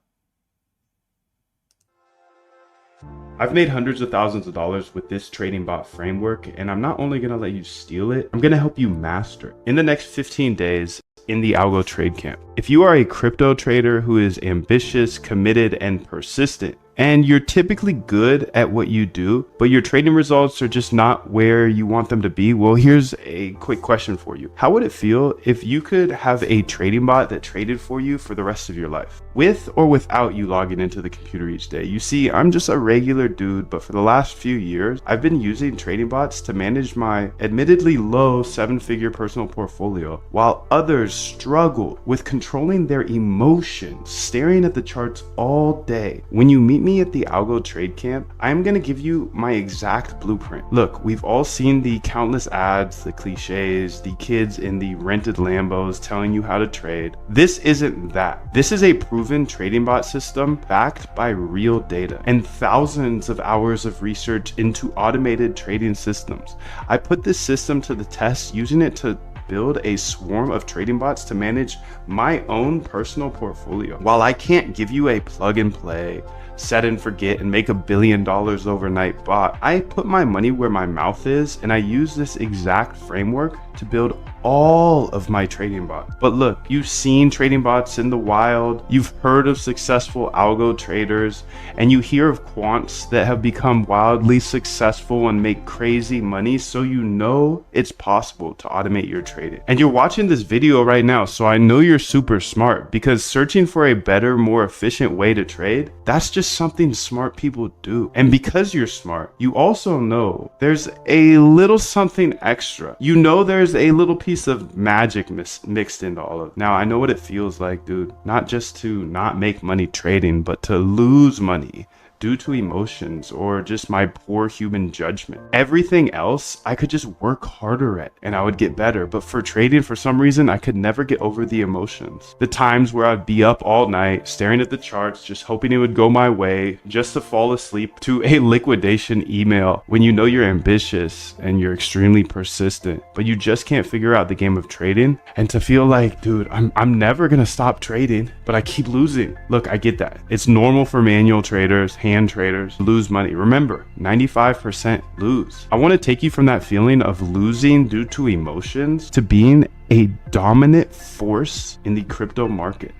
I've made hundreds of thousands of dollars with this trading bot framework, and I'm not only gonna let you steal it, I'm gonna help you master it in the next 15 days in the Algo Trade Camp. If you are a crypto trader who is ambitious, committed, and persistent, and you're typically good at what you do, but your trading results are just not where you want them to be, well, here's a quick question for you. How would it feel if you could have a trading bot that traded for you for the rest of your life, with or without you logging into the computer each day? You see, I'm just a regular dude, but for the last few years, I've been using trading bots to manage my admittedly low 7-figure personal portfolio, while others struggle with controlling their emotions, staring at the charts all day. When you meet me at the Algo Trade Camp, I'm gonna give you my exact blueprint. Look, we've all seen the countless ads, the cliches, the kids in the rented Lambos telling you how to trade. This isn't that. This is a proven trading bot system backed by real data and thousands of hours of research into automated trading systems. I put this system to the test using it to build a swarm of trading bots to manage my own personal portfolio. While I can't give you a plug and play, set and forget and make $1 billion overnight bot, I put my money where my mouth is, and I use this exact framework to build all of my trading bots. But look, you've seen trading bots in the wild, you've heard of successful algo traders, and you hear of quants that have become wildly successful and make crazy money, so you know it's possible to automate your trading. And you're watching this video right now, so I know you're super smart, because searching for a better, more efficient way to trade, that's just something smart people do. And because you're smart, you also know there's a little something extra. You know there's a little piece of magic mixed into all of it. Now, I know what it feels like, dude. Not just to not make money trading, but to lose money due to emotions or just my poor human judgment. Everything else I could just work harder at and I would get better, but for trading, for some reason, I could never get over the emotions. The times where I'd be up all night staring at the charts, just hoping it would go my way, just to fall asleep to a liquidation email. When you know you're ambitious and you're extremely persistent, but you just can't figure out the game of trading, and to feel like, dude, I'm never gonna stop trading, but I keep losing. Look, I get that. It's normal for manual traders, hand traders, lose money. Remember, 95% lose. I want to take you from that feeling of losing due to emotions to being a dominant force in the crypto market.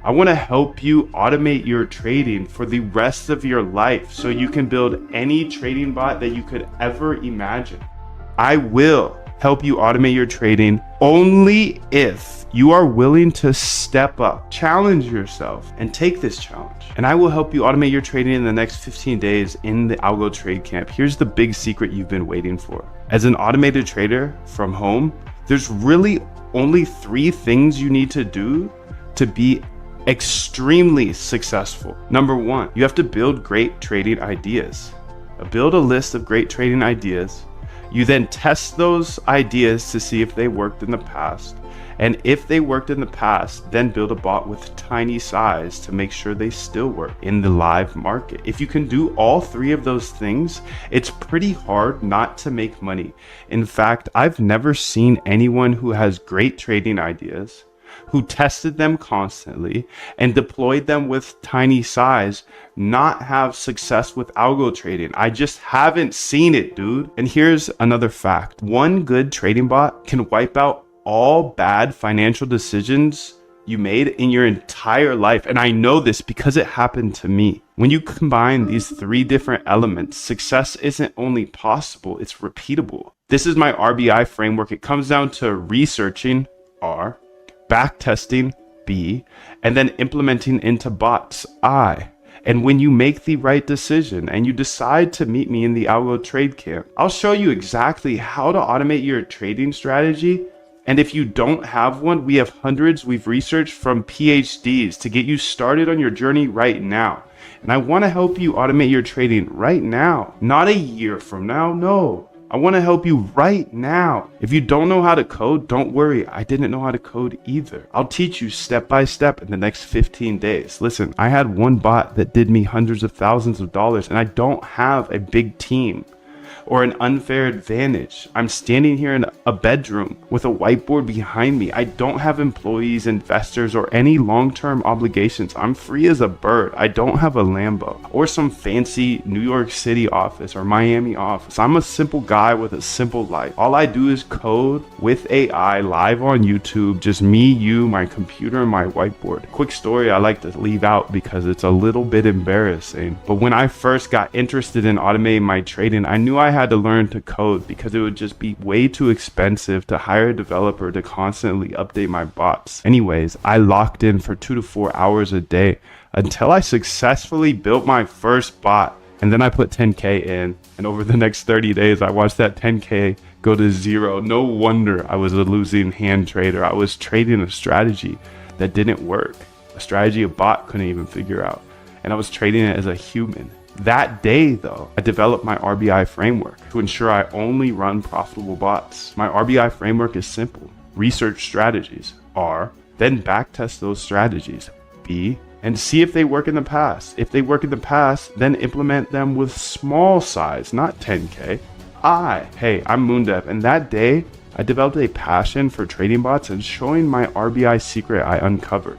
I want to help you automate your trading for the rest of your life so you can build any trading bot that you could ever imagine. I will help you automate your trading only if you are willing to step up, challenge yourself, and take this challenge. And I will help you automate your trading in the next 15 days in the Algo Trade Camp. Here's the big secret you've been waiting for. As an automated trader from home, there's really only 3 things you need to do to be extremely successful. Number 1, you have to build great trading ideas. Build a list of great trading ideas. You then test those ideas to see if they worked in the past. And if they worked in the past, then build a bot with tiny size to make sure they still work in the live market. If you can do all 3 of those things, it's pretty hard not to make money. In fact, I've never seen anyone who has great trading ideas, who tested them constantly and deployed them with tiny size, not have success with algo trading. I just haven't seen it, dude. And here's another fact. One good trading bot can wipe out all bad financial decisions you made in your entire life. And I know this because it happened to me. When you combine these 3 different elements, success isn't only possible, it's repeatable. This is my RBI framework. It comes down to researching, R, backtesting, B, and then implementing into bots, I. And when you make the right decision and you decide to meet me in the Algo Trade Camp, I'll show you exactly how to automate your trading strategy. And if you don't have one, we have hundreds we've researched from PhDs to get you started on your journey right now. And I want to help you automate your trading right now, not a year from now. No, I want to help you right now. If you don't know how to code, don't worry. I didn't know how to code either. I'll teach you step by step in the next 15 days. Listen, I had one bot that did me hundreds of thousands of dollars, and I don't have a big team. or an unfair advantage. I'm standing here in a bedroom with a whiteboard behind me. I don't have employees, investors, or any long-term obligations. I'm free as a bird. I don't have a Lambo or some fancy New York City office or Miami office. I'm a simple guy with a simple life. All I do is code with AI live on YouTube, just me, you, my computer, and my whiteboard. Quick story I like to leave out because it's a little bit embarrassing. But when I first got interested in automating my trading, I knew I had to learn to code because it would just be way too expensive to hire a developer to constantly update my bots. Anyways, I locked in for 2 to 4 hours a day until I successfully built my first bot. And then I put 10K in, and over the next 30 days, I watched that 10K go to zero. No wonder I was a losing hand trader. I was trading a strategy that didn't work, a strategy a bot couldn't even figure out. And I was trading it as a human. That day, though, I developed my RBI framework to ensure I only run profitable bots. My RBI framework is simple. Research strategies. R, then backtest those strategies. B, and see if they work in the past. If they work in the past, then implement them with small size, not 10K. Hey, I'm Moondep, and that day, I developed a passion for trading bots and showing my RBI secret I uncovered.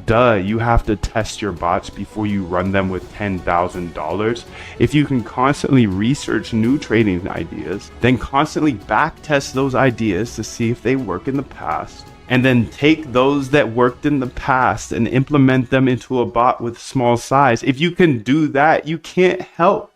You have to test your bots before you run them with $10,000. If you can constantly research new trading ideas, then constantly backtest those ideas to see if they work in the past, and then take those that worked in the past and implement them into a bot with small size. If you can do that, you can't help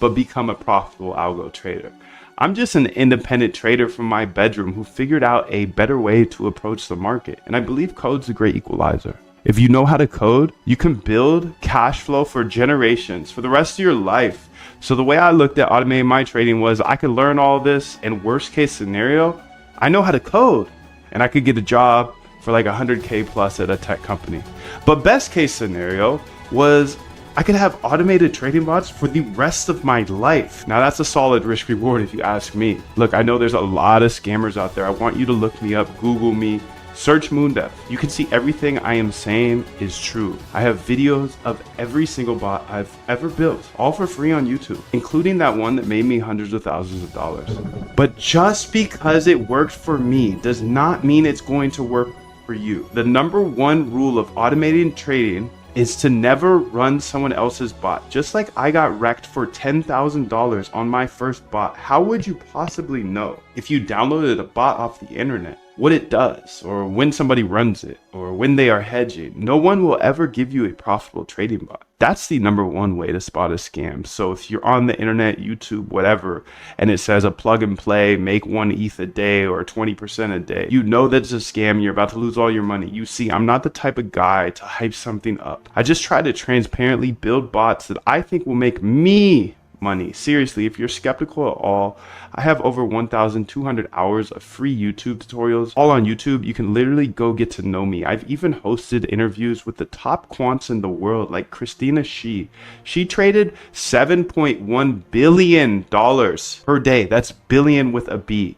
but become a profitable algo trader. I'm just an independent trader from my bedroom who figured out a better way to approach the market, and I believe code's a great equalizer. If you know how to code, you can build cash flow for generations, for the rest of your life. So the way I looked at automating my trading was I could learn all this, and worst case scenario, I know how to code, and I could get a job for like 100K plus at a tech company. But best case scenario was I could have automated trading bots for the rest of my life. Now that's a solid risk reward if you ask me. Look, I know there's a lot of scammers out there. I want you to look me up, Google me, search Moondep. You can see everything I am saying is true. I have videos of every single bot I've ever built, all for free on YouTube, including that one that made me hundreds of thousands of dollars. But just because it worked for me does not mean it's going to work for you. The number one rule of automating trading is to never run someone else's bot. Just like I got wrecked for $10,000 on my first bot, how would you possibly know if you downloaded a bot off the internet what it does, or when somebody runs it, or when they are hedging? No one will ever give you a profitable trading bot. That's the number one way to spot a scam. So if you're on the internet, YouTube, whatever, and it says a plug and play, make 1 ETH a day or 20% a day, you know that's a scam. You're about to lose all your money. You see, I'm not the type of guy to hype something up. I just try to transparently build bots that I think will make me money. Seriously, if you're skeptical at all, I have over 1,200 hours of free YouTube tutorials, all on YouTube. You can literally go get to know me. I've even hosted interviews with the top quants in the world, like Christina Shi. She traded $7.1 billion per day. That's billion with a B.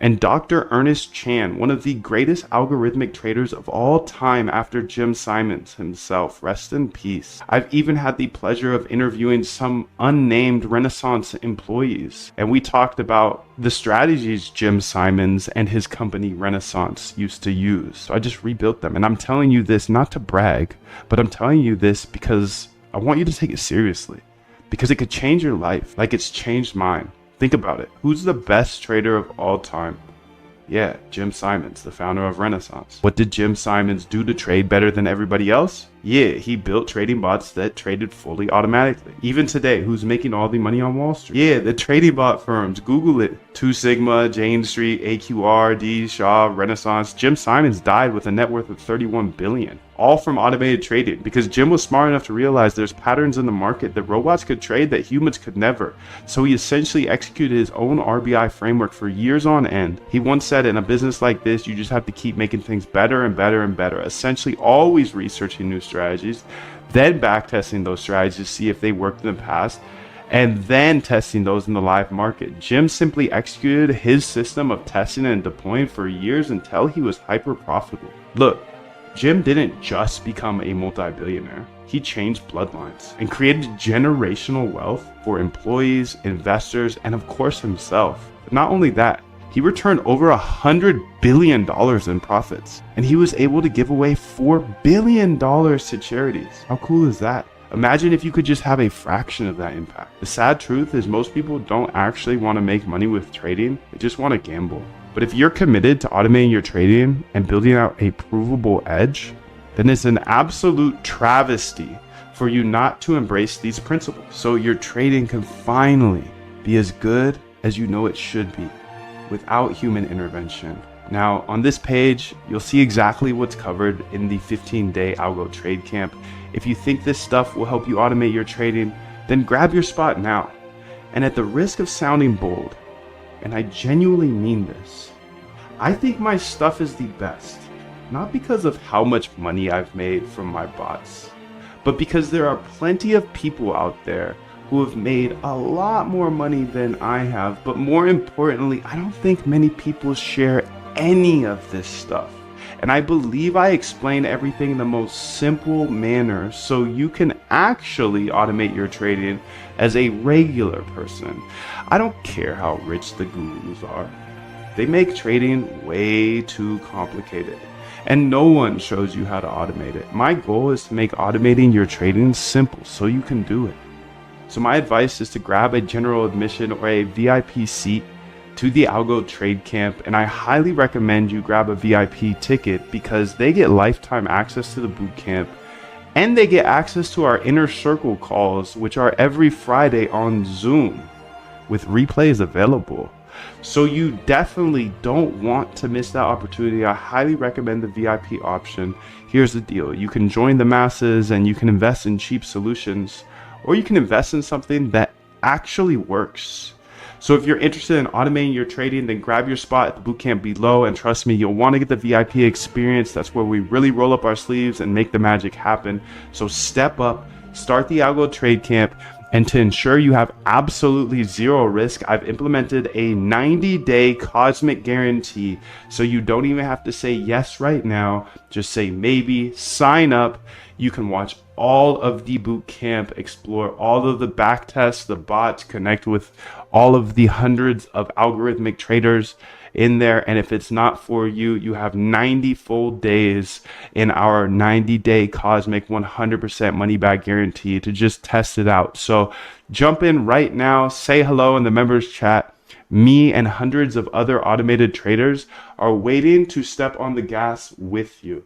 And Dr. Ernest Chan, one of the greatest algorithmic traders of all time after Jim Simons himself. Rest in peace. I've even had the pleasure of interviewing some unnamed Renaissance employees, and we talked about the strategies Jim Simons and his company Renaissance used to use. So I just rebuilt them. And I'm telling you this not to brag, but I'm telling you this because I want you to take it seriously, because it could change your life like it's changed mine. Think about it. Who's the best trader of all time? Yeah, Jim Simons, the founder of Renaissance. What did Jim Simons do to trade better than everybody else? Yeah, he built trading bots that traded fully automatically. Even today, who's making all the money on Wall Street? Yeah, the trading bot firms. Google it. 2 Sigma, Jane Street, AQR, D, Shaw, Renaissance. Jim Simons died with a net worth of $31 billion. All from automated trading, because Jim was smart enough to realize there's patterns in the market that robots could trade that humans could never. So he essentially executed his own RBI framework for years on end. He once said, in a business like this, you just have to keep making things better and better and better. Essentially always researching new strategies, then backtesting those strategies to see if they worked in the past, and then testing those in the live market. Jim simply executed his system of testing and deploying for years until he was hyper profitable. Look, Jim didn't just become a multi-billionaire. He changed bloodlines and created generational wealth for employees, investors, and of course himself. But not only that, he returned over $100 billion in profits, and he was able to give away $4 billion to charities. How cool is that? Imagine if you could just have a fraction of that impact. The sad truth is most people don't actually want to make money with trading, they just want to gamble. But if you're committed to automating your trading and building out a provable edge, then it's an absolute travesty for you not to embrace these principles. So your trading can finally be as good as you know it should be without human intervention. Now, on this page, you'll see exactly what's covered in the 15-day Algo Trade Camp. If you think this stuff will help you automate your trading, then grab your spot now. And at the risk of sounding bold, and I genuinely mean this, I think my stuff is the best, not because of how much money I've made from my bots, but because there are plenty of people out there who have made a lot more money than I have, but more importantly, I don't think many people share any of this stuff. And I believe I explain everything in the most simple manner so you can actually automate your trading as a regular person. I don't care how rich the gurus are. They make trading way too complicated, and no one shows you how to automate it. My goal is to make automating your trading simple so you can do it. So my advice is to grab a general admission or a VIP seat to the Algo Trade Camp, and I highly recommend you grab a VIP ticket because they get lifetime access to the boot camp and they get access to our inner circle calls, which are every Friday on Zoom with replays available. So you definitely don't want to miss that opportunity. I highly recommend the VIP option. Here's the deal. You can join the masses and you can invest in cheap solutions, or you can invest in something that actually works. So if you're interested in automating your trading, then grab your spot at the bootcamp below, and trust me, you'll want to get the VIP experience. That's where we really roll up our sleeves and make the magic happen. So step up, start the Algo Trade Camp, and to ensure you have absolutely zero risk, I've implemented a 90-day cosmic guarantee. So you don't even have to say yes right now, just say maybe, sign up. You can watch all of the boot camp, explore all of the back tests, the bots, connect with all of the hundreds of algorithmic traders in there. And if it's not for you, you have 90 full days in our 90-day cosmic 100% money back guarantee to just test it out. So jump in right now, say hello in the members chat. Me and hundreds of other automated traders are waiting to step on the gas with you.